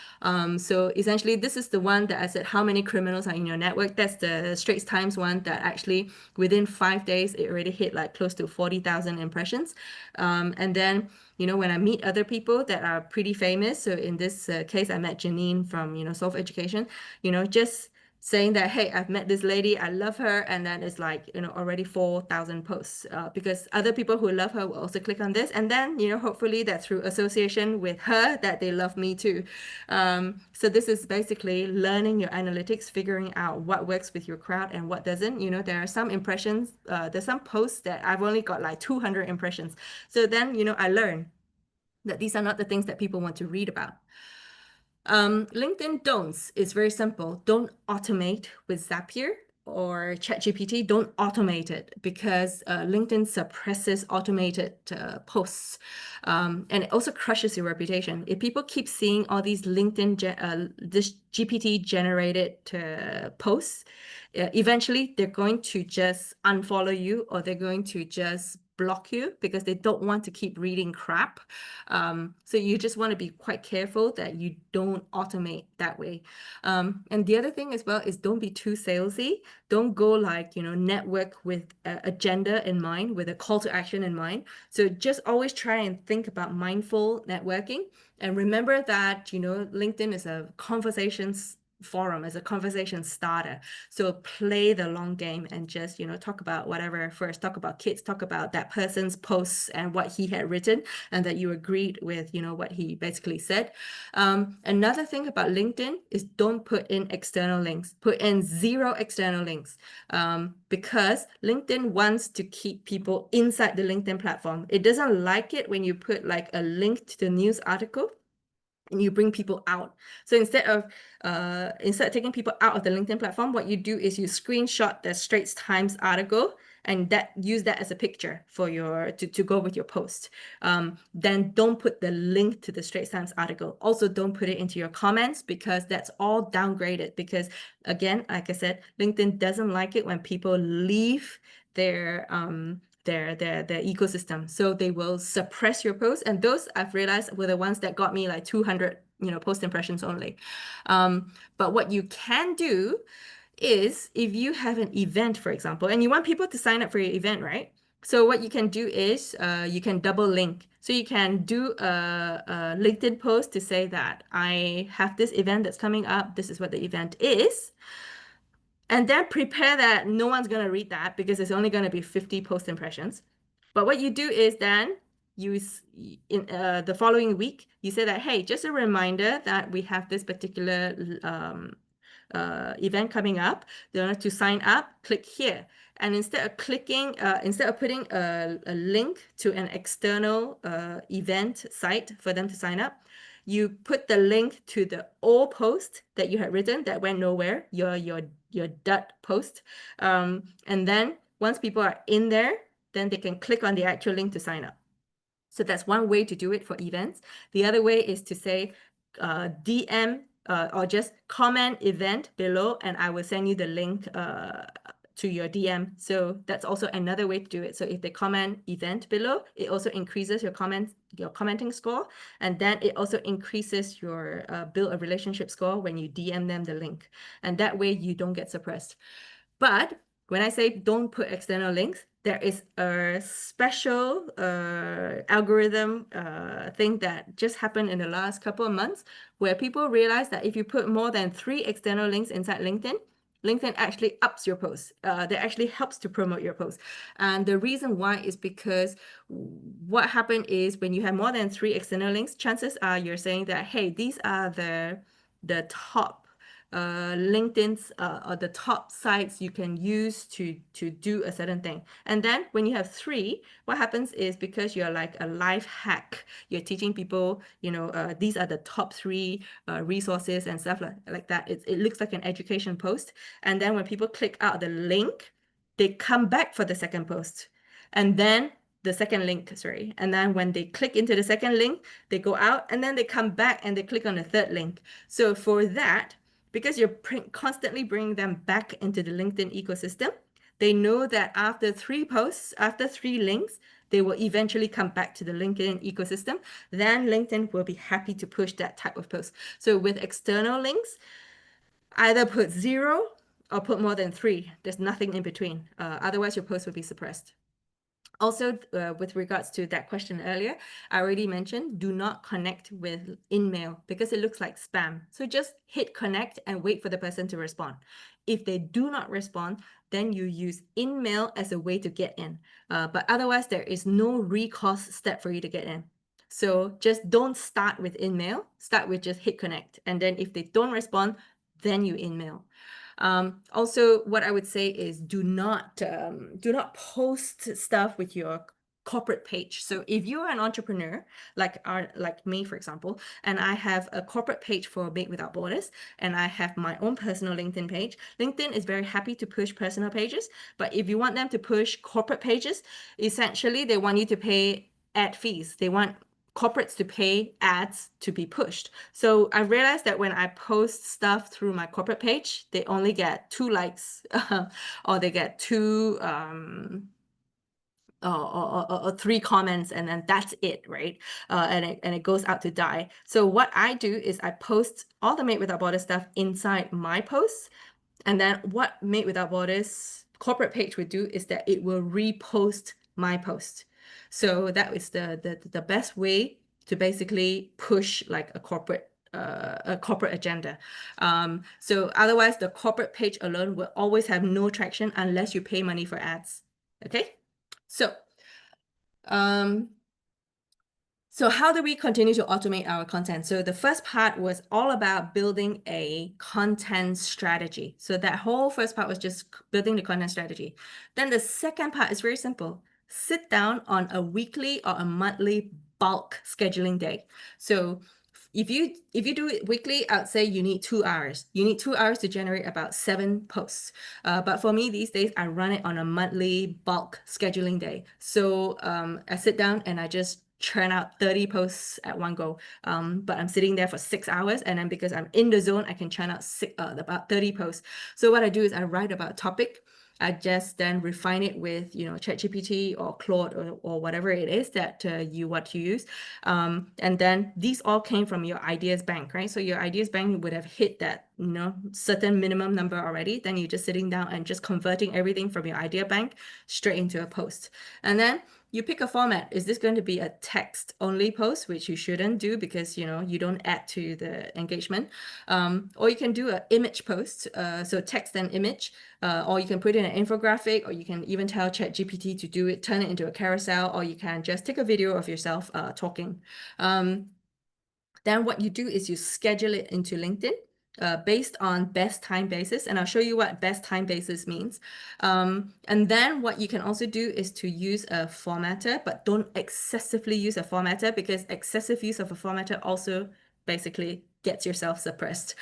Speaker 1: So essentially, this is the one that I said, how many criminals are in your network? That's the Straits Times one that actually within 5 days, it already hit like close to 40,000 impressions. And then, when I meet other people that are pretty famous, so in this case, I met Janine from, Solve Education, just saying that, hey, I've met this lady, I love her, and then it's like, already 4,000 posts, because other people who love her will also click on this, and then, hopefully that through association with her, that they love me too. So this is basically learning your analytics, figuring out what works with your crowd and what doesn't. There are some impressions, there's some posts that I've only got like 200 impressions. So then, I learn that these are not the things that people want to read about. LinkedIn don'ts is very simple. Don't automate with Zapier or ChatGPT. Don't automate it, because LinkedIn suppresses automated posts, and it also crushes your reputation. If people keep seeing all these this GPT generated posts, eventually they're going to just unfollow you, or they're going to just block you because they don't want to keep reading crap. So you just want to be quite careful that you don't automate that way. And the other thing as well is don't be too salesy. Don't go like, network with an agenda in mind, with a call to action in mind. So just always try and think about mindful networking. And remember that, LinkedIn is a conversations forum, as a conversation starter. So play the long game and just, talk about whatever first. Talk about kids, talk about that person's posts and what he had written, and that you agreed with, what he basically said. Another thing about LinkedIn is don't put in external links. Put in 0 external links, because LinkedIn wants to keep people inside the LinkedIn platform. It doesn't like it when you put like a link to the news article and you bring people out. So instead of taking people out of the LinkedIn platform, what you do is you screenshot the Straits Times article and use that as a picture for to go with your post. Then don't put the link to the Straits Times article. Also, don't put it into your comments, because that's all downgraded. Because again, like I said, LinkedIn doesn't like it when people leave their ecosystem. So they will suppress your posts. And those, I've realized, were the ones that got me like 200, post impressions only. But what you can do is, if you have an event, for example, and you want people to sign up for your event, right? So what you can do is you can double link. So you can do a LinkedIn post to say that I have this event that's coming up. This is what the event is. And then prepare that no one's going to read that because it's only going to be 50 post impressions. But what you do is then in the following week, you say that, hey, just a reminder that we have this particular event coming up. To sign up, click here. And instead of putting a link to an external event site for them to sign up, you put the link to the old post that you had written that went nowhere, your dot post. And then once people are in there, then they can click on the actual link to sign up. So that's one way to do it for events. The other way is to say DM or just comment event below, and I will send you the link to your DM. So that's also another way to do it. So if they comment event below, it also increases your commenting score, and then it also increases your build a relationship score when you DM them the link. And that way you don't get suppressed. But when I say don't put external links, there is a special algorithm thing that just happened in the last couple of months where people realize that if you put more than 3 external links inside LinkedIn, LinkedIn actually ups your post. That actually helps to promote your post. And the reason why is because what happened is when you have more than 3 external links, chances are you're saying that, hey, these are the top LinkedIn's or the top sites you can use to do a certain thing. And then when you have 3, what happens is because you're like a life hack, you're teaching people, these are the top 3 resources and stuff like that. It looks like an education post. And then when people click out the link, they come back for the second post. And then the second link, sorry. And then when they click into the second link, they go out and then they come back and they click on the third link. So for that, because you're constantly bringing them back into the LinkedIn ecosystem, they know that after 3 posts, after 3 links, they will eventually come back to the LinkedIn ecosystem. Then LinkedIn will be happy to push that type of post. So with external links, either put 0 or put more than 3. There's nothing in between. Otherwise, your post will be suppressed. Also, with regards to that question earlier, I already mentioned, do not connect with InMail because it looks like spam. So just hit connect and wait for the person to respond. If they do not respond, then you use InMail as a way to get in. But otherwise, there is no recourse step for you to get in. So just don't start with InMail. Start with just hit connect. And then if they don't respond, then you InMail. Also, what I would say is do not post stuff with your corporate page. So if you're an entrepreneur, like me, for example, and I have a corporate page for Made Without Borders, and I have my own personal LinkedIn page, LinkedIn is very happy to push personal pages. But if you want them to push corporate pages, essentially they want you to pay ad fees. They want corporates to pay ads to be pushed. So I realized that when I post stuff through my corporate page, they only get 2 likes or they get 2 or 3 comments, and then that's it, right? And it goes out to die. So what I do is I post all the Made Without Borders stuff inside my posts, and then what Made Without Borders corporate page would do is that it will repost my post. So that is the best way to basically push like a corporate agenda. So otherwise, the corporate page alone will always have no traction unless you pay money for ads. Okay, so how do we continue to automate our content? So the first part was all about building a content strategy. So that whole first part was just building the content strategy. Then the second part is very simple. Sit down on a weekly or a monthly bulk scheduling day. So if you do it weekly, I'd say you need 2 hours. You need 2 hours to generate about 7 posts. But for me these days, I run it on a monthly bulk scheduling day. So I sit down and I just churn out 30 posts at one go. But I'm sitting there for 6 hours, and then because I'm in the zone, I can churn out about 30 posts. So what I do is I write about a topic. I just then refine it with, ChatGPT or Claude or whatever it is that you want to use. And then these all came from your ideas bank, right? So your ideas bank would have hit that, certain minimum number already. Then you're just sitting down and just converting everything from your idea bank straight into a post. And then you pick a format. Is this going to be a text only post, which you shouldn't do because you don't add to the engagement, or you can do an image post, so text and image, or you can put in an infographic, or you can even tell ChatGPT to do it, turn it into a carousel, or you can just take a video of yourself talking. Then what you do is you schedule it into LinkedIn based on best time basis. And I'll show you what best time basis means. And then what you can also do is to use a formatter, but don't excessively use a formatter, because excessive use of a formatter also basically gets yourself suppressed.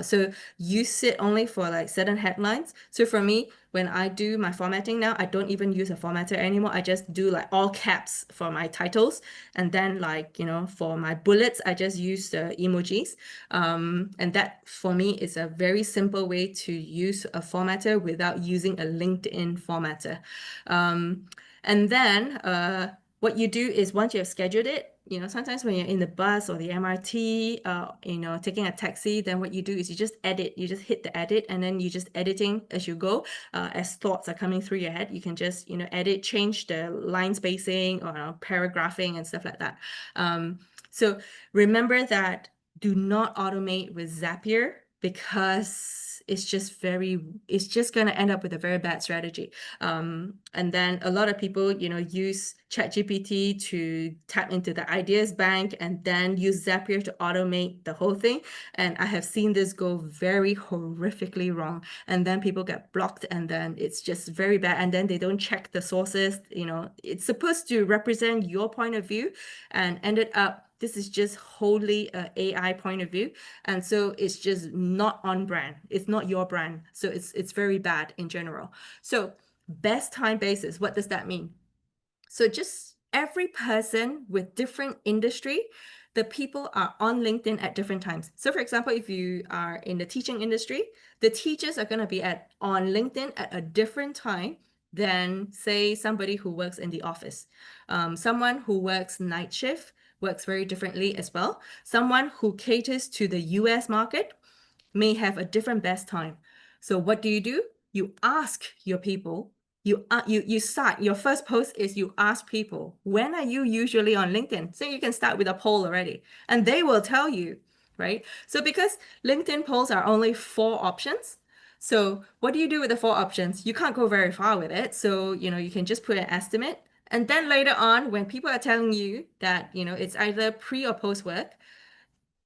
Speaker 1: So use it only for like certain headlines. So for me, when I do my formatting now, I don't even use a formatter anymore. I just do like all caps for my titles. And then like, for my bullets, I just use the emojis. And that for me is a very simple way to use a formatter without using a LinkedIn formatter. And then what you do is once you have scheduled it, sometimes when you're in the bus or the MRT, taking a taxi, then what you do is you just edit. You just hit the edit, and then you just editing as you go. As thoughts are coming through your head, you can just, edit, change the line spacing or paragraphing and stuff like that. So remember that do not automate with Zapier, because it's just going to end up with a very bad strategy. And then a lot of people, use ChatGPT to tap into the ideas bank and then use Zapier to automate the whole thing. And I have seen this go very horrifically wrong. And then people get blocked, and then it's just very bad. And then they don't check the sources. It's supposed to represent your point of view, and ended up this is just wholly an AI point of view. And so it's just not on brand. It's not your brand. So it's very bad in general. So best time basis, what does that mean? So just every person with different industry, the people are on LinkedIn at different times. So for example, if you are in the teaching industry, the teachers are going to be on LinkedIn at a different time than, say, somebody who works in the office. Someone who works night shift works very differently as well. Someone who caters to the US market may have a different best time. So what do? You ask your people. You start your first post is you ask people, when are you usually on LinkedIn? So you can start with a poll already, and they will tell you, right? So because LinkedIn polls are only 4 options, so what do you do with the 4 options? You can't go very far with it. So you can just put an estimate. And then later on, when people are telling you that, it's either pre or post work,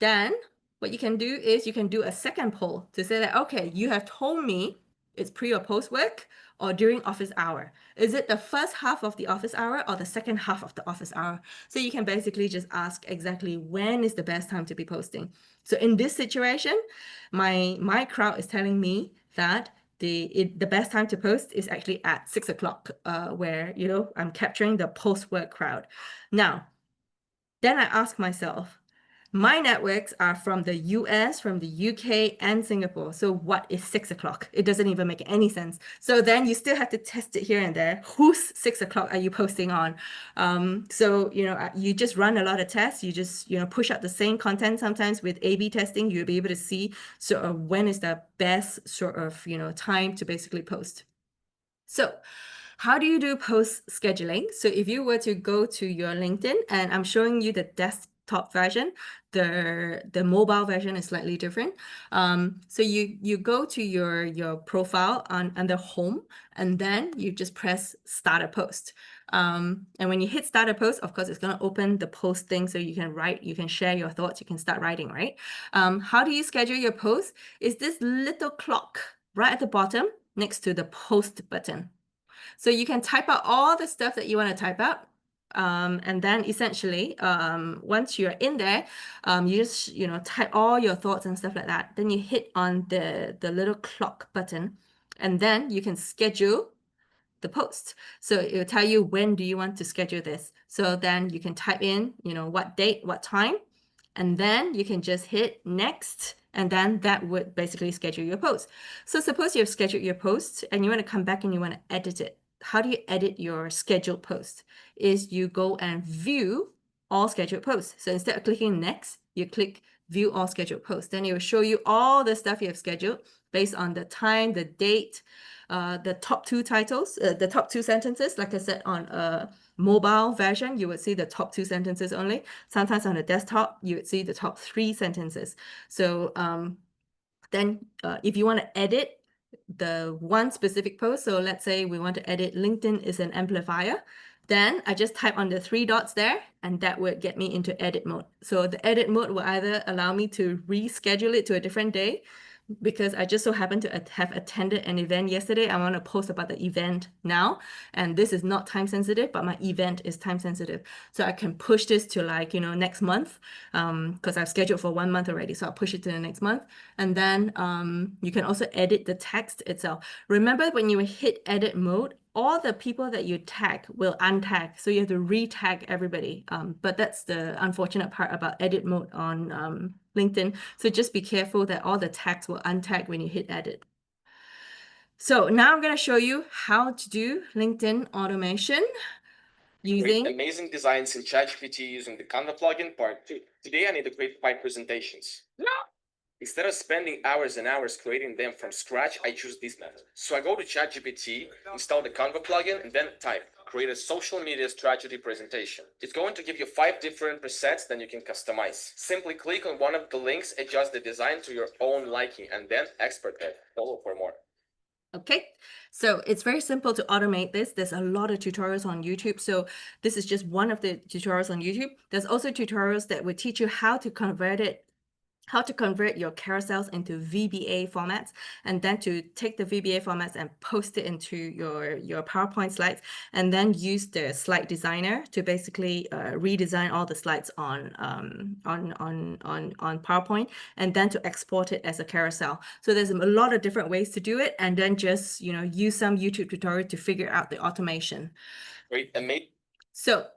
Speaker 1: then what you can do is you can do a second poll to say that, okay, you have told me it's pre or post work or during office hour. Is it the first half of the office hour or the second half of the office hour? So you can basically just ask exactly when is the best time to be posting. So in this situation, my crowd is telling me that the best time to post is actually at 6 o'clock, where I'm capturing the post-work crowd. Now, then I ask myself, my networks are from the US, from the UK, and Singapore. So what is 6 o'clock? It doesn't even make any sense. So then you still have to test it here and there. Whose 6 o'clock are you posting on? So, you just run a lot of tests. You just, push out the same content. Sometimes with A/B testing, you'll be able to see sort of when is the best sort of, time to basically post. So how do you do post scheduling? So if you were to go to your LinkedIn, and I'm showing you the desktop version, the mobile version is slightly different. So you go to your profile under home, and then you just press start a post. And when you hit start a post, of course, it's going to open the post thing, so you can write, you can share your thoughts, you can start writing, right? How do you schedule your post? Is this little clock right at the bottom next to the post button. So you can type out all the stuff that you want to type out. And then essentially, once you're in there, you just, type all your thoughts and stuff like that. Then you hit on the little clock button, and then you can schedule the post. So it will tell you when do you want to schedule this. So then you can type in, what date, what time, and then you can just hit next, and then that would basically schedule your post. So suppose you have scheduled your post and you want to come back and you want to edit it. How do you edit your scheduled post? Is you go and view all scheduled posts. So instead of clicking next, you click view all scheduled posts. Then it will show you all the stuff you have scheduled based on the time, the date, the top two titles, the top two sentences. Like I said, on a mobile version, you would see the top two sentences only. Sometimes on a desktop, you would see the top three sentences. So then if you want to edit the one specific post, so let's say we want to edit LinkedIn is an amplifier, then I just type on the three dots there, and that would get me into edit mode. So the edit mode will either allow me to reschedule it to a different day, because I just so happened to have attended an event yesterday. I want to post about the event now, and this is not time sensitive, but my event is time sensitive. So I can push this to, like, next month, because I've scheduled for 1 month already. So I'll push it to the next month. And then you can also edit the text itself. Remember, when you hit edit mode, all the people that you tag will untag. So you have to re-tag everybody. But that's the unfortunate part about edit mode on LinkedIn. So just be careful that all the tags will untag when you hit edit. So now I'm going to show you how to do LinkedIn automation using
Speaker 2: amazing designs in ChatGPT using the Canva plugin part 2. Today I need to create 5 presentations. Instead of spending hours and hours creating them from scratch, I choose this method. So I go to ChatGPT, install the Canva plugin, and then type create a social media strategy presentation. It's going to give you 5 different presets that you can customize. Simply click on one of the links, adjust the design to your own liking, and then export it. Follow for more.
Speaker 1: Okay, so it's very simple to automate this. There's a lot of tutorials on YouTube. So this is just one of the tutorials on YouTube. There's also tutorials that will teach you how to convert your carousels into VBA formats, and then to take the VBA formats and post it into your PowerPoint slides, and then use the slide designer to basically redesign all the slides on PowerPoint, and then to export it as a carousel. So there's a lot of different ways to do it, and then just use some YouTube tutorial to figure out the automation.
Speaker 2: Great, amazing.
Speaker 1: So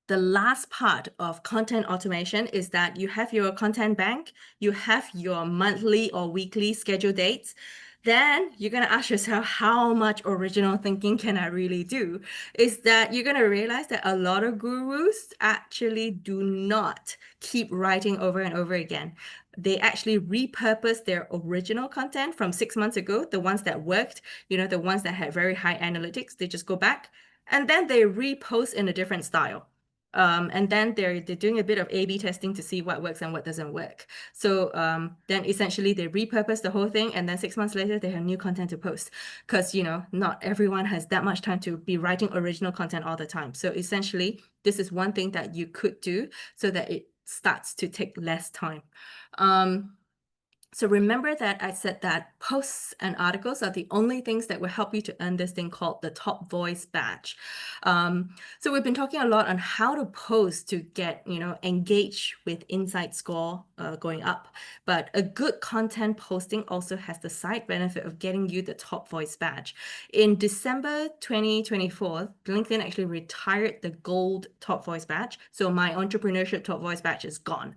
Speaker 1: the last part of content automation is that you have your content bank, you have your monthly or weekly schedule dates. Then you're going to ask yourself, how much original thinking can I really do? Is that you're going to realize that a lot of gurus actually do not keep writing over and over again. They actually repurpose their original content from 6 months ago, the ones that worked, the ones that had very high analytics. They just go back and then they repost in a different style. And then they're doing a bit of A/B testing to see what works and what doesn't work. So then essentially they repurpose the whole thing, and then 6 months later they have new content to post, because not everyone has that much time to be writing original content all the time. So essentially this is one thing that you could do so that it starts to take less time. So remember that I said that posts and articles are the only things that will help you to earn this thing called the top voice badge. So we've been talking a lot on how to post to get, engage with insight score going up. But a good content posting also has the side benefit of getting you the top voice badge. In December 2024, LinkedIn actually retired the gold top voice badge. So my entrepreneurship top voice badge is gone.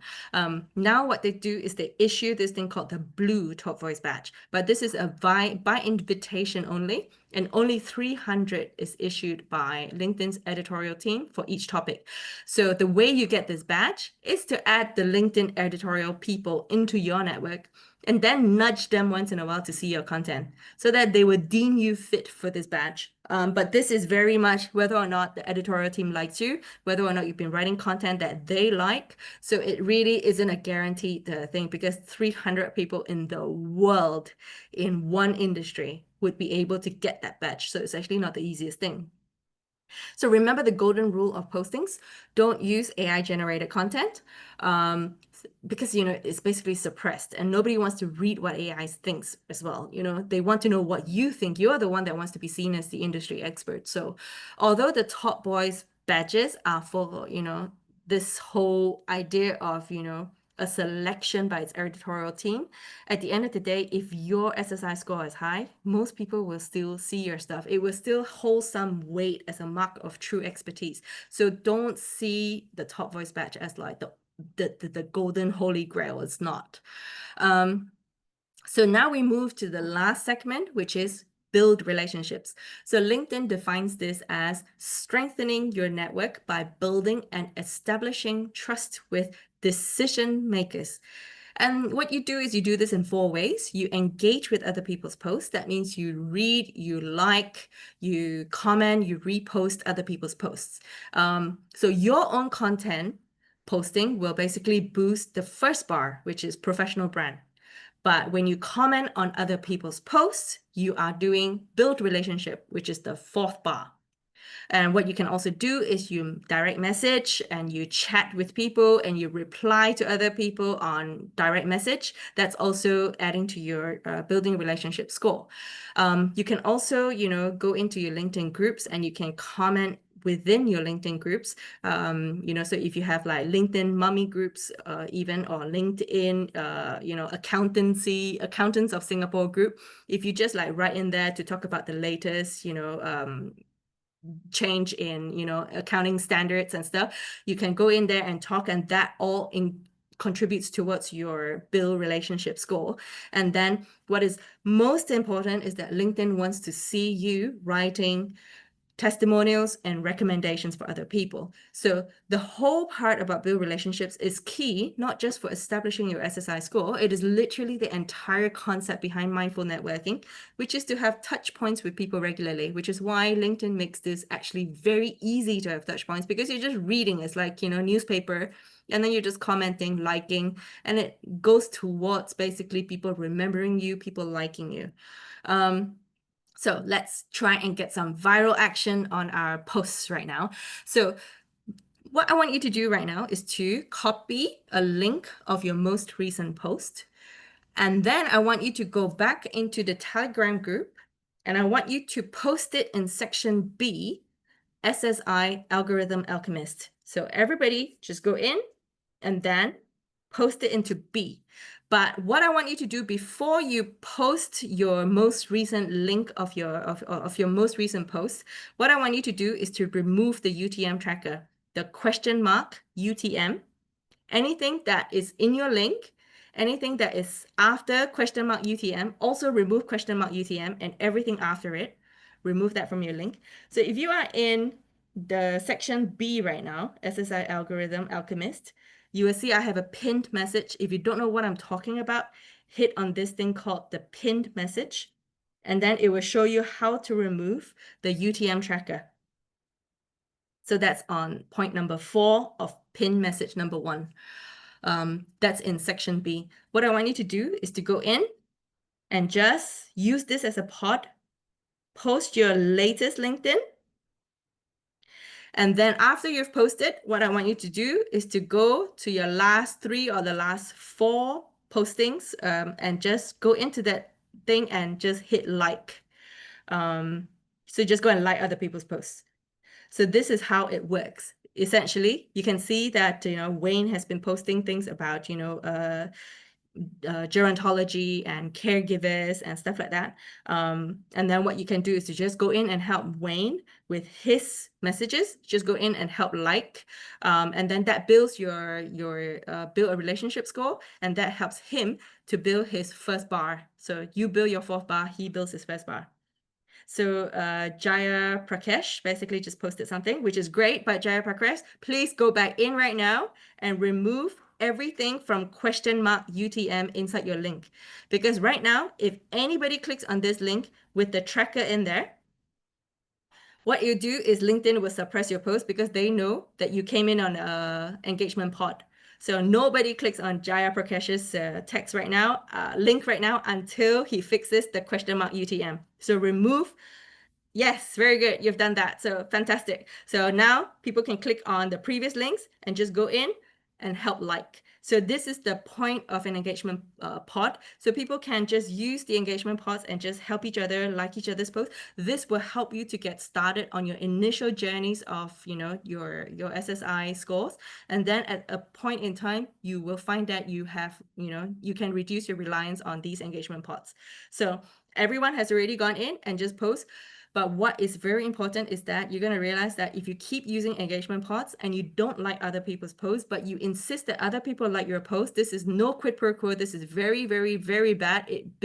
Speaker 1: Now what they do is they issue this thing called the blue top voice badge, but this is a by invitation only, and only 300 is issued by LinkedIn's editorial team for each topic. So the way you get this badge is to add the LinkedIn editorial people into your network, and then nudge them once in a while to see your content so that they would deem you fit for this badge. But this is very much whether or not the editorial team likes you, whether or not you've been writing content that they like. So it really isn't a guaranteed thing, because 300 people in the world in one industry would be able to get that badge. So it's actually not the easiest thing. So remember the golden rule of postings: don't use AI generated content, because it's basically suppressed, and nobody wants to read what AI thinks as well. They want to know what you think. You're the one that wants to be seen as the industry expert. So although the top voice badges are for this whole idea of a selection by its editorial team, at the end of the day, if your SSI score is high, most people will still see your stuff. It will still hold some weight as a mark of true expertise. So don't see the top voice badge as like the golden holy grail. It's not. So now we move to the last segment, which is build relationships. So LinkedIn defines this as strengthening your network by building and establishing trust with decision makers. And what you do is you do this in 4 ways. You engage with other people's posts. That means you read, you like, you comment, you repost other people's posts. So your own content posting will basically boost the first bar, which is professional brand. But when you comment on other people's posts, you are doing build relationship, which is the fourth bar. And what you can also do is you direct message and you chat with people and you reply to other people on direct message. That's also adding to your building relationship score. You can also, go into your LinkedIn groups and you can comment within your LinkedIn groups. So if you have like LinkedIn mummy groups, even or LinkedIn, accountants of Singapore group, if you just like write in there to talk about the latest, change in accounting standards and stuff, you can go in there and talk, and that all contributes towards your build relationship score. And then what is most important is that LinkedIn wants to see you writing testimonials and recommendations for other people. So the whole part about build relationships is key, not just for establishing your SSI score. It is literally the entire concept behind mindful networking, which is to have touch points with people regularly, which is why LinkedIn makes this actually very easy to have touch points, because you're just reading. It's like, newspaper, and then you're just commenting, liking, and it goes towards basically people remembering you, people liking you. So let's try and get some viral action on our posts right now. So what I want you to do right now is to copy a link of your most recent post. And then I want you to go back into the Telegram group and I want you to post it in section B, SSI Algorithm Alchemist. So everybody just go in and then post it into B. But what I want you to do before you post your most recent link of your most recent post, what I want you to do is to remove the UTM tracker, the question mark UTM, anything that is in your link, anything that is after question mark UTM, also remove question mark UTM, and everything after it, remove that from your link. So if you are in the section B right now, SSI Algorithm Alchemist, you will see I have a pinned message. If you don't know what I'm talking about, hit on this thing called the pinned message, and then it will show you how to remove the UTM tracker. So that's on point number 4 of pinned message number 1. That's in section B. What I want you to do is to go in and just use this as a pod, post your latest LinkedIn. And then after you've posted, what I want you to do is to go to your last 3 or the last 4 postings, and just go into that thing and just hit like. So just go and like other people's posts. So this is how it works. Essentially, you can see that, Wayne has been posting things about, gerontology and caregivers and stuff like that. And then what you can do is to just go in and help Wayne with his messages. Just go in and help like, and then that builds your build a relationship score, and that helps him to build his first bar. So you build your 4th bar, he builds his first bar. So Jaya Prakesh basically just posted something, which is great. But Jaya Prakesh, please go back in right now and remove everything from question mark UTM inside your link. Because right now, if anybody clicks on this link with the tracker in there, what you do is LinkedIn will suppress your post because they know that you came in on engagement pod. So nobody clicks on Jaya Prakesh's text right now, link right now, until he fixes the question mark UTM. So remove. Yes, very good. You've done that. So fantastic. So now people can click on the previous links and just go in and help like. So this is the point of an engagement pod. So people can just use the engagement pods and just help each other, like each other's posts. This will help you to get started on your initial journeys of, your SSI scores. And then at a point in time, you will find that you have, you can reduce your reliance on these engagement pods. So everyone has already gone in and just post. But what is very important is that you're going to realize that if you keep using engagement pods and you don't like other people's posts, but you insist that other people like your post, this is no quid pro quo. This is very, very, very bad. It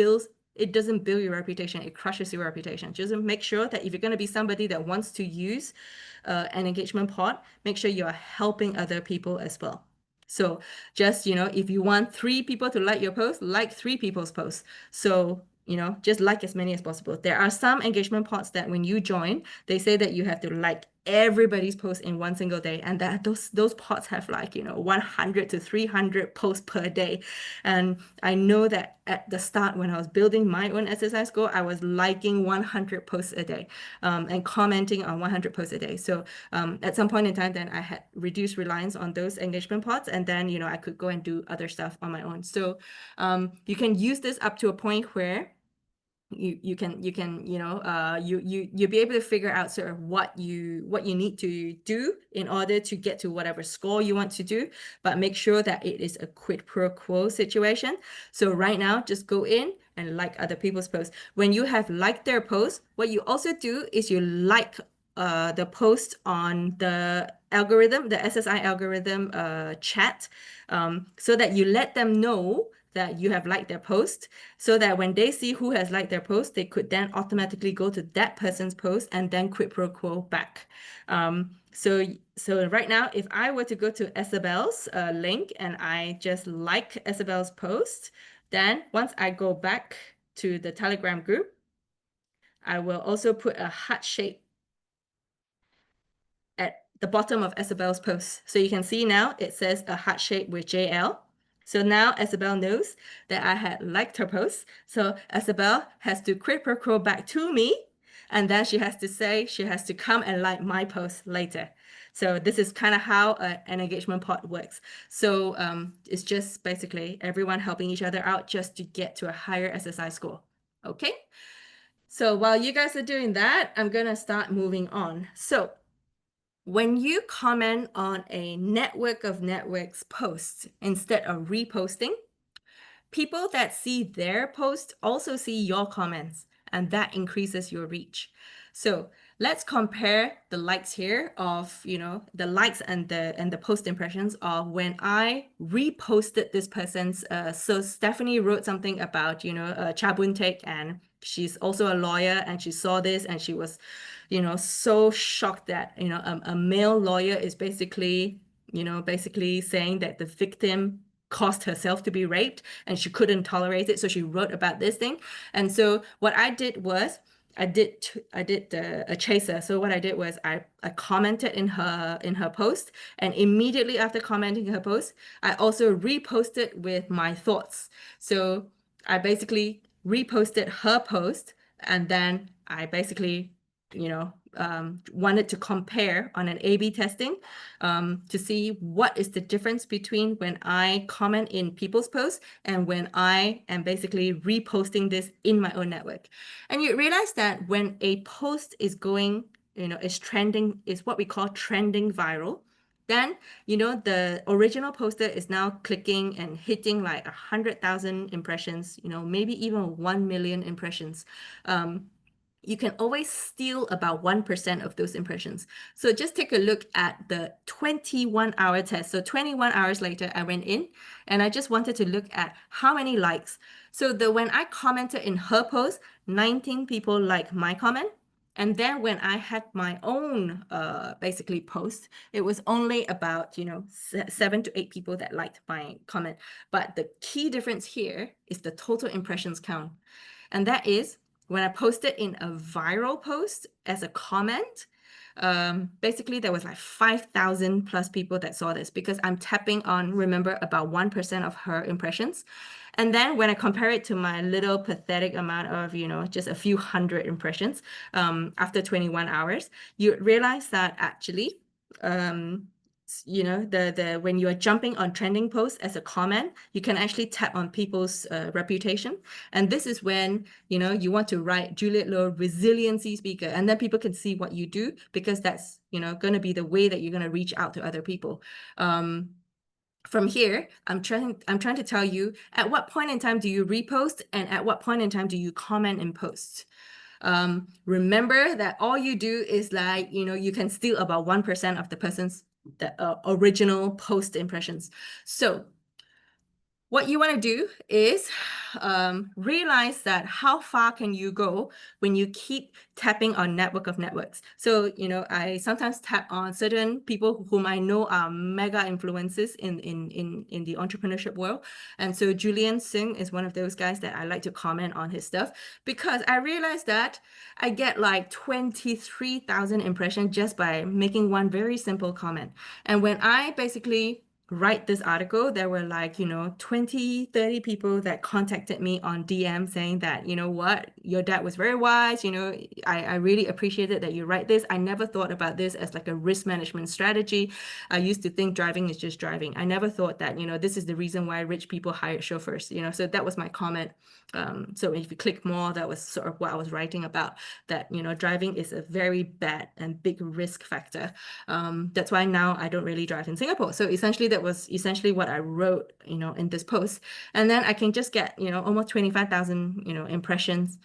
Speaker 1: doesn't build your reputation. It crushes your reputation. Just make sure that if you're going to be somebody that wants to use an engagement pod, make sure you are helping other people as well. So just, if you want 3 people to like your post, like 3 people's posts. So, just like as many as possible. There are some engagement pods that when you join, they say that you have to like everybody's post in one single day, and that those pods have like 100 to 300 posts per day. And I know that at the start when I was building my own SSI score, I was liking 100 posts a day, and commenting on 100 posts a day. So at some point in time, then I had reduced reliance on those engagement pods, and then I could go and do other stuff on my own. So you can use this up to a point where you can you'll be able to figure out sort of what you need to do in order to get to whatever score you want to do, but make sure that it is a quid pro quo situation. So right now, just go in and like other people's posts. When you have liked their posts, what you also do is you like the post on the algorithm, the SSI algorithm chat, so that you let them know that you have liked their post, so that when they see who has liked their post, they could then automatically go to that person's post and then quid pro quo back. So right now, if I were to go to Isabel's link and I just like Isabel's post, then once I go back to the Telegram group, I will also put a heart shape at the bottom of Isabel's post. So you can see now it says a heart shape with JL. So now Isabel knows that I had liked her post. So Isabel has to quid pro quo back to me, and then she has to come and like my post later. So this is kind of how an engagement pod works. So it's just basically everyone helping each other out just to get to a higher SSI score. Okay. So while you guys are doing that, I'm going to start moving on. So when you comment on a network of networks post instead of reposting, people that see their post also see your comments, and that increases your reach. So let's compare the likes here of, the likes and the post impressions of when I reposted this person's. So Stephanie wrote something about, Chabun Tek, and she's also a lawyer, and she saw this and she was, so shocked that, a male lawyer is basically saying that the victim caused herself to be raped and she couldn't tolerate it. So she wrote about this thing. And so what I did was I did a chaser. So what I did was I commented in her post, and immediately after commenting her post, I also reposted with my thoughts. So I basically reposted her post, and then I basically wanted to compare on an A/B testing to see what is the difference between when I comment in people's posts and when I am basically reposting this in my own network. And you realize that when a post is going, is trending, is what we call trending viral, then the original poster is now clicking and hitting like 100,000 impressions, maybe even 1 million impressions. You can always steal about 1% of those impressions. So just take a look at the 21-hour test. So 21 hours later, I went in and I just wanted to look at how many likes. So when I commented in her post, 19 people liked my comment. And then when I had my own basically post, it was only about 7 to 8 people that liked my comment. But the key difference here is the total impressions count. And that is when I posted in a viral post as a comment, basically there was like 5,000 plus people that saw this because I'm tapping on, remember, about 1% of her impressions. And then when I compare it to my little pathetic amount of, just a few hundred impressions after 21 hours, you realize that actually, when you are jumping on trending posts as a comment, you can actually tap on people's reputation. And this is when, you want to write Juliet Low resiliency speaker, and then people can see what you do, because that's, going to be the way that you're going to reach out to other people. From here, I'm trying to tell you at what point in time do you repost and at what point in time do you comment in posts. Remember that all you do is like, you can steal about 1% of the person's original post impressions. So What you want to do is realize that how far can you go when you keep tapping on network of networks. So, I sometimes tap on certain people whom I know are mega influences in the entrepreneurship world. And so Julian Singh is one of those guys that I like to comment on his stuff because I realized that I get like 23,000 impressions just by making one very simple comment. And when I basically write this article, there were like, 20, 30 people that contacted me on DM saying that, you know what, your dad was very wise. I really appreciated that you write this. I never thought about this as like a risk management strategy. I used to think driving is just driving. I never thought that, this is the reason why rich people hire chauffeurs, so that was my comment. So if you click more, that was sort of what I was writing about, that, driving is a very bad and big risk factor. That's why now I don't really drive in Singapore. So essentially, that was essentially what I wrote, in this post. And then I can just get, almost 25,000, impressions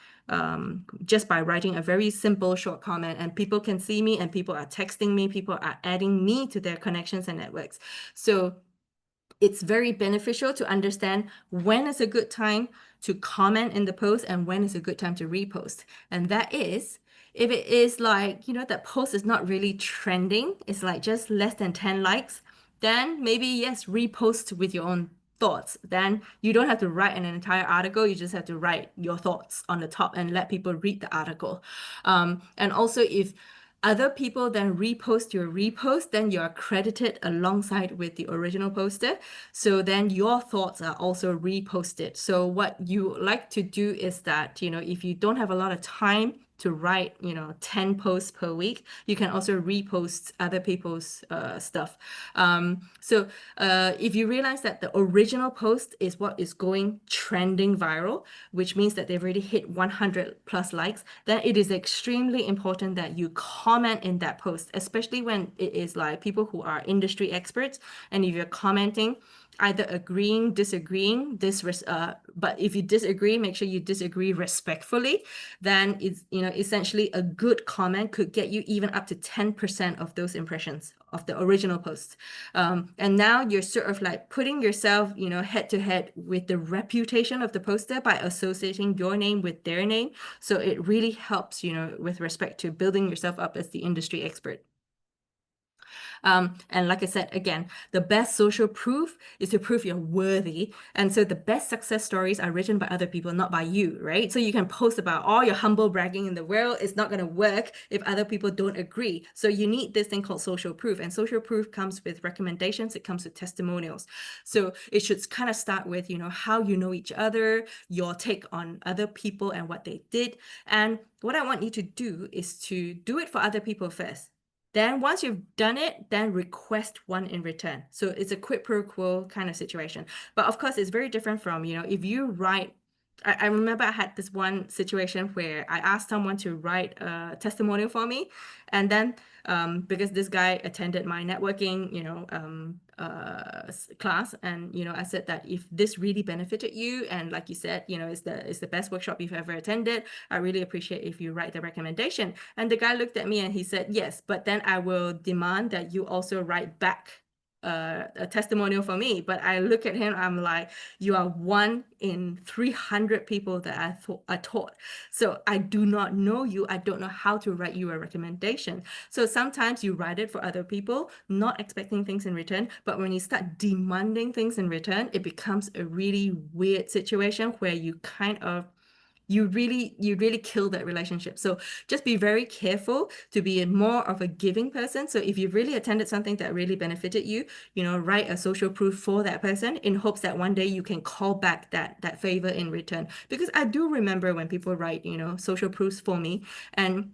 Speaker 1: just by writing a very simple short comment. And people can see me and people are texting me, people are adding me to their connections and networks. So it's very beneficial to understand when is a good time to comment in the post and when is a good time to repost. And that is, if it is like, that post is not really trending, it's like just less than 10 likes, then maybe yes, repost with your own thoughts. Then you don't have to write an entire article, you just have to write your thoughts on the top and let people read the article. And also, if other people then repost your repost, then you're credited alongside with the original poster. So then your thoughts are also reposted. So what you like to do is that, if you don't have a lot of time to write, 10 posts per week, you can also repost other people's stuff. So if you realize that the original post is what is going trending viral, which means that they've already hit 100 plus likes, then it is extremely important that you comment in that post, especially when it is like people who are industry experts. And if you're commenting, either agreeing, disagreeing, but if you disagree, make sure you disagree respectfully. Then it's, essentially a good comment could get you even up to 10% of those impressions of the original post. And now you're sort of like putting yourself, head to head with the reputation of the poster by associating your name with their name. So it really helps, with respect to building yourself up as the industry expert. And like I said, again, the best social proof is to prove you're worthy. And so the best success stories are written by other people, not by you, right? So you can post about all your humble bragging in the world. It's not going to work if other people don't agree. So you need this thing called social proof. And social proof comes with recommendations, it comes with testimonials. So it should kind of start with, how you know each other, your take on other people and what they did. And what I want you to do is to do it for other people first. Then once you've done it, then request one in return. So it's a quid pro quo kind of situation. But of course, it's very different from, if you write, I remember I had this one situation where I asked someone to write a testimonial for me. And then because this guy attended my networking, class, and I said that if this really benefited you, and like you said, it's the best workshop you've ever attended, I really appreciate if you write the recommendation. And the guy looked at me and he said, yes, but then I will demand that you also write back a testimonial for me. But I look at him, I'm like, you are one in 300 people that I taught. So I do not know you. I don't know how to write you a recommendation. So sometimes you write it for other people, not expecting things in return. But when you start demanding things in return, it becomes a really weird situation where you really kill that relationship. So just be very careful to be more of a giving person. So if you've really attended something that really benefited you, write a social proof for that person in hopes that one day you can call back that favor in return. Because I do remember when people write, social proofs for me, and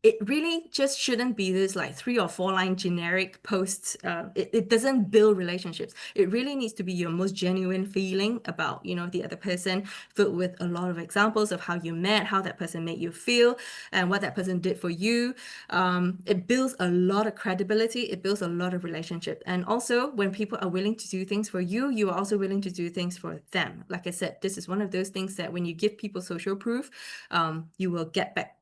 Speaker 1: it really just shouldn't be this like 3 or 4 line generic posts. It doesn't build relationships. It really needs to be your most genuine feeling about, the other person, filled with a lot of examples of how you met, how that person made you feel, and what that person did for you. It builds a lot of credibility. It builds a lot of relationship. And also, when people are willing to do things for you, you are also willing to do things for them. Like I said, this is one of those things that when you give people social proof, you will get back,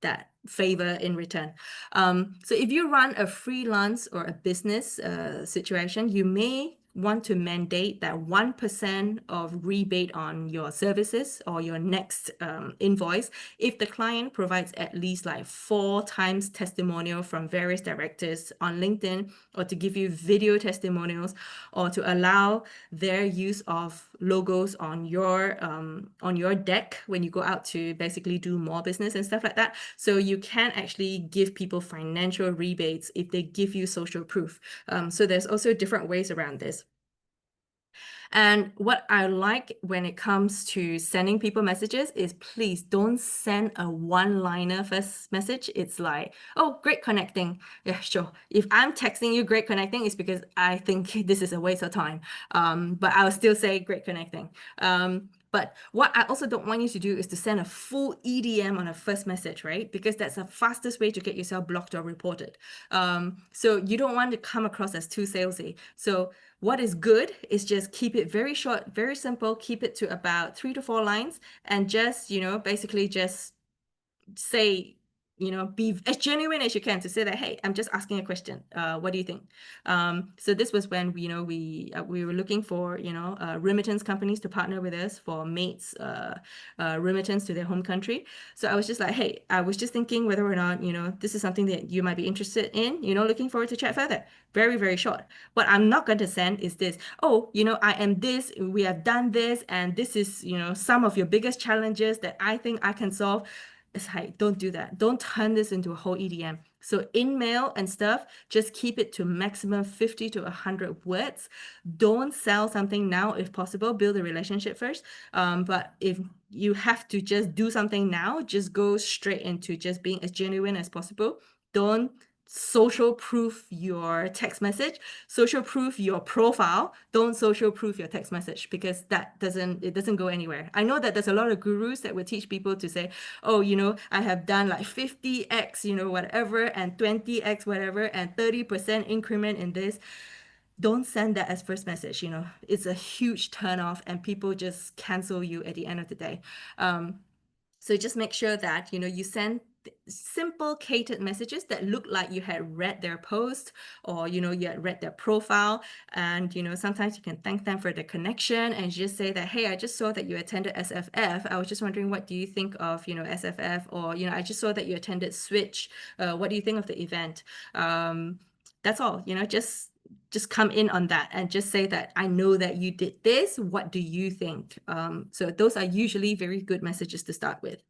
Speaker 1: that favor in return. So if you run a freelance or a business situation, you may want to mandate that 1% of rebate on your services or your next invoice if the client provides at least like 4 times testimonial from various directors on LinkedIn, or to give you video testimonials, or to allow their use of logos on your deck when you go out to basically do more business and stuff like that. So you can actually give people financial rebates if they give you social proof. So there's also different ways around this. And what I like when it comes to sending people messages is, please don't send a one-liner first message. It's like, oh, great connecting. Yeah, sure. If I'm texting you great connecting, it's because I think this is a waste of time. But I'll still say great connecting. But what I also don't want you to do is to send a full EDM on a first message, right? Because that's the fastest way to get yourself blocked or reported. So you don't want to come across as too salesy. So what is good is just keep it very short, very simple, keep it to about 3 to 4 lines, and just, basically just say, be as genuine as you can to say that, hey, I'm just asking a question. What do you think? So this was when we were looking for remittance companies to partner with us for mates remittance to their home country. So I was just like, hey, I was just thinking whether or not this is something that you might be interested in. Looking forward to chat further. Very, very short. What I'm not going to send is this. Oh, I am this. We have done this, and this is some of your biggest challenges that I think I can solve. It's like, don't do that. Don't turn this into a whole EDM. So in mail and stuff, just keep it to maximum 50 to 100 words. Don't sell something now if possible. Build a relationship first. But if you have to just do something now, just go straight into just being as genuine as possible. Don't social proof your text message, social proof your profile. Don't social proof your text message, because it doesn't go anywhere. I know that there's a lot of gurus that will teach people to say, oh, I have done like 50x, whatever, and 20x, whatever, and 30% increment in this. Don't send that as first message. It's a huge turnoff, and people just cancel you at the end of the day. So just make sure that, you send simple catered messages that look like you had read their post, or, you had read their profile. And, sometimes you can thank them for the connection and just say that, hey, I just saw that you attended SFF. I was just wondering, what do you think of, SFF? Or, I just saw that you attended Switch. What do you think of the event? That's all, just come in on that and just say that, I know that you did this. What do you think? So those are usually very good messages to start with.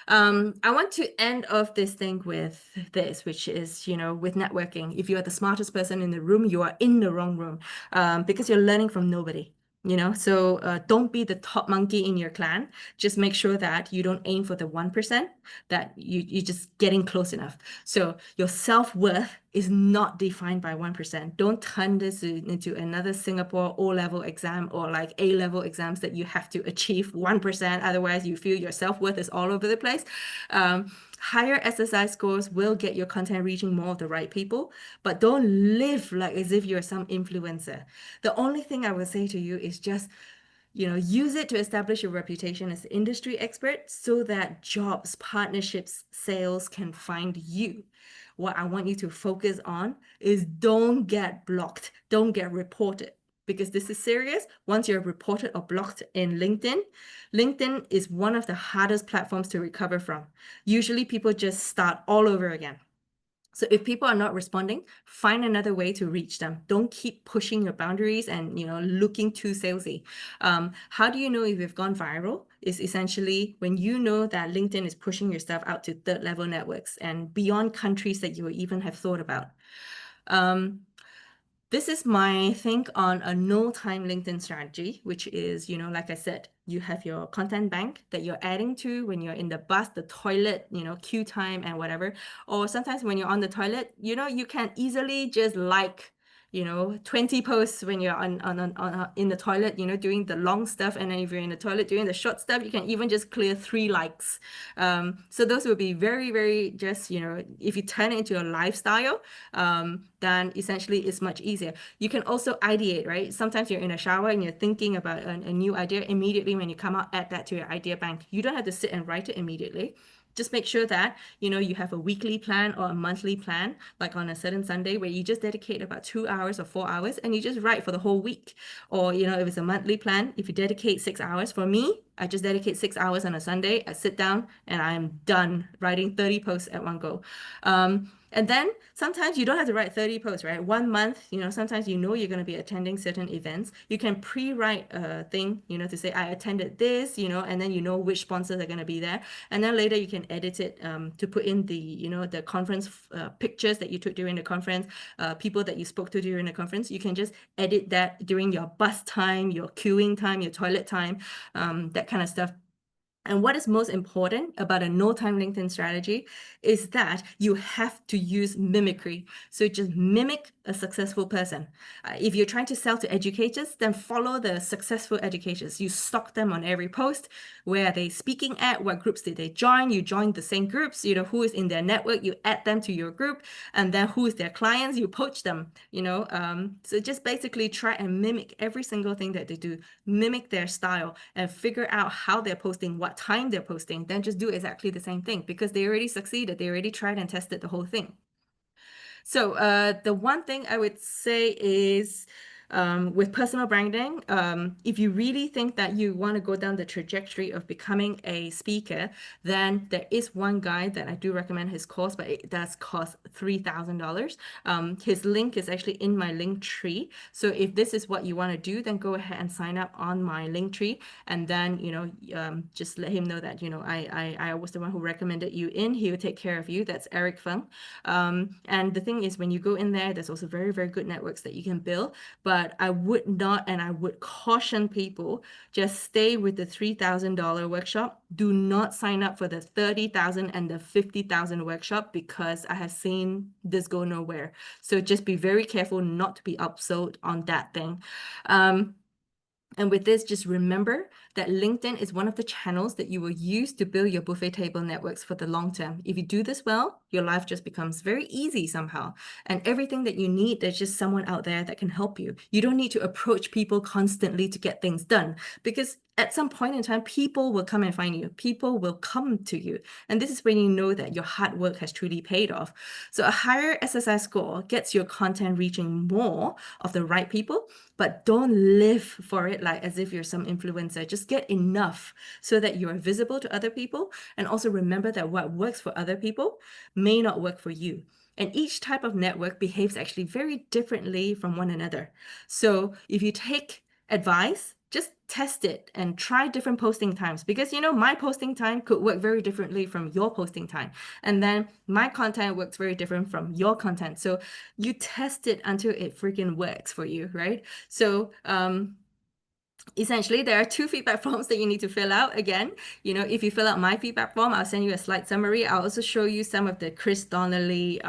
Speaker 1: I want to end off this thing with this, which is, with networking, if you are the smartest person in the room, you are in the wrong room, because you're learning from nobody. So don't be the top monkey in your clan. Just make sure that you don't aim for the 1%, that you're just getting close enough. So your self-worth is not defined by 1%. Don't turn this into another Singapore O-level exam, or like A-level exams that you have to achieve 1%. Otherwise, you feel your self-worth is all over the place. Higher SSI scores will get your content reaching more of the right people, but don't live like as if you're some influencer. The only thing I will say to you is just, use it to establish your reputation as an industry expert, so that jobs, partnerships, sales can find you. What I want you to focus on is, don't get blocked, don't get reported, because this is serious. Once you're reported or blocked in LinkedIn, LinkedIn is one of the hardest platforms to recover from. Usually people just start all over again. So if people are not responding, find another way to reach them. Don't keep pushing your boundaries and looking too salesy. How do you know if you've gone viral? Is essentially when you know that LinkedIn is pushing your stuff out to third-level networks and beyond countries that you even have thought about. This is my think on a no-time LinkedIn strategy, which is, like I said, you have your content bank that you're adding to when you're in the bus, the toilet, queue time and whatever. Or sometimes when you're on the toilet, you can easily just 20 posts when you're in the toilet, doing the long stuff. And then if you're in the toilet doing the short stuff, you can even just clear 3 likes. So those will be very, very just, if you turn it into a lifestyle, then essentially it's much easier. You can also ideate, right? Sometimes you're in a shower and you're thinking about a new idea. Immediately when you come out, add that to your idea bank. You don't have to sit and write it immediately. just make sure that, you have a weekly plan or a monthly plan, like on a certain Sunday where you just dedicate about 2 hours or 4 hours and you just write for the whole week. Or, if it's a monthly plan, if you dedicate 6 hours, for me, I just dedicate 6 hours on a Sunday. I sit down and I'm done writing 30 posts at one go. And then sometimes you don't have to write 30 posts, right? 1 month, sometimes you're going to be attending certain events. You can pre-write a thing, to say, I attended this, and then you know which sponsors are going to be there. And then later you can edit it to put in the conference pictures that you took during the conference, people that you spoke to during the conference. You can just edit that during your bus time, your queuing time, your toilet time, that kind of stuff. And what is most important about a no-time LinkedIn strategy is that you have to use mimicry. So just mimic a successful person. If you're trying to sell to educators, then follow the successful educators. You stalk them on every post. Where are they speaking at? What groups did they join? You join the same groups. Who is in their network? You add them to your group. And then who is their clients? You poach them. So just basically try and mimic every single thing that they do. Mimic their style and figure out how they're posting, what time they're posting, then just do exactly the same thing because they already succeeded. They already tried and tested the whole thing. So the one thing I would say is with personal branding, if you really think that you want to go down the trajectory of becoming a speaker, then there is one guy that I do recommend his course, but it does cost $3,000. His link is actually in my link tree. So if this is what you want to do, then go ahead and sign up on my link tree, and then just let him know that I was the one who recommended you in. He will take care of you. That's Eric Feng. And the thing is, when you go in there, there's also very, very good networks that you can build. But I would not, and I would caution people, just stay with the $3,000 workshop. Do not sign up for the 30,000 and the 50,000 workshop because I have seen this go nowhere. So just be very careful not to be upsold on that thing. And with this, just remember that LinkedIn is one of the channels that you will use to build your buffet table networks for the long term. If you do this well, your life just becomes very easy somehow. And everything that you need, there's just someone out there that can help you. You don't need to approach people constantly to get things done because at some point in time, people will come and find you. People will come to you. And this is when you know that your hard work has truly paid off. So a higher SSI score gets your content reaching more of the right people, but don't live for it like as if you're some influencer. Just get enough so that you are visible to other people. And also remember that what works for other people may not work for you. And each type of network behaves actually very differently from one another. So if you take advice, just test it and try different posting times because my posting time could work very differently from your posting time, and then my content works very different from your content. So you test it until it freaking works for you, right? So essentially there are 2 feedback forms that you need to fill out. Again, if you fill out my feedback form, I'll send you a slide summary. I'll also show you some of the Chris Donnelly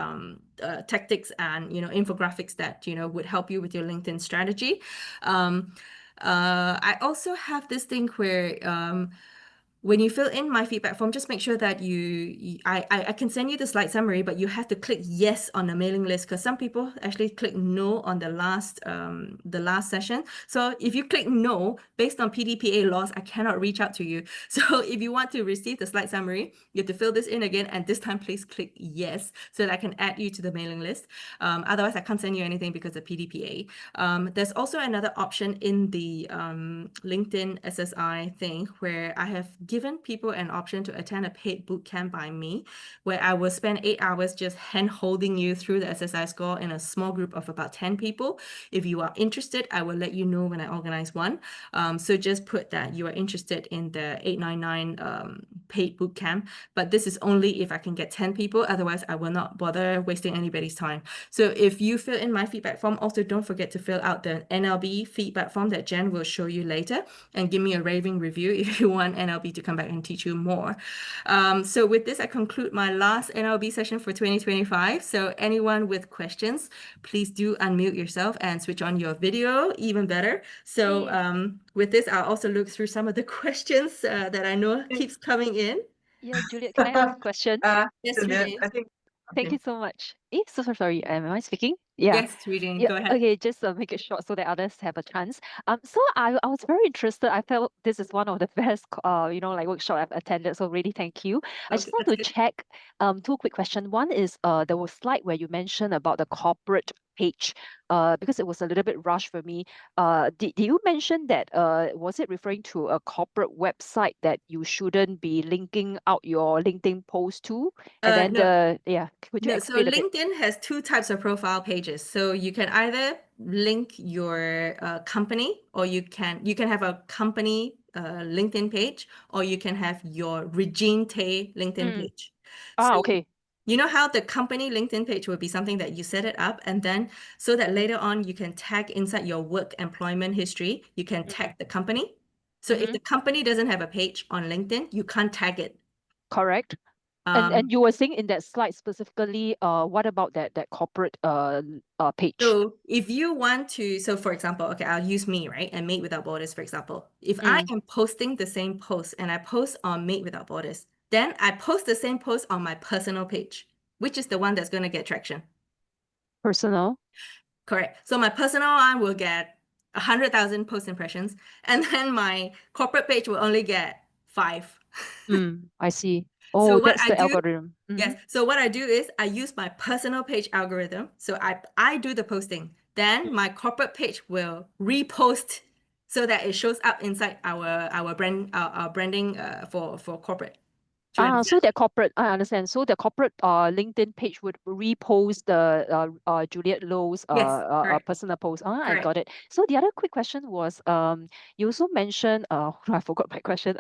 Speaker 1: tactics and infographics that would help you with your LinkedIn strategy. I also have this thing where when you fill in my feedback form, just make sure that I can send you the slide summary, but you have to click yes on the mailing list because some people actually click no on the last session. So if you click no, based on PDPA laws, I cannot reach out to you. So if you want to receive the slide summary, you have to fill this in again, and this time please click yes so that I can add you to the mailing list. Otherwise, I can't send you anything because of PDPA. There's also another option in the LinkedIn SSI thing where I have given people an option to attend a paid bootcamp by me, where I will spend 8 hours just hand holding you through the SSI score in a small group of about 10 people. If you are interested, I will let you know when I organize one. So just put that you are interested in the 899 paid bootcamp, but this is only if I can get 10 people. Otherwise, I will not bother wasting anybody's time. So if you fill in my feedback form, also don't forget to fill out the NLB feedback form that Jen will show you later, and give me a raving review if you want NLB to come back and teach you more. So with this, I conclude my last NLB session for 2025. So anyone with questions, please do unmute yourself and switch on your video, even better. So with this, I'll also look through some of the questions that I know keeps coming in.
Speaker 3: Yeah, Juliet, can I ask a question?
Speaker 1: Yes,
Speaker 4: Juliet,
Speaker 1: Juliet.
Speaker 4: I think.
Speaker 3: Thank you so much. So sorry, am I speaking? Yeah.
Speaker 1: Yes, Regine,
Speaker 3: Yeah.
Speaker 1: go ahead.
Speaker 3: Okay, just make it short so that others have a chance. So I was very interested. I felt this is one of the best like workshop I've attended. So really thank you. I just
Speaker 1: Okay,
Speaker 3: want
Speaker 1: that's
Speaker 3: to
Speaker 1: good.
Speaker 3: check two quick questions. One is there was slide where you mentioned about the corporate page because it was a little bit rushed for me. Did you mention that was it referring to a corporate website that you shouldn't be linking out your LinkedIn post to? And then
Speaker 1: No,
Speaker 3: could you
Speaker 1: no. So
Speaker 3: explain a bit?
Speaker 1: LinkedIn has two types of profile pages. So you can either link your company, or you can have a company LinkedIn page, or you can have your Regine Tay LinkedIn
Speaker 3: Mm.
Speaker 1: page.
Speaker 3: Ah,
Speaker 1: So
Speaker 3: okay.
Speaker 1: you know how the company LinkedIn page will be something that you set it up, and then so that later on you can tag inside your work employment history, you can
Speaker 3: Mm.
Speaker 1: tag the company. So if
Speaker 3: Mm-hmm.
Speaker 1: the company doesn't have a page on LinkedIn, you can't tag it.
Speaker 3: Correct. And
Speaker 1: Um,
Speaker 3: you were saying in that slide specifically, what about that corporate page?
Speaker 1: so if you want to, so for example, okay, I'll use me, right? And Made Without Borders, for example. If I
Speaker 3: Mm.
Speaker 1: am posting the same post and I post on Made Without Borders, then I post the same post on my personal page, which is the one that's going to get traction.
Speaker 3: Personal.
Speaker 1: Correct. So my personal one will get 100,000 post impressions, and then my corporate page will only get five.
Speaker 3: I see.
Speaker 1: So
Speaker 3: Oh,
Speaker 1: what
Speaker 3: that's
Speaker 1: I
Speaker 3: the
Speaker 1: do,
Speaker 3: algorithm.
Speaker 1: yes. So what I do is I use my personal page algorithm. So I do the posting. Then my corporate page will repost so that it shows up inside our our branding for corporate. Do you
Speaker 3: So
Speaker 1: understand?
Speaker 3: that corporate, I understand. So the corporate LinkedIn page would repost the Juliet Low's
Speaker 1: Yes, correct.
Speaker 3: personal post. I
Speaker 1: Correct.
Speaker 3: got it. So the other quick question was you also mentioned I forgot my question.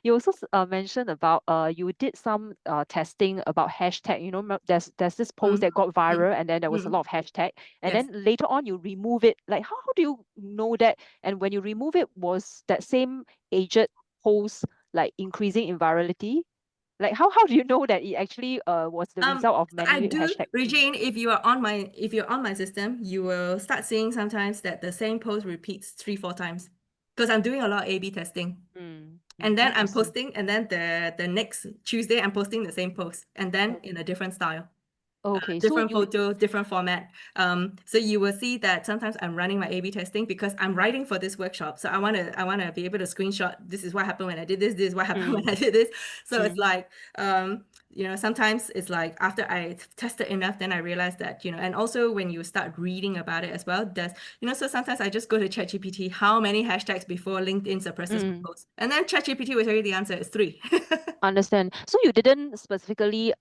Speaker 3: You also mentioned about you did some testing about hashtag. You know, there's this post
Speaker 1: Mm,
Speaker 3: that got
Speaker 1: mm,
Speaker 3: viral and then there was a
Speaker 1: mm.
Speaker 3: lot of hashtag, and
Speaker 1: Yes.
Speaker 3: then later on you remove it. Like how do you know that? And when you remove it, was that same aged post like increasing in virality? Like how do you know that it actually was the result of
Speaker 1: I
Speaker 3: many
Speaker 1: do,
Speaker 3: hashtag?
Speaker 1: Regine, if you're on my system, you will start seeing sometimes that the same post repeats 3, 4 times. Because I'm doing a lot of A/B testing. And then
Speaker 3: I
Speaker 1: I'm
Speaker 3: see.
Speaker 1: posting, and then the next Tuesday I'm posting the same post, and then in a different style.
Speaker 3: Okay, so
Speaker 1: Different
Speaker 3: you
Speaker 1: photo, different format. So you will see that sometimes I'm running my A/B testing because I'm writing for this workshop. So I wanna be able to screenshot. This is what happened when I did this. This is what happened when
Speaker 3: mm,
Speaker 1: I did this. So it's
Speaker 3: mm,
Speaker 1: like, sometimes it's like after I tested enough, then I realized that, and also when you start reading about it as well, so sometimes I just go to ChatGPT, how many hashtags before LinkedIn suppresses my
Speaker 3: mm.
Speaker 1: post, and then ChatGPT will tell you the answer is 3.
Speaker 3: Understand. So you didn't specifically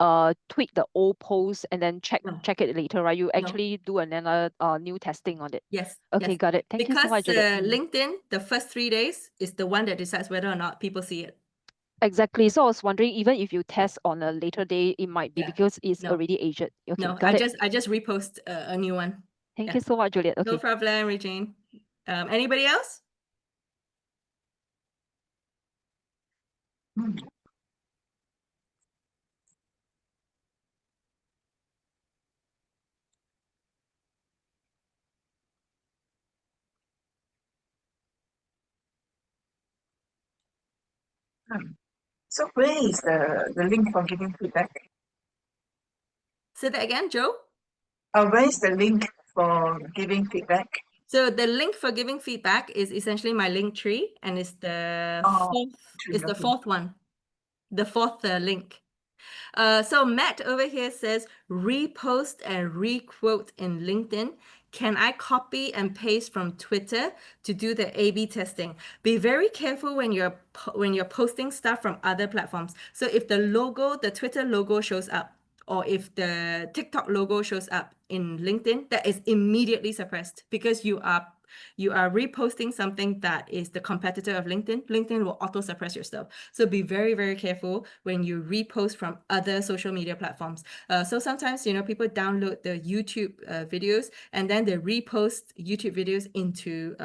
Speaker 3: tweak the old post and then check
Speaker 1: No,
Speaker 3: check it later, right? You
Speaker 1: no.
Speaker 3: actually do another new testing on it.
Speaker 1: Yes,
Speaker 3: Okay,
Speaker 1: yes.
Speaker 3: got it. Thank you so
Speaker 1: Because
Speaker 3: much, Juliet.
Speaker 1: LinkedIn, the first 3 days is the one that decides whether or not people see it.
Speaker 3: Exactly. So I was wondering, even if you test on a later day, it might be
Speaker 1: Yeah.
Speaker 3: because it's
Speaker 1: No,
Speaker 3: already aged. Okay,
Speaker 1: no. I
Speaker 3: got it.
Speaker 1: just I just repost a new one.
Speaker 3: Thank
Speaker 1: Yeah.
Speaker 3: you so much, Juliet.
Speaker 1: No
Speaker 3: Okay.
Speaker 1: problem, Regine. Anybody else?
Speaker 4: So where is the link for giving feedback?
Speaker 1: Say that again, Joe.
Speaker 4: Where is the link for giving feedback?
Speaker 1: So the link for giving feedback is essentially my link tree, and it's the
Speaker 4: Oh,
Speaker 1: fourth. It's the
Speaker 4: okay.
Speaker 1: fourth one. The fourth link. So Matt over here says repost and requote in LinkedIn. Can I copy and paste from Twitter to do the A/B testing? Be very careful when you're posting stuff from other platforms. So if the Twitter logo shows up, or if the TikTok logo shows up in LinkedIn, that is immediately suppressed because you are reposting something that is the competitor of LinkedIn. LinkedIn will auto suppress your stuff. So be very, very careful when you repost from other social media platforms. So sometimes, people download the YouTube videos and then they repost YouTube videos into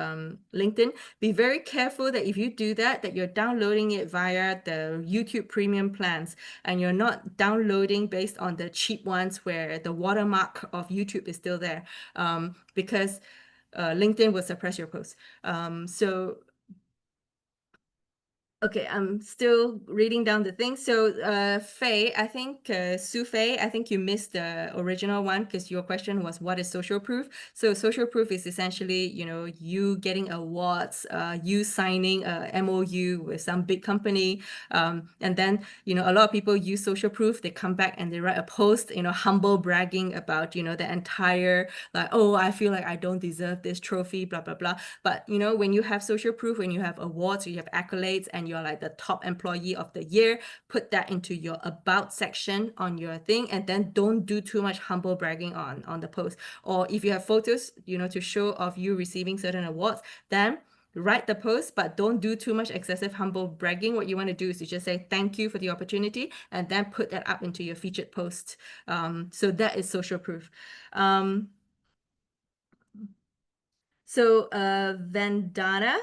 Speaker 1: LinkedIn. Be very careful that if you do that, that you're downloading it via the YouTube premium plans and you're not downloading based on the cheap ones where the watermark of YouTube is still there, because LinkedIn will suppress your posts. So Okay, I'm still reading down the thing. So, Faye, I think, Sue Faye, I think you missed the original one because your question was what is social proof? So, social proof is essentially, you getting awards, you signing a MOU with some big company. And then, a lot of people use social proof. They come back and they write a post, humble bragging about, the entire, like, oh, I feel like I don't deserve this trophy, blah, blah, blah. But, when you have social proof, when you have awards, or you have accolades, and you're like the top employee of the year, put that into your about section on your thing, and then don't do too much humble bragging on the post. Or if you have photos, to show of you receiving certain awards, then write the post, but don't do too much excessive humble bragging. What you want to do is to just say thank you for the opportunity, and then put that up into your featured post. So that is social proof. So, Vandana,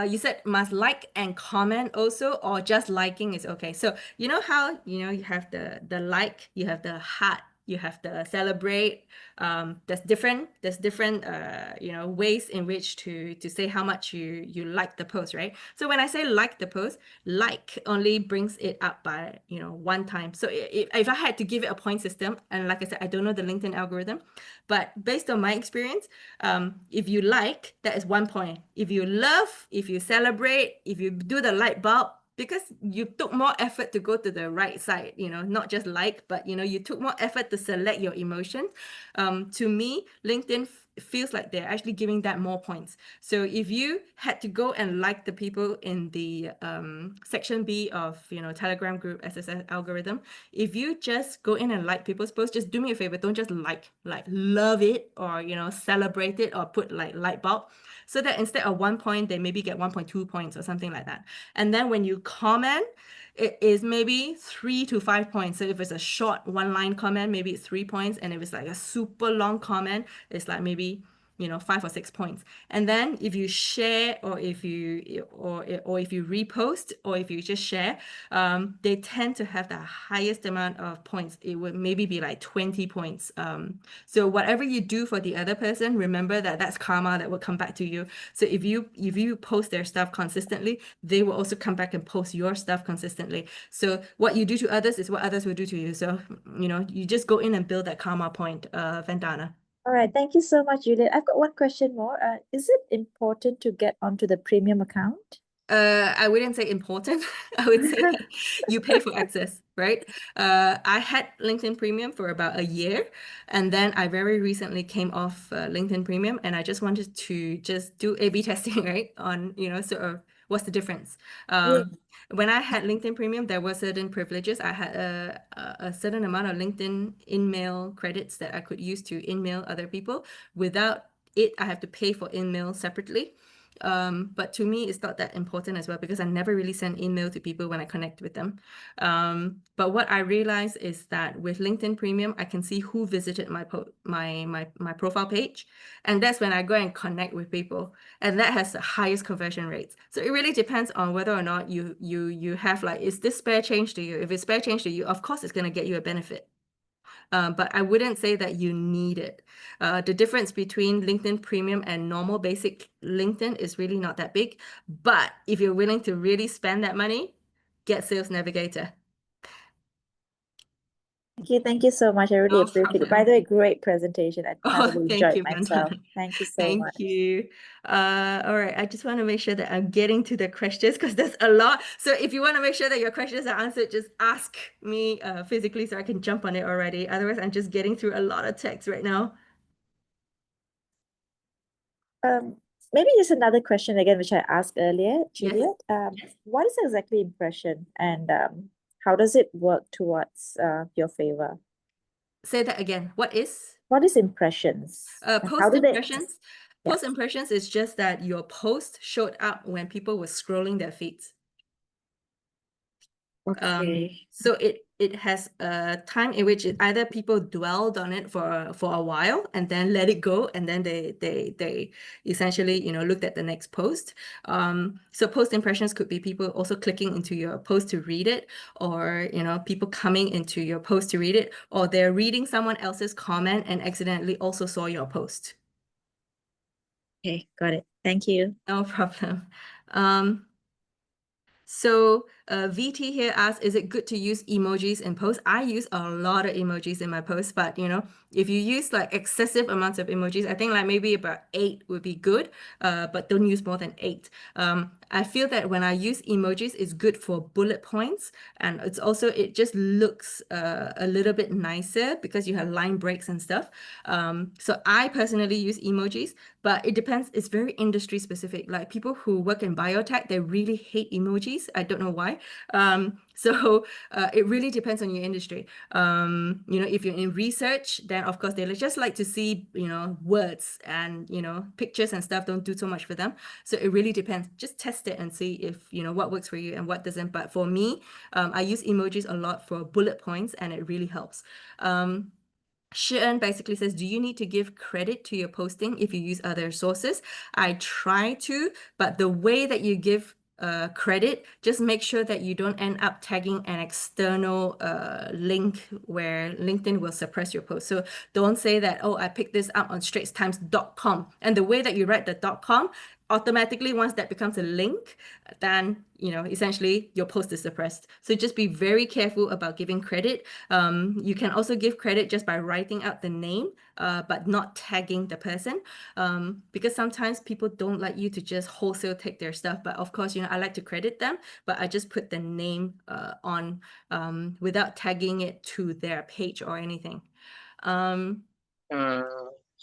Speaker 1: you said must like and comment also, or just liking is okay. So, you know how, you have the like, you have the heart, you have the celebrate. There's different ways in which to say how much you like the post, right? So when I say like the post, like only brings it up by, one time. So if I had to give it a point system, and like I said, I don't know the LinkedIn algorithm, but based on my experience, if you like, that is 1 point. If you love, if you celebrate, if you do the light bulb, because you took more effort to go to the right side, not just like, but you took more effort to select your emotion. To me, LinkedIn feels like they're actually giving that more points. So if you had to go and like the people in the section B of Telegram group SSS algorithm, if you just go in and like people's posts, just do me a favor, don't just like love it, or celebrate it, or put like light bulb, so that instead of 1 point, they maybe get 1.2 points or something like that. And then when you comment, it is maybe 3 to 5 points. So if it's a short 1-line comment, maybe it's 3 points. And if it's like a super long comment, it's like maybe 5 or 6 points. And then if you share, or if you repost, or if you just share, they tend to have the highest amount of points. It would maybe be like 20 points. So whatever you do for the other person, remember that that's karma that will come back to you. So if you post their stuff consistently, they will also come back and post your stuff consistently. So what you do to others is what others will do to you. So you just go in and build that karma point, Vandana.
Speaker 5: All right, thank you so much, Juliet. I've got one question more. Is it important to get onto the premium account?
Speaker 1: I wouldn't say important. I would say you pay for access, right? I had LinkedIn Premium for about a year, and then I very recently came off LinkedIn Premium, and I just wanted to just do A/B testing, right? On, sort of what's the difference. When I had LinkedIn Premium, there were certain privileges. I had a certain amount of LinkedIn in-mail credits that I could use to in-mail other people. Without it, I have to pay for in-mail separately. But to me, it's not that important as well, because I never really send email to people when I connect with them. But what I realized is that with LinkedIn Premium, I can see who visited my profile page, and that's when I go and connect with people, and that has the highest conversion rates. So it really depends on whether or not you have, like, is this spare change to you? If it's spare change to you, of course it's going to get you a benefit. But I wouldn't say that you need it. The difference between LinkedIn Premium and normal basic LinkedIn is really not that big. But if you're willing to really spend that money, get Sales Navigator.
Speaker 5: Thank you so much. I really
Speaker 1: No
Speaker 5: appreciate it.
Speaker 1: problem.
Speaker 5: By the way, great presentation. I
Speaker 1: Oh,
Speaker 5: thoroughly
Speaker 1: thank
Speaker 5: enjoyed
Speaker 1: you,
Speaker 5: myself.
Speaker 1: Vandana.
Speaker 5: Thank you so
Speaker 1: Thank
Speaker 5: much.
Speaker 1: you. All right, I just want to make sure that I'm getting to the questions, because there's a lot. So if you want to make sure that your questions are answered, just ask me physically so I can jump on it already. Otherwise, I'm just getting through a lot of text right now.
Speaker 5: Maybe just another question again, which I asked earlier,
Speaker 1: Yes.
Speaker 5: Juliet. What is exactly impression, and how does it work towards your favor?
Speaker 1: Say that again. What is?
Speaker 5: What is impressions? And how
Speaker 1: Post
Speaker 5: do they?
Speaker 1: impressions.
Speaker 5: Yeah.
Speaker 1: Post impressions is just that your post showed up when people were scrolling their feeds.
Speaker 5: Okay.
Speaker 1: So it has a time in which either people dwelled on it for a while and then let it go, and then they essentially looked at the next post. So post impressions could be people also clicking into your post to read it, or people coming into your post to read it, or they're reading someone else's comment and accidentally also saw your post.
Speaker 5: Okay, got it. Thank you.
Speaker 1: No problem. So VT here asks, is it good to use emojis in posts? I use a lot of emojis in my posts, but if you use like excessive amounts of emojis, I think like maybe about 8 would be good, but don't use more than 8. I feel that when I use emojis, it's good for bullet points, and it just looks a little bit nicer because you have line breaks and stuff. So I personally use emojis, but it depends. It's very industry specific. Like people who work in biotech, they really hate emojis. I don't know why. So it really depends on your industry. If you're in research, then of course they just like to see, words and, pictures and stuff don't do so much for them. So it really depends. Just test it and see if, what works for you and what doesn't. But for me, I use emojis a lot for bullet points and it really helps. Shi'en basically says, do you need to give credit to your posting if you use other sources? I try to, but the way that you give credit, just make sure that you don't end up tagging an external link where LinkedIn will suppress your post. So don't say that, oh, I picked this up on straitstimes.com. And the way that you write the .com, automatically once that becomes a link, then essentially your post is suppressed. So just be very careful about giving credit. You can also give credit just by writing out the name, but not tagging the person, because sometimes people don't like you to just wholesale take their stuff. But of course, I like to credit them, but I just put the name on without tagging it to their page or anything.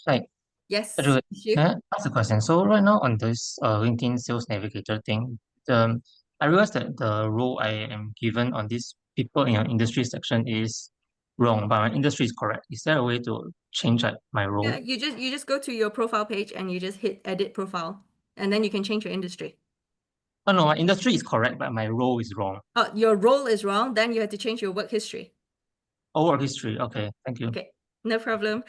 Speaker 6: Like,
Speaker 1: Yes,
Speaker 6: Edward,
Speaker 1: Shu?
Speaker 6: can I ask a question? So right now on this LinkedIn Sales Navigator thing, I realized that the role I am given on this people in your industry section is wrong, but my industry is correct. Is there a way to change like my role?
Speaker 1: Yeah, you just go to your profile page and you just hit edit profile, and then you can change your industry.
Speaker 6: Oh no, my industry is correct, but my role is wrong.
Speaker 1: Oh, your role is wrong, then you have to change your work history.
Speaker 6: Oh, work history. Okay, thank you.
Speaker 1: Okay, no problem.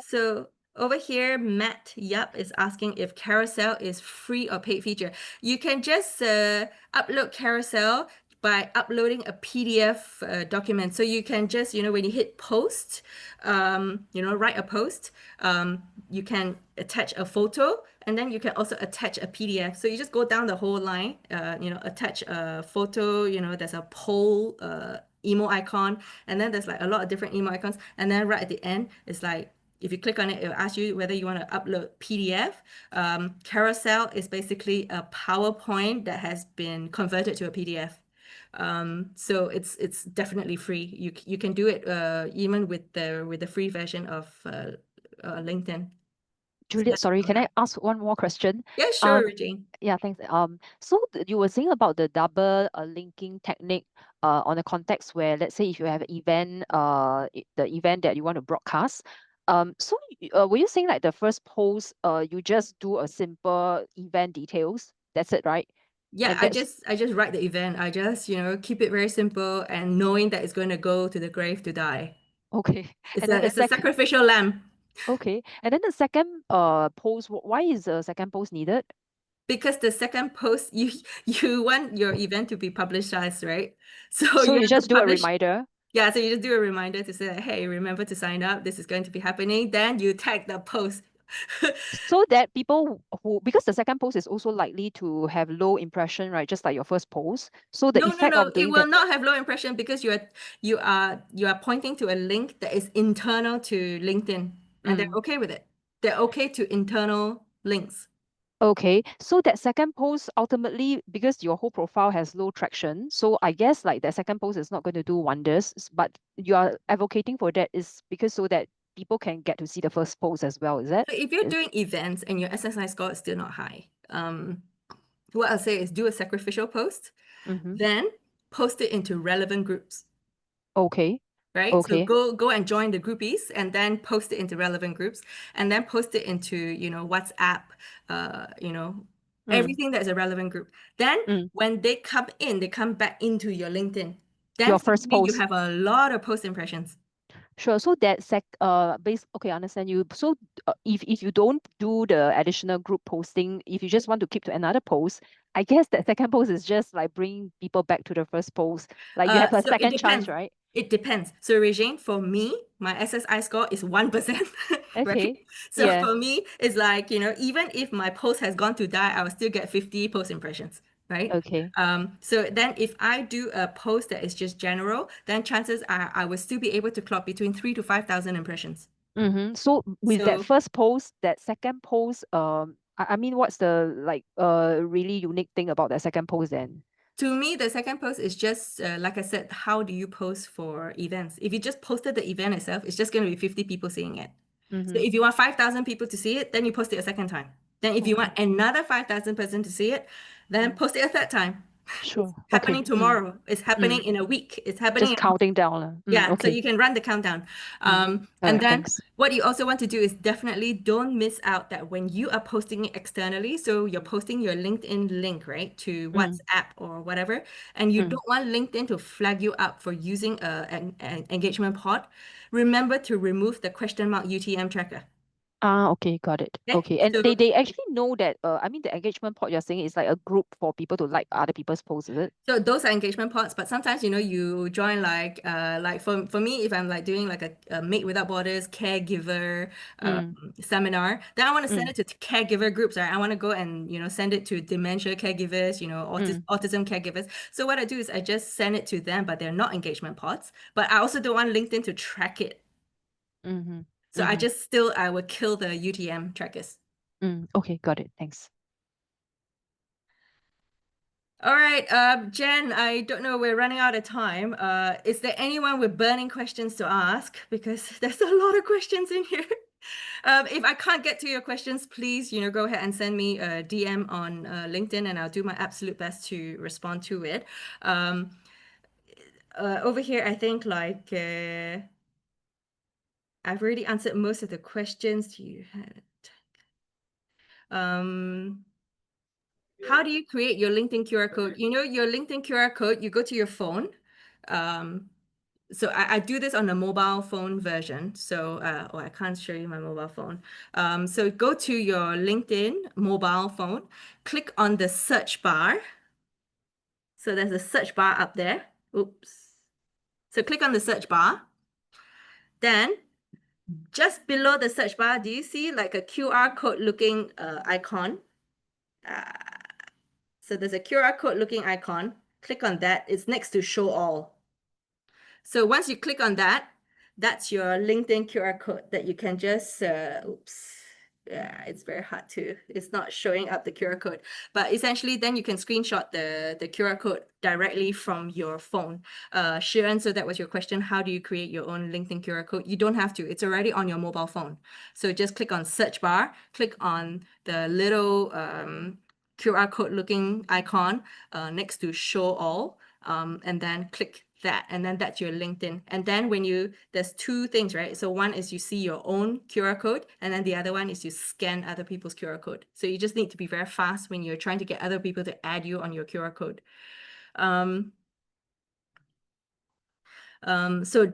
Speaker 1: So over here, Matt Yup is asking if Carousel is free or paid feature. You can just upload Carousel by uploading a PDF document. So you can just, when you hit post, write a post, you can attach a photo, and then you can also attach a PDF. So you just go down the whole line, attach a photo, there's a poll, emo icon, and then there's like a lot of different emo icons, and then right at the end it's like if you click on it, it'll ask you whether you want to upload PDF. Carousel is basically a PowerPoint that has been converted to a PDF. So it's definitely free. You can do it even with the free version of LinkedIn.
Speaker 3: Juliet, sorry, can I ask one more question?
Speaker 1: Yeah, sure, Jane.
Speaker 3: Yeah, thanks. So you were saying about the double linking technique on a context where, let's say, if you have an event, the event that you want to broadcast. So were you saying like the first post, you just do a simple event details? That's it, right?
Speaker 1: Yeah,
Speaker 3: And
Speaker 1: I just write the event. I just, keep it very simple and knowing that it's going to go to the grave to die.
Speaker 3: okay.
Speaker 1: It's
Speaker 3: And then the
Speaker 1: a sacrificial lamb.
Speaker 3: okay. And then the second post, why is the second post needed?
Speaker 1: Because the second post, you want your event to be publicized, right? So
Speaker 3: So
Speaker 1: you
Speaker 3: you
Speaker 1: have to
Speaker 3: just do a
Speaker 1: publish.
Speaker 3: reminder.
Speaker 1: Yeah, so you just do a reminder to say, hey, remember to sign up. This is going to be happening. Then you tag the post.
Speaker 3: So that people who, because the second post is also likely to have low impression, right? Just like your first post. So the
Speaker 1: No,
Speaker 3: effect
Speaker 1: no,
Speaker 3: of
Speaker 1: it
Speaker 3: doing
Speaker 1: will
Speaker 3: that.
Speaker 1: not have low impression because you are pointing to a link that is internal to LinkedIn, and they're okay with it. They're okay to internal links.
Speaker 3: Okay, so that second post ultimately, because your whole profile has low traction, so I guess like that second post is not going to do wonders, but you are advocating for that is because so that people can get to see the first post as well, is that?
Speaker 1: So if you're doing events and your SSI score is still not high, what I'll say is do a sacrificial post, then post it into relevant groups.
Speaker 3: Okay.
Speaker 1: Right?
Speaker 3: Okay.
Speaker 1: So go and join the groupies and then post it into relevant groups and then post it into, WhatsApp, everything that's a relevant group. Then when they come in, they come back into your LinkedIn. Then
Speaker 3: Your first
Speaker 1: suddenly you
Speaker 3: post.
Speaker 1: have a lot of post impressions.
Speaker 3: Sure. So that okay, I understand you. So if you don't do the additional group posting, if you just want to keep to another post, I guess that second post is just like bringing people back to the first post. Like you have a
Speaker 1: So it
Speaker 3: second chance,
Speaker 1: depends.
Speaker 3: right?
Speaker 1: It depends. So Regine, for me, my SSI score is 1%, right?
Speaker 3: Okay.
Speaker 1: So
Speaker 3: Yeah.
Speaker 1: for me, it's like, even if my post has gone to die, I will still get 50 post impressions. right?
Speaker 3: Okay.
Speaker 1: So then if I do a post that is just general, then chances are I will still be able to clock between 3 to 5,000 impressions.
Speaker 3: So with that
Speaker 1: So
Speaker 3: first post, that second post, I mean, what's the like really unique thing about that second post then?
Speaker 1: to me, the second post is just, like I said, how do you post for events? If you just posted the event itself, it's just going to be 50 people seeing it. So if you want 5,000 people to see it, then you post it a second time. Then if you want another 5,000 person to see it, then post it a third time.
Speaker 3: Sure.
Speaker 1: It's happening
Speaker 3: Okay.
Speaker 1: tomorrow. It's happening in a week. It's happening
Speaker 3: Just
Speaker 1: in a month.
Speaker 3: counting down.
Speaker 1: Yeah, so
Speaker 3: Okay.
Speaker 1: you can run the countdown.
Speaker 3: All
Speaker 1: And
Speaker 3: right,
Speaker 1: then
Speaker 3: thanks.
Speaker 1: what you also want to do is definitely don't miss out that when you are posting it externally, so you're posting your LinkedIn link, right, to WhatsApp or whatever, and you don't want LinkedIn to flag you up for using an engagement pod, remember to remove the question mark UTM tracker.
Speaker 3: Okay, got it.
Speaker 1: Okay,
Speaker 3: Okay. And
Speaker 1: so
Speaker 3: they actually know that I mean the engagement pod you're saying is like a group for people to like other people's posts, is it?
Speaker 1: so those are engagement pods, but sometimes you join like for me, if I'm like doing like a Made Without Borders caregiver seminar, then I want to send it to caregiver groups, right? I want to go and send it to dementia caregivers, autism caregivers. So what I do is I just send it to them, but they're not engagement pods. But I also don't want LinkedIn to track it. So I would kill the UTM trackers.
Speaker 3: Okay, got it. Thanks.
Speaker 1: All right, Jen, I don't know, we're running out of time. Is there anyone with burning questions to ask? Because there's a lot of questions in here. If I can't get to your questions, please, go ahead and send me a DM on LinkedIn, and I'll do my absolute best to respond to it. Over here, I think like I've already answered most of the questions you had. How do you create your LinkedIn QR code? Your LinkedIn QR code, you go to your phone. So I do this on a mobile phone version. So, I can't show you my mobile phone. So go to your LinkedIn mobile phone, click on the search bar. So there's a search bar up there. Oops. So click on the search bar. Then just below the search bar, do you see like a QR code looking icon? So there's a QR code looking icon. Click on that. It's next to show all. So once you click on that, that's your LinkedIn QR code that you can just, oops, yeah, it's very hard to, it's not showing up the QR code. But essentially, then you can screenshot the QR code directly from your phone. Sharon, so that was your question. How do you create your own LinkedIn QR code? You don't have to. It's already on your mobile phone. So just click on search bar, click on the little QR code looking icon next to show all, and then click that, and then that's your LinkedIn. And then there's two things, right? So one is you see your own QR code, and then the other one is you scan other people's QR code. So you just need to be very fast when you're trying to get other people to add you on your QR code. So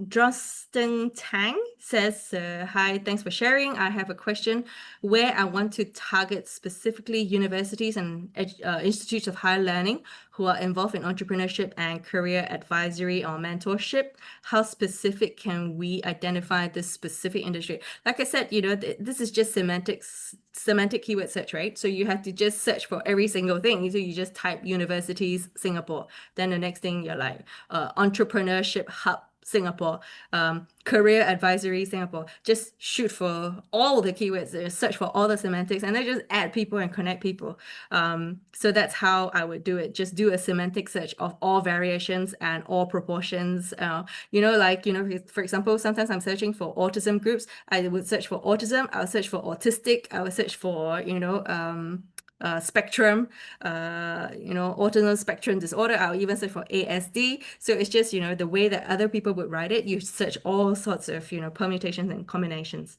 Speaker 1: Justin Tang says, hi, thanks for sharing. I have a question where I want to target specifically universities and institutes of higher learning who are involved in entrepreneurship and career advisory or mentorship. How specific can we identify this specific industry? Like I said, this is just semantic keyword search, right? So you have to just search for every single thing. So you just type universities Singapore. Then the next thing you're like entrepreneurship hub Singapore, career advisory Singapore. Just shoot for all the keywords, search for all the semantics, and then just add people and connect people. So that's how I would do it. Just do a semantic search of all variations and all proportions. For example, sometimes I'm searching for autism groups. I would search for autism. I'll search for autistic. I would search for, spectrum, autism spectrum disorder. I'll even search for ASD. So it's just, the way that other people would write it, you search all sorts of, permutations and combinations.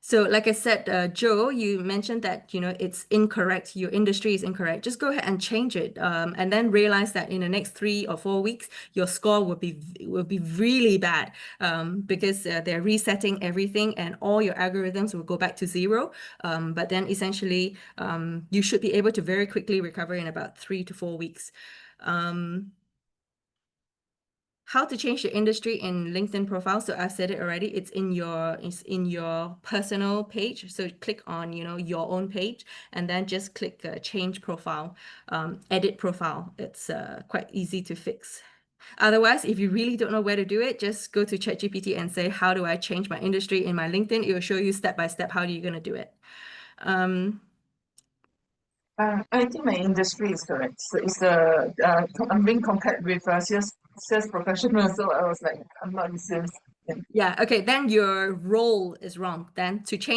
Speaker 1: So like I said, Joe, you mentioned that, it's incorrect. Your industry is incorrect. Just go ahead and change it. And then realize that in the next 3 or 4 weeks, your score will be really bad because they're resetting everything and all your algorithms will go back to 0. But then essentially, you should be able to very quickly recover in about 3 to 4 weeks. how to change your industry in LinkedIn profile. So I've said it already. It's in your personal page. So click on, your own page, and then just click change profile, edit profile. It's quite easy to fix. Otherwise, if you really don't know where to do it, just go to ChatGPT and say, how do I change my industry in my LinkedIn? It will show you step by step how you're going to do it.
Speaker 4: I think my industry is correct. So it's I'm being compared with sales professional. So I was like, I'm not in sales.
Speaker 1: Yeah. Okay. Then your role is wrong. Then to change